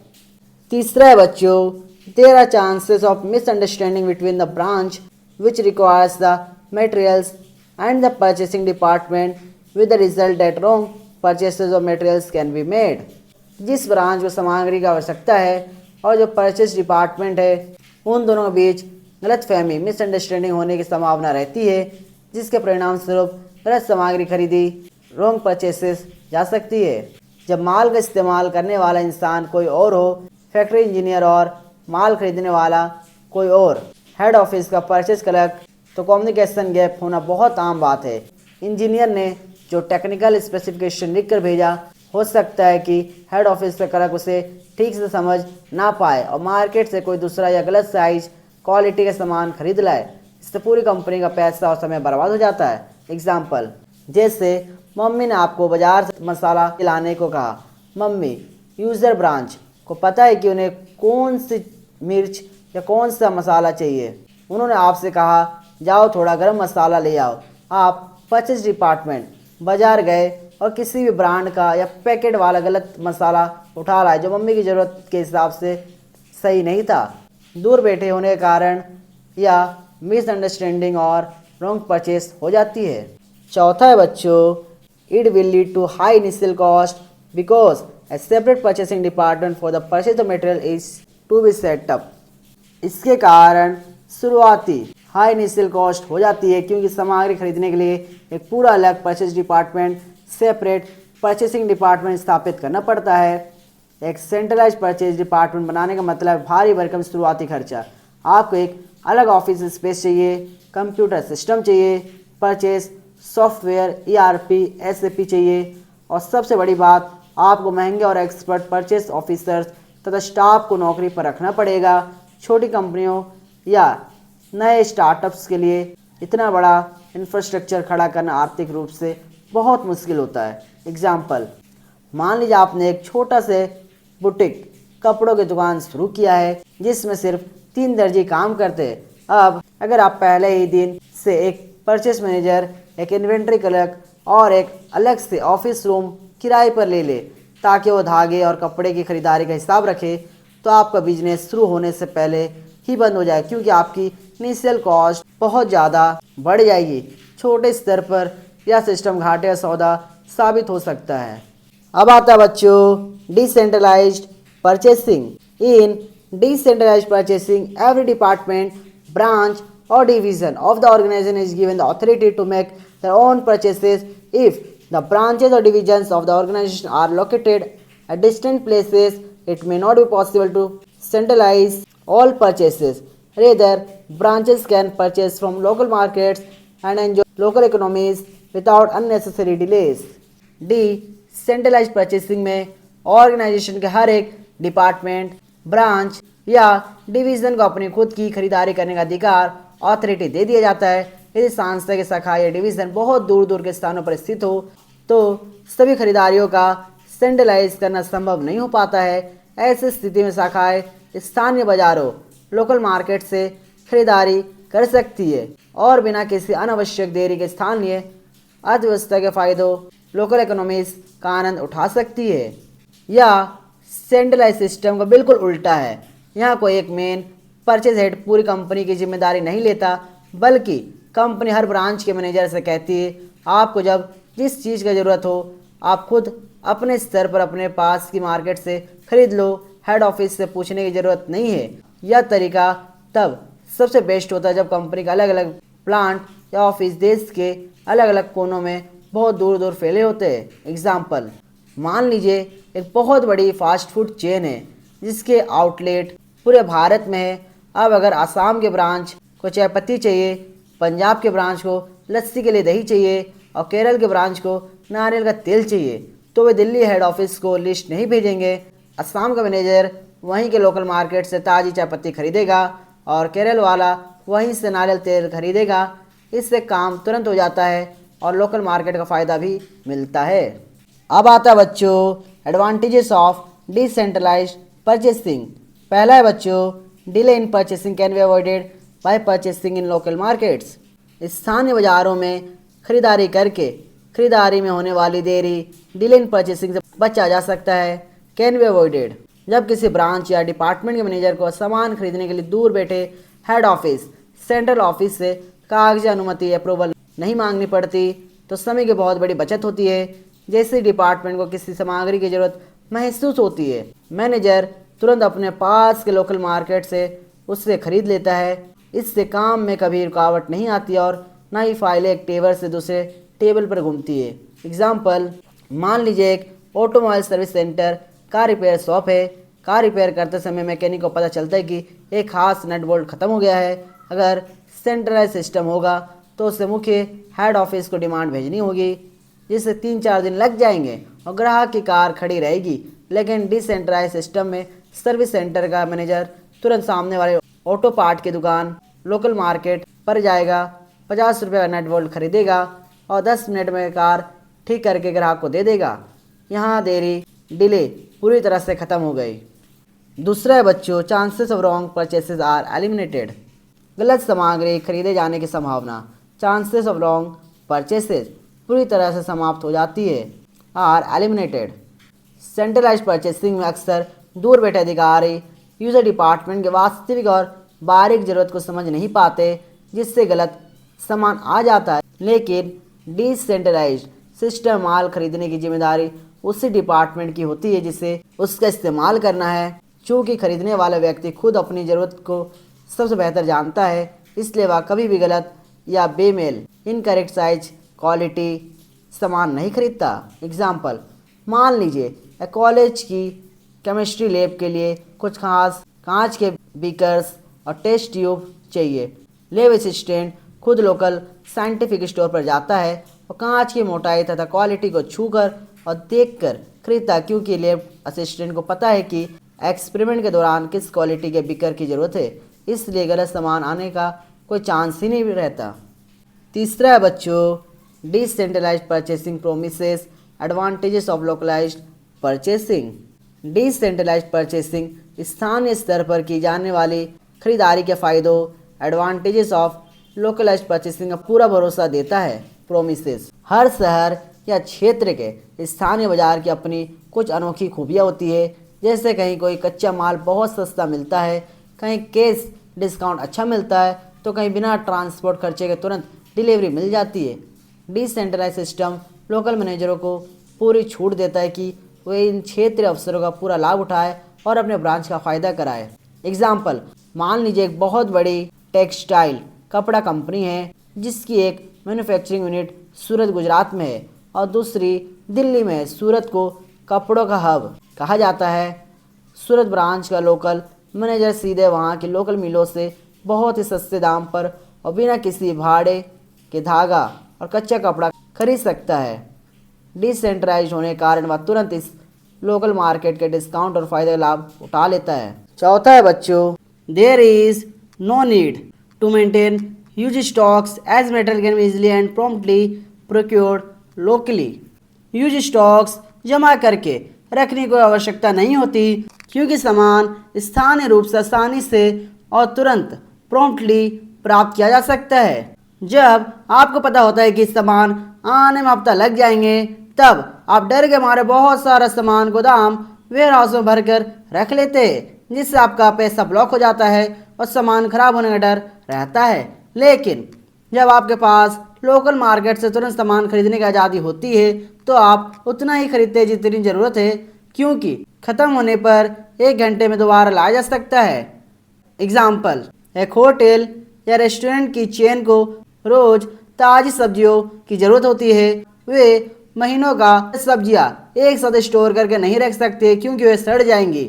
तीसरा है बच्चों, there are chances of misunderstanding between the branch which requires the materials and the purchasing department with the result that wrong purchases of materials can be made. जिस ब्रांच को सामग्री की आवश्यकता है और जो परचेस डिपार्टमेंट है, उन दोनों के बीच गलतफहमी मिसअंडरस्टैंडिंग होने की संभावना रहती है, जिसके परिणाम स्वरूप गलत सामग्री खरीदी रॉन्ग परचेसेस जा सकती है। जब माल का इस्तेमाल करने वाला इंसान कोई और हो, फैक्ट्री इंजीनियर और माल खरीदने वाला कोई और, हेड ऑफिस का परचेस क्लर्क, तो कम्युनिकेशन गैप होना बहुत आम बात है। इंजीनियर ने जो टेक्निकल स्पेसिफिकेशन लिख कर भेजा, हो सकता है कि हेड ऑफिस का क्लर्क उसे ठीक से समझ ना पाए और मार्केट से कोई दूसरा या गलत साइज क्वालिटी का सामान खरीद लाए। इससे पूरी कंपनी का पैसा और समय बर्बाद हो जाता है। एग्जाम्पल, जैसे मम्मी ने आपको बाजार से मसाला लाने को कहा। मम्मी यूज़र ब्रांच को पता है कि उन्हें कौन सी मिर्च या कौन सा मसाला चाहिए। उन्होंने आपसे कहा जाओ थोड़ा गरम मसाला ले आओ। आप परचेज डिपार्टमेंट बाजार गए और किसी भी ब्रांड का या पैकेट वाला गलत मसाला उठा लाए जो मम्मी की ज़रूरत के हिसाब से सही नहीं था। दूर बैठे होने के कारण या मिसअंडरस्टैंडिंग और रॉन्ग परचेस हो जाती है। चौथा है बच्चों, it will lead to high initial cost because a separate purchasing department for the purchase of material is to be set up. इसके कारण शुरुआती हाई इनिशियल कॉस्ट हो जाती है, क्योंकि सामग्री खरीदने के लिए एक पूरा अलग purchase department, separate purchasing department स्थापित करना पड़ता है। एक सेंट्रलाइज परचेज डिपार्टमेंट बनाने का मतलब भारी भरकम शुरुआती खर्चा। आपको एक अलग ऑफिस स्पेस चाहिए, कंप्यूटर सिस्टम चाहिए, परचेज सॉफ्टवेयर ERP SAP चाहिए, और सबसे बड़ी बात, आपको महंगे और एक्सपर्ट परचेस ऑफिसर्स तथा स्टाफ को नौकरी पर रखना पड़ेगा। छोटी कंपनियों या नए स्टार्टअप्स के लिए इतना बड़ा इंफ्रास्ट्रक्चर खड़ा करना आर्थिक रूप से बहुत मुश्किल होता है। एग्जाम्पल, मान लीजिए आपने एक छोटा से बुटीक कपड़ों की दुकान शुरू किया है जिसमें सिर्फ 3 दर्जी काम करते हैं। अब अगर आप पहले ही दिन से एक परचेस मैनेजर, एक इन्वेंट्री क्लर्क और एक अलग से ऑफिस रूम किराए पर ले ले ताकि वो धागे और कपड़े की खरीदारी का हिसाब रखे, तो आपका बिजनेस शुरू होने से पहले ही बंद हो जाए, क्योंकि आपकी इनिशियल कॉस्ट बहुत ज़्यादा बढ़ जाएगी। छोटे स्तर पर यह सिस्टम घाटे का सौदा साबित हो सकता है। अब आता है बच्चों decentralized purchasing. In decentralized purchasing every department, branch or division of the organization is given the authority to make their own purchases. If the branches or divisions of the organization are located at distant places, it may not be possible to centralize all purchases. Rather, branches can purchase from local markets and enjoy local economies without unnecessary delays. Decentralized purchasing में organisation के हर एक department, branch या division को अपनी खुद की खरीदारी करने का अधिकार, ऑथोरिटी दे दिया जाता है। यदि संस्था की शाखा या डिवीज़न बहुत दूर दूर के स्थानों पर स्थित हो तो सभी खरीदारियों का सेंट्रलाइज करना संभव नहीं हो पाता है। ऐसी स्थिति में शाखाएं स्थानीय बाजारों, लोकल मार्केट से खरीदारी कर सकती है और बिना किसी अनावश्यक देरी के स्थानीय अर्थव्यवस्था के फायदों, लोकल इकोनॉमीज का आनंद उठा सकती है। या सेंट्रलाइज सिस्टम का बिल्कुल उल्टा है। यहाँ कोई एक मेन परचेज हेड पूरी कंपनी की जिम्मेदारी नहीं लेता, बल्कि कंपनी हर ब्रांच के मैनेजर से कहती है आपको जब जिस चीज़ की ज़रूरत हो आप खुद अपने स्तर पर अपने पास की मार्केट से खरीद लो, हेड ऑफिस से पूछने की ज़रूरत नहीं है। यह तरीका तब सबसे बेस्ट होता है जब कंपनी का अलग अलग प्लांट या ऑफिस देश के अलग अलग कोनों में बहुत दूर दूर फैले होते हैं। एग्जाम्पल, मान लीजिए एक बहुत बड़ी फास्ट फूड चेन है जिसके आउटलेट पूरे भारत में है। अब अगर आसाम के ब्रांच को चाय पत्ती चाहिए, पंजाब के ब्रांच को लस्सी के लिए दही चाहिए और केरल के ब्रांच को नारियल का तेल चाहिए, तो वे दिल्ली हेड ऑफिस को लिस्ट नहीं भेजेंगे। असम का मैनेजर वहीं के लोकल मार्केट से ताज़ी चाय पत्ती खरीदेगा और केरल वाला वहीं से नारियल तेल खरीदेगा। इससे काम तुरंत हो जाता है और लोकल मार्केट का फ़ायदा भी मिलता है। अब आता है बच्चों एडवांटेजेस ऑफ डिसेंट्रलाइज्ड परचेसिंग। पहला है बच्चों delay in purchasing can be avoided by purchasing in local markets. स्थानीय बाजारों में खरीदारी करके खरीदारी में होने वाली देरी, डिले इन परचेसिंग से बचा जा सकता है। Can be avoided. जब किसी ब्रांच या डिपार्टमेंट के मैनेजर को सामान खरीदने के लिए दूर बैठे हेड ऑफिस, सेंट्रल ऑफिस से कागजी अनुमति अप्रूवल नहीं मांगनी पड़ती, तो समय की बहुत बड़ी बचत होती है। जैसे डिपार्टमेंट को किसी सामग्री की जरूरत महसूस होती है, मैनेजर तुरंत अपने पास के लोकल मार्केट से उससे खरीद लेता है। इससे काम में कभी रुकावट नहीं आती और ना ही फाइलें एक टेबल से दूसरे टेबल पर घूमती है। एग्जाम्पल, मान लीजिए एक automobile service centre car repair shop है। कार रिपेयर करते समय मैकेनिक को पता चलता है कि एक खास नट बोल्ट खत्म हो गया है। अगर सेंट्रलाइज सिस्टम होगा तो उससे मुख्य हेड ऑफिस को डिमांड भेजनी होगी, जिससे 3-4 दिन लग जाएंगे और ग्राहक की कार खड़ी रहेगी। लेकिन डिसेंट्रलाइज सिस्टम में सर्विस सेंटर का मैनेजर तुरंत सामने वाले ऑटो पार्ट की दुकान लोकल मार्केट पर जाएगा, 50 रुपये का नट बोल्ट खरीदेगा और 10 मिनट में कार ठीक करके ग्राहक को दे देगा। यहाँ देरी, डिले पूरी तरह से ख़त्म हो गई। दूसरा है बच्चों, chances of wrong purchases are eliminated. गलत सामग्री खरीदे जाने की संभावना, चांसेस ऑफ रॉन्ग परचेसेस पूरी तरह से समाप्त हो जाती है। Are eliminated. सेंट्रलाइज्ड परचेसिंग में अक्सर दूर बैठे अधिकारी यूजर डिपार्टमेंट के वास्तविक और बारीक ज़रूरत को समझ नहीं पाते, जिससे गलत सामान आ जाता है। लेकिन डिसेंट्रलाइज्ड सिस्टम माल खरीदने की जिम्मेदारी उसी डिपार्टमेंट की होती है जिसे उसका इस्तेमाल करना है। चूँकि खरीदने वाला व्यक्ति खुद अपनी ज़रूरत को सबसे बेहतर जानता है, इसलिए वह कभी भी गलत या बेमेल, इनकरेक्ट साइज, क्वालिटी सामान नहीं खरीदता। एग्जाम्पल, मान लीजिए कॉलेज की केमिस्ट्री लैब के लिए कुछ खास कांच के बीकर्स और टेस्ट ट्यूब चाहिए। लैब असिस्टेंट खुद लोकल साइंटिफिक स्टोर पर जाता है और कांच की मोटाई तथा क्वालिटी को छूकर और देखकर खरीदता, क्योंकि लैब असिस्टेंट को पता है कि एक्सपेरिमेंट के दौरान किस क्वालिटी के बीकर की ज़रूरत है, इसलिए गलत सामान आने का कोई चांस ही नहीं रहता। तीसरा है बच्चों, decentralized purchasing promises advantages of localized purchasing. Decentralized purchasing स्थानीय स्तर पर की जाने वाली खरीदारी के फायदों, एडवांटेजेस ऑफ लोकलाइज्ड परचेसिंग का पूरा भरोसा देता है। प्रोमिसेस, हर शहर या क्षेत्र के स्थानीय बाजार की अपनी कुछ अनोखी खूबियाँ होती है। जैसे कहीं कोई कच्चा माल बहुत सस्ता मिलता है, कहीं कैश डिस्काउंट अच्छा मिलता है, तो कहीं बिना ट्रांसपोर्ट खर्चे के तुरंत डिलीवरी मिल जाती है। डिसेंट्रलाइज सिस्टम लोकल मैनेजरों को पूरी छूट देता है कि वे इन क्षेत्रीय अवसरों का पूरा लाभ उठाए और अपने ब्रांच का फ़ायदा कराए। एग्जाम्पल, मान लीजिए एक बहुत बड़ी टेक्सटाइल कपड़ा कंपनी है जिसकी एक मैन्युफैक्चरिंग यूनिट सूरत गुजरात में है और दूसरी दिल्ली में है। सूरत को कपड़ों का हब कहा जाता है। सूरत ब्रांच का लोकल मैनेजर सीधे वहाँ की लोकल मिलों से बहुत ही सस्ते दाम पर और बिना किसी भाड़े के धागा और कच्चा कपड़ा खरीद सकता है। डिसेंट्रलाइज होने के कारण वह तुरंत इस लोकल मार्केट के डिस्काउंट और फायदे का लाभ उठा लेता है। चौथा है बच्चों, there is no need to maintain huge stocks as material can be easily and promptly procured locally. Huge stocks जमा करके रखने की आवश्यकता नहीं होती, क्योंकि सामान स्थानीय रूप से आसानी से और तुरंत प्रॉम्प्टली प्राप्त किया जा सकता है। जब आपको पता होता है कि सामान आने में हफ्ता लग जाएंगे, तब आप डर के मारे बहुत सारा सामान गोदाम वेयर हाउस में भर कर रख लेते हैं, जिससे आपका पैसा ब्लॉक हो जाता है और सामान खराब होने का डर रहता है। लेकिन जब आपके पास लोकल मार्केट से तुरंत सामान खरीदने की आज़ादी होती है, तो आप उतना ही खरीदते हैं जितनी ज़रूरत है, क्योंकि ख़त्म होने पर 1 घंटे में दोबारा लाया जा सकता है। एग्जाम्पल, एक होटल या रेस्टोरेंट की चेन को रोज़ ताज़ी सब्जियों की ज़रूरत होती है। वे महीनों का सब्जियां एक साथ स्टोर करके नहीं रख सकते, क्योंकि वे सड़ जाएंगी।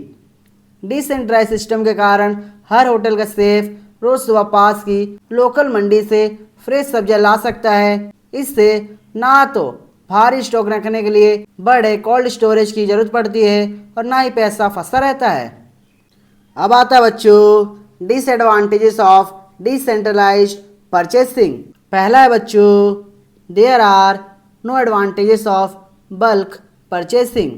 डिसेंट्रलाइज सिस्टम के कारण हर होटल का शेफ रोज सुबह पास की लोकल मंडी से फ्रेश सब्जियां ला सकता है। इससे ना तो भारी स्टॉक रखने के लिए बड़े कोल्ड स्टोरेज की जरूरत पड़ती है और ना ही पैसा फंसा रहता है। अब आता है बच्चों डिसएडवांटेजेस ऑफ डिसेंट्रलाइज्ड परचेसिंग। पहला है बच्चों, there are no advantages of bulk purchasing.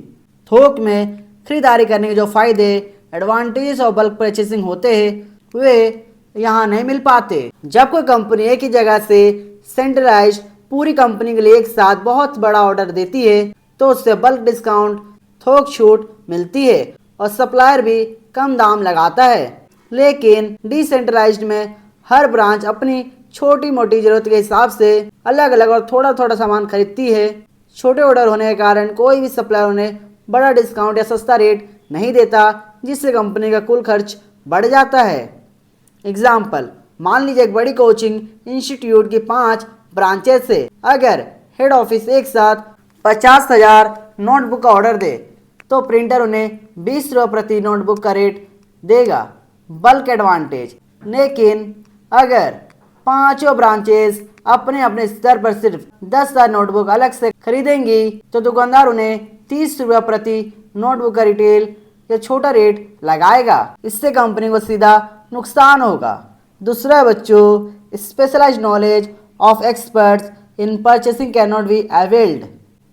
थोक में खरीदारी करने के जो फायदे एडवांटेजेस ऑफ बल्क परचेसिंग होते हैं, वे यहाँ नहीं मिल पाते। जब कोई कंपनी एक ही जगह से सेंट्रलाइज पूरी कंपनी के लिए एक साथ बहुत बड़ा ऑर्डर देती है तो उससे बल्क डिस्काउंट, थोक छूट मिलती है और सप्लायर भी कम दाम लगाता है। लेकिन डिसेंट्रलाइज्ड में हर ब्रांच अपनी छोटी मोटी जरूरत के हिसाब से अलग अलग और थोड़ा थोड़ा सामान खरीदती है। छोटे ऑर्डर होने के कारण कोई भी सप्लायर उन्हें बड़ा डिस्काउंट या सस्ता रेट नहीं देता, जिससे कंपनी का कुल खर्च बढ़ जाता है। एग्जाम्पल, मान लीजिए एक बड़ी कोचिंग इंस्टीट्यूट की 5 ब्रांचेस से अगर हेड ऑफिस एक साथ 50,000 नोटबुक का ऑर्डर दे तो प्रिंटर उन्हें 20 रुपये प्रति नोटबुक का रेट देगा, बल्क एडवांटेज। लेकिन अगर पांचों ब्रांचेस अपने अपने स्तर पर सिर्फ 10,000 नोटबुक अलग से खरीदेंगी तो दुकानदार उन्हें 30 रुपये प्रति नोटबुक का रिटेल या छोटा रेट लगाएगा। इससे कंपनी को सीधा नुकसान होगा। दूसरा है बच्चों, specialized knowledge of experts in purchasing can not be availed.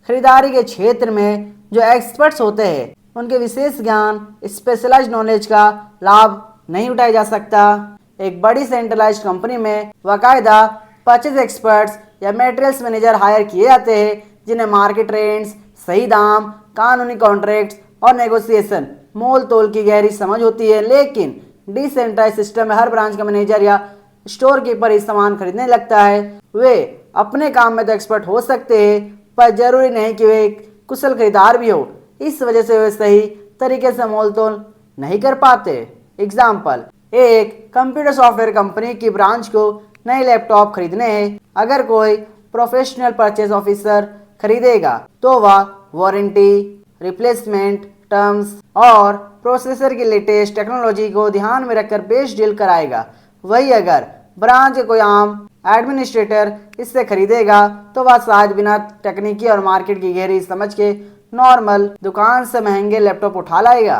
खरीदारी के क्षेत्र में जो एक्सपर्ट्स होते हैं उनके विशेष ज्ञान, स्पेशलाइज्ड नॉलेज का लाभ नहीं उठाया जा सकता। एक बड़ी सेंट्रलाइज्ड कंपनी में बाकायदा परचेज एक्सपर्ट्स या मटेरियल्स मैनेजर हायर किए जाते हैं जिन्हें मार्केट ट्रेंड्स, सही दाम, कानूनी कॉन्ट्रैक्ट्स और नेगोशिएशन, मोल तोल की गहरी समझ होती है। लेकिन डिसेंट्रलाइज्ड सिस्टम में हर ब्रांच का मैनेजर या स्टोर कीपर इस सामान खरीदने लगता है। वे अपने काम में तो एक्सपर्ट हो सकते हैं पर जरूरी नहीं कि वे एक कुशल खरीदार भी हो। इस वजह से वे सही तरीके से मोल तोल नहीं कर पाते। एग्जाम्पल, एक कंप्यूटर सॉफ्टवेयर कंपनी की ब्रांच को नए लैपटॉप खरीदने हैं। अगर कोई प्रोफेशनल परचेज ऑफिसर खरीदेगा तो वह वारंटी, रिप्लेसमेंट टर्म्स और प्रोसेसर की लेटेस्ट टेक्नोलॉजी को ध्यान में रखकर बेस्ट डील कराएगा। वही अगर ब्रांच के कोई आम एडमिनिस्ट्रेटर इससे खरीदेगा तो वह शायद बिना तकनीकी और मार्केट की गहरी समझ के नॉर्मल दुकान से महंगे लैपटॉप उठा लाएगा।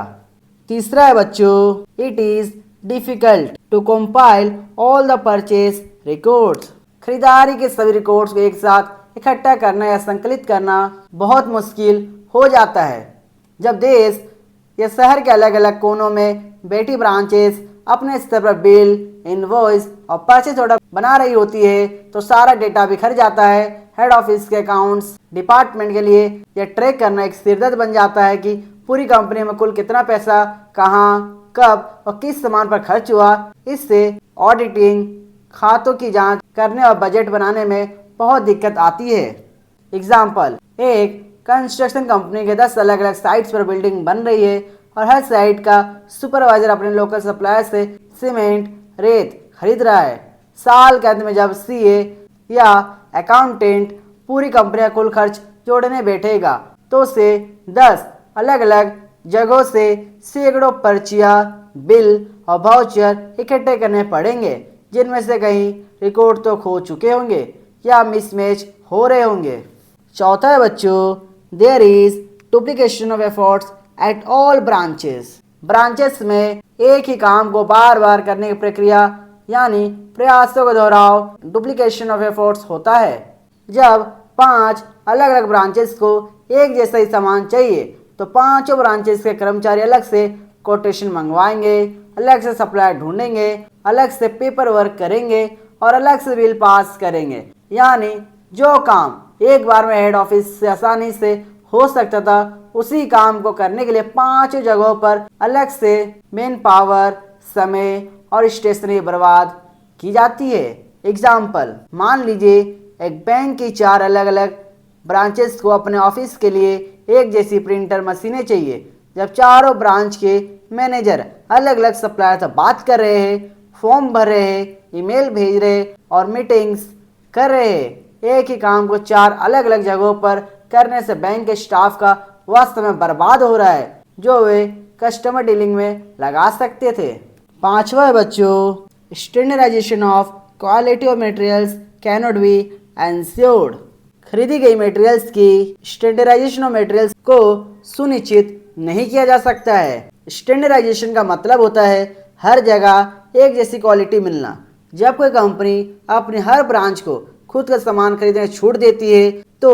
तीसरा है बच्चों, it is difficult to compile all the purchase records. खरीदारी के सभी रिकॉर्ड्स को एक साथ इकट्ठा करना या संकलित करना बहुत मुश्किल हो जाता है। जब देश या शहर के अलग अलग कोनों में बैठी ब्रांचेस अपने स्तर पर बिल, इनवॉइस और परचेज ऑर्डर बना रही होती है तो सारा डेटा बिखर जाता है। हेड ऑफिस के अकाउंट्स डिपार्टमेंट के लिए यह ट्रैक करना एक सिरदर्द बन जाता है कि पूरी कंपनी में कुल कितना पैसा कहाँ, कब और किस सामान पर खर्च हुआ। इससे ऑडिटिंग, खातों की जांच करने और बजट बनाने में बहुत दिक्कत आती है। एग्जाम्पल, एक कंस्ट्रक्शन कंपनी के 10 अलग अलग साइट्स पर बिल्डिंग बन रही है और हर साइट का सुपरवाइजर अपने लोकल सप्लायर से सीमेंट, रेत खरीद रहा है। साल के अंत में जब सीए या अकाउंटेंट पूरी कंपनी का कुल खर्च जोड़ने बैठेगा तो उसे 10 अलग अलग जगहों से सैकड़ों पर्चियां, बिल और वाउचर इकट्ठे करने पड़ेंगे, जिनमें से कहीं रिकॉर्ड तो खो चुके होंगे या मिसमैच हो रहे होंगे। चौथा है बच्चों, there is duplication of efforts at all branches. Branches में एक ही काम को बार बार करने की प्रक्रिया यानी प्रयासों का दोहराव डुप्लीकेशन ऑफ एफर्ट्स होता है। जब 5 अलग अलग ब्रांचेस को एक जैसा ही सामान चाहिए तो पांचों ब्रांचेस के कर्मचारी अलग से कोटेशन मंगवाएंगे, अलग से सप्लायर ढूंढेंगे, अलग से पेपर वर्क करेंगे और अलग से बिल पास करेंगे। यानी जो काम एक बार में हेड ऑफिस से आसानी से हो सकता था उसी काम को करने के लिए 5 जगहों पर अलग से मैन पावर, समय और स्टेशनरी बर्बाद की जाती है। एग्जाम्पल, मान लीजिए एक बैंक की 4 अलग अलग ब्रांचेस को अपने ऑफिस के लिए एक जैसी प्रिंटर मशीनें चाहिए। जब चारों ब्रांच के मैनेजर अलग अलग सप्लायर से बात कर रहे हैं, फॉर्म भर रहे हैं, ईमेल भेज रहे और मीटिंग्स कर रहे हैं, एक ही काम को 4 अलग अलग जगहों पर करने से बैंक के स्टाफ का वास्तव में बर्बाद हो रहा है जो वे कस्टमर डीलिंग में लगा सकते थे। पांचवा है बच्चों, standardization of quality of materials can not be ensured. खरीदी गई मटेरियल्स की स्टैंडर्डाइजेशन ऑफ मटेरियल्स को सुनिश्चित नहीं किया जा सकता है। स्टैंडर्डाइजेशन का मतलब होता है हर जगह एक जैसी क्वालिटी मिलना। जब कोई कंपनी अपनी हर ब्रांच को खुद का सामान खरीदने छूट देती है तो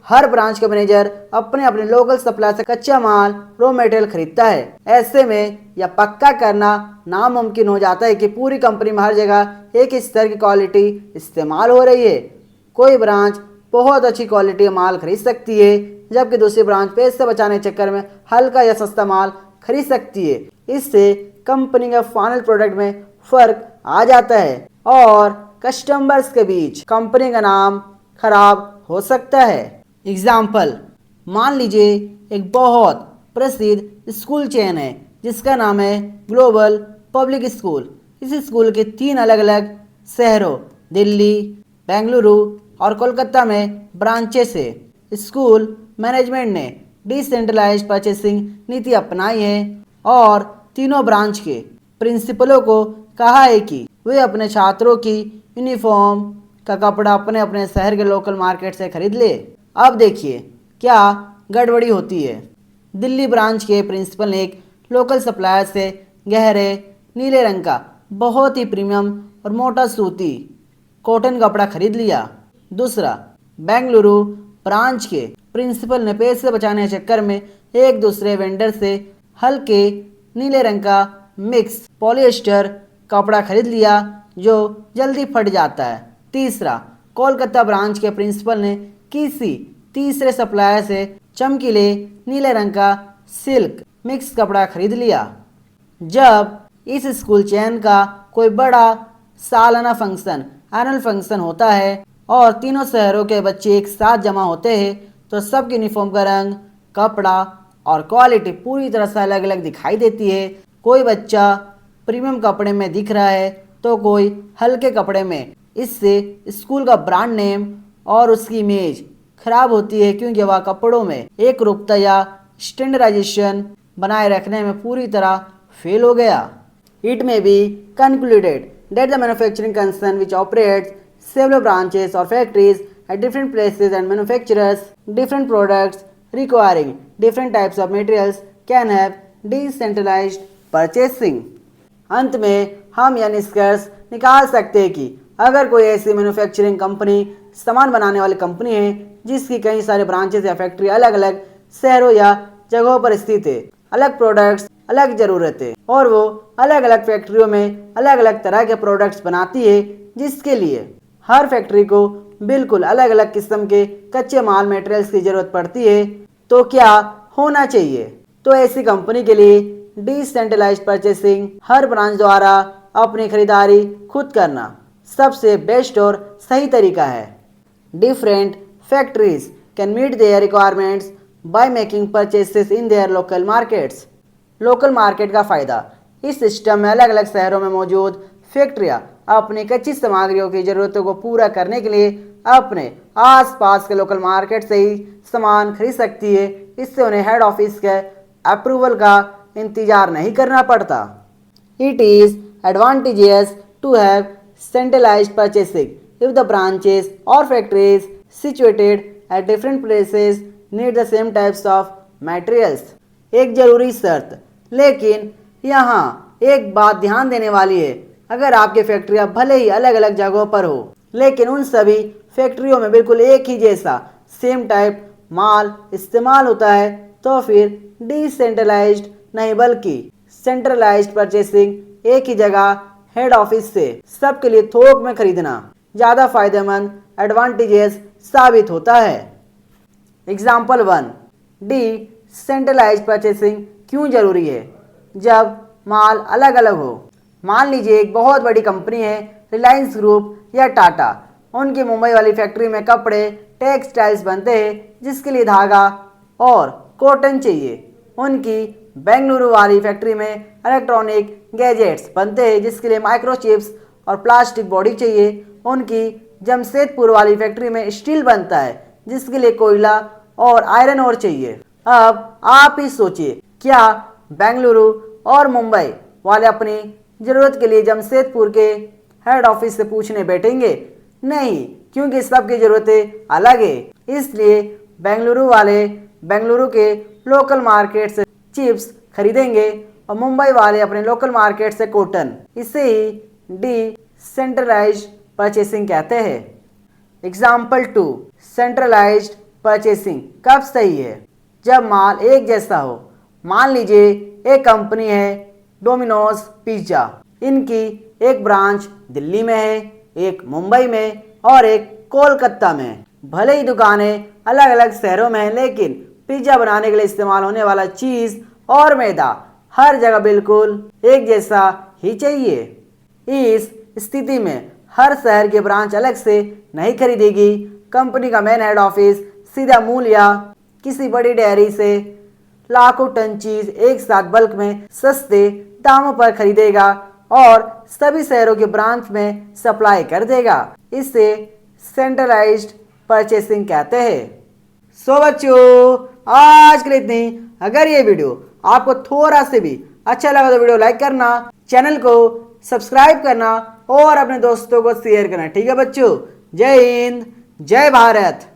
हर ब्रांच का मैनेजर अपने अपने लोकल सप्लाई से कच्चा माल रॉ मटेरियल खरीदता है। ऐसे में यह पक्का करना नामुमकिन हो जाता है कि पूरी कंपनी में हर जगह एक ही स्तर की क्वालिटी इस्तेमाल हो रही है। कोई ब्रांच बहुत अच्छी क्वालिटी का माल खरीद सकती है, जबकि दूसरी ब्रांच पैसे बचाने के चक्कर में हल्का या सस्ता माल खरीद सकती है। इससे कंपनी के फाइनल प्रोडक्ट में फर्क आ जाता है और कस्टमर्स के बीच कंपनी का नाम खराब हो सकता है। एग्जाम्पल, मान लीजिए एक बहुत प्रसिद्ध स्कूल चेन है जिसका नाम है ग्लोबल पब्लिक स्कूल। इस स्कूल के 3 अलग अलग शहरों दिल्ली, बेंगलुरु और कोलकाता में ब्रांचेस है। स्कूल मैनेजमेंट ने डिसेंट्रलाइज्ड परचेसिंग नीति अपनाई है और तीनों ब्रांच के प्रिंसिपलों को कहा है कि वे अपने छात्रों की यूनिफॉर्म का कपड़ा अपने अपने शहर के लोकल मार्केट से खरीद ले। अब देखिए क्या गड़बड़ी होती है। दिल्ली ब्रांच के प्रिंसिपल ने एक लोकल सप्लायर से गहरे नीले रंग का बहुत ही प्रीमियम और मोटा सूती कॉटन कपड़ा खरीद लिया। दूसरा, बेंगलुरु ब्रांच के प्रिंसिपल ने पैसे बचाने के चक्कर में एक दूसरे वेंडर से हल्के नीले रंग का मिक्स पॉलिएस्टर कपड़ा खरीद लिया जो जल्दी फट जाता है। तीसरा, कोलकाता ब्रांच के प्रिंसिपल ने किसी तीसरे सप्लायर से चमकीले नीले रंग का सिल्क मिक्स कपड़ा खरीद लिया। जब इस स्कूल चेन का कोई बड़ा सालाना फंक्शन एनुअल फंक्शन होता है और तीनों शहरों के बच्चे एक साथ जमा होते हैं तो सबकी यूनिफॉर्म का रंग, कपड़ा और क्वालिटी पूरी तरह से अलग अलग दिखाई देती है। कोई बच्चा प्रीमियम कपड़े में दिख रहा है तो कोई हल्के कपड़े में। इससे स्कूल का ब्रांड नेम और उसकी इमेज खराब होती है क्योंकि वह कपड़ों में एक रूपता या स्टैंडर्डाइजेशन बनाए रखने में पूरी तरह फेल हो गया। It may be concluded that the manufacturing concern which operates several branches or factories at different places and manufactures different products requiring different types of materials can have decentralized purchasing। अंत में हम यह निष्कर्ष निकाल सकते हैं कि अगर कोई ऐसी मैन्युफैक्चरिंग कंपनी सामान बनाने वाली कंपनी है जिसकी कई सारे ब्रांचेस या फैक्ट्री अलग अलग शहरों या जगहों पर स्थित है, अलग प्रोडक्ट्स अलग ज़रूरतें और वो अलग अलग फैक्ट्रियों में अलग अलग तरह के प्रोडक्ट्स बनाती है, जिसके लिए हर फैक्ट्री को बिल्कुल अलग अलग किस्म के कच्चे माल मटेरियल्स की ज़रूरत पड़ती है। तो क्या होना चाहिए? तो ऐसी कंपनी के लिए डिसेंट्रलाइज्ड परचेसिंग, हर ब्रांच द्वारा अपनी खरीदारी खुद करना सबसे बेस्ट और सही तरीका है। Different factories can meet their requirements by making purchases in their local markets. Local market का फ़ायदा, इस सिस्टम में अलग अलग शहरों में मौजूद फैक्ट्रियाँ अपनी कच्ची सामग्रियों की ज़रूरतों को पूरा करने के लिए अपने आसपास के लोकल मार्केट से ही सामान खरीद सकती है। इससे उन्हें हेड ऑफिस के अप्रूवल का इंतजार नहीं करना पड़ता। It is advantageous to have centralized purchasing if the branches or factories situated at different places need the same types of materials। एक जरूरी शर्त, लेकिन यहाँ एक बात ध्यान देने वाली है। अगर आपकी फैक्ट्रियाँ भले ही अलग अलग जगहों पर हो लेकिन उन सभी फैक्ट्रियों में बिल्कुल एक ही जैसा सेम टाइप माल इस्तेमाल होता है तो फिर डिसेंट्रलाइज्ड नहीं बल्कि सेंट्रलाइज्ड परचेसिंग एक ही जगह हेड ऑफिस से सबके लिए थोक में खरीदना ज़्यादा फायदेमंद एडवांटेजेस साबित होता है। एग्जाम्पल 1, डिसेंट्रलाइज्ड परचेसिंग क्यों जरूरी है? जब माल अलग अलग हो। मान लीजिए एक बहुत बड़ी कंपनी है, रिलायंस ग्रुप या टाटा। उनकी मुंबई वाली फैक्ट्री में कपड़े टेक्सटाइल्स बनते हैं जिसके लिए धागा और कॉटन चाहिए। उनकी बेंगलुरु वाली फैक्ट्री में इलेक्ट्रॉनिक गैजेट्स बनते हैं जिसके लिए माइक्रोचिप्स और प्लास्टिक बॉडी चाहिए। उनकी जमशेदपुर वाली फैक्ट्री में स्टील बनता है जिसके लिए कोयला और आयरन ओर चाहिए। अब आप ही सोचिए, क्या बेंगलुरु और मुंबई वाले अपनी ज़रूरत के लिए जमशेदपुर के हेड ऑफिस से पूछने बैठेंगे? नहीं, क्योंकि सबकी ज़रूरतें अलग है। इसलिए बेंगलुरु वाले बेंगलुरु के लोकल मार्केट से चिप्स खरीदेंगे और मुंबई वाले अपने लोकल मार्केट से कॉटन। इसे ही डिसेंट्रलाइज्ड परचेसिंग कहते हैं। एग्जाम्पल 2, सेंट्रलाइज्ड परचेसिंग कब सही है? जब माल एक जैसा हो। मान लीजिए एक कंपनी है डोमिनोज पिज्जा। इनकी एक ब्रांच दिल्ली में है, एक मुंबई में और एक कोलकाता में। भले ही दुकानें अलग अलग शहरों में हैं, लेकिन पिज्जा बनाने के लिए इस्तेमाल होने वाला चीज़ और मैदा हर जगह बिल्कुल एक जैसा ही चाहिए। इस स्थिति में हर शहर की ब्रांच अलग से नहीं खरीदेगी। कंपनी का मेन हेड ऑफिस सीधा मूल या किसी बड़ी डेयरी से लाखों टन चीज एक साथ बल्क में सस्ते दामों पर खरीदेगा और सभी शहरों के ब्रांच में सप्लाई कर देगा। इसे सेंट्रलाइज्ड परचेसिंग कहते हैं। सो बच्चों, आज के लिए इतनी। अगर ये वीडियो आपको थोड़ा से भी अच्छा लगा तो वीडियो लाइक करना, चैनल को सब्सक्राइब करना और अपने दोस्तों को शेयर करना। ठीक है बच्चों, जय हिंद, जय भारत।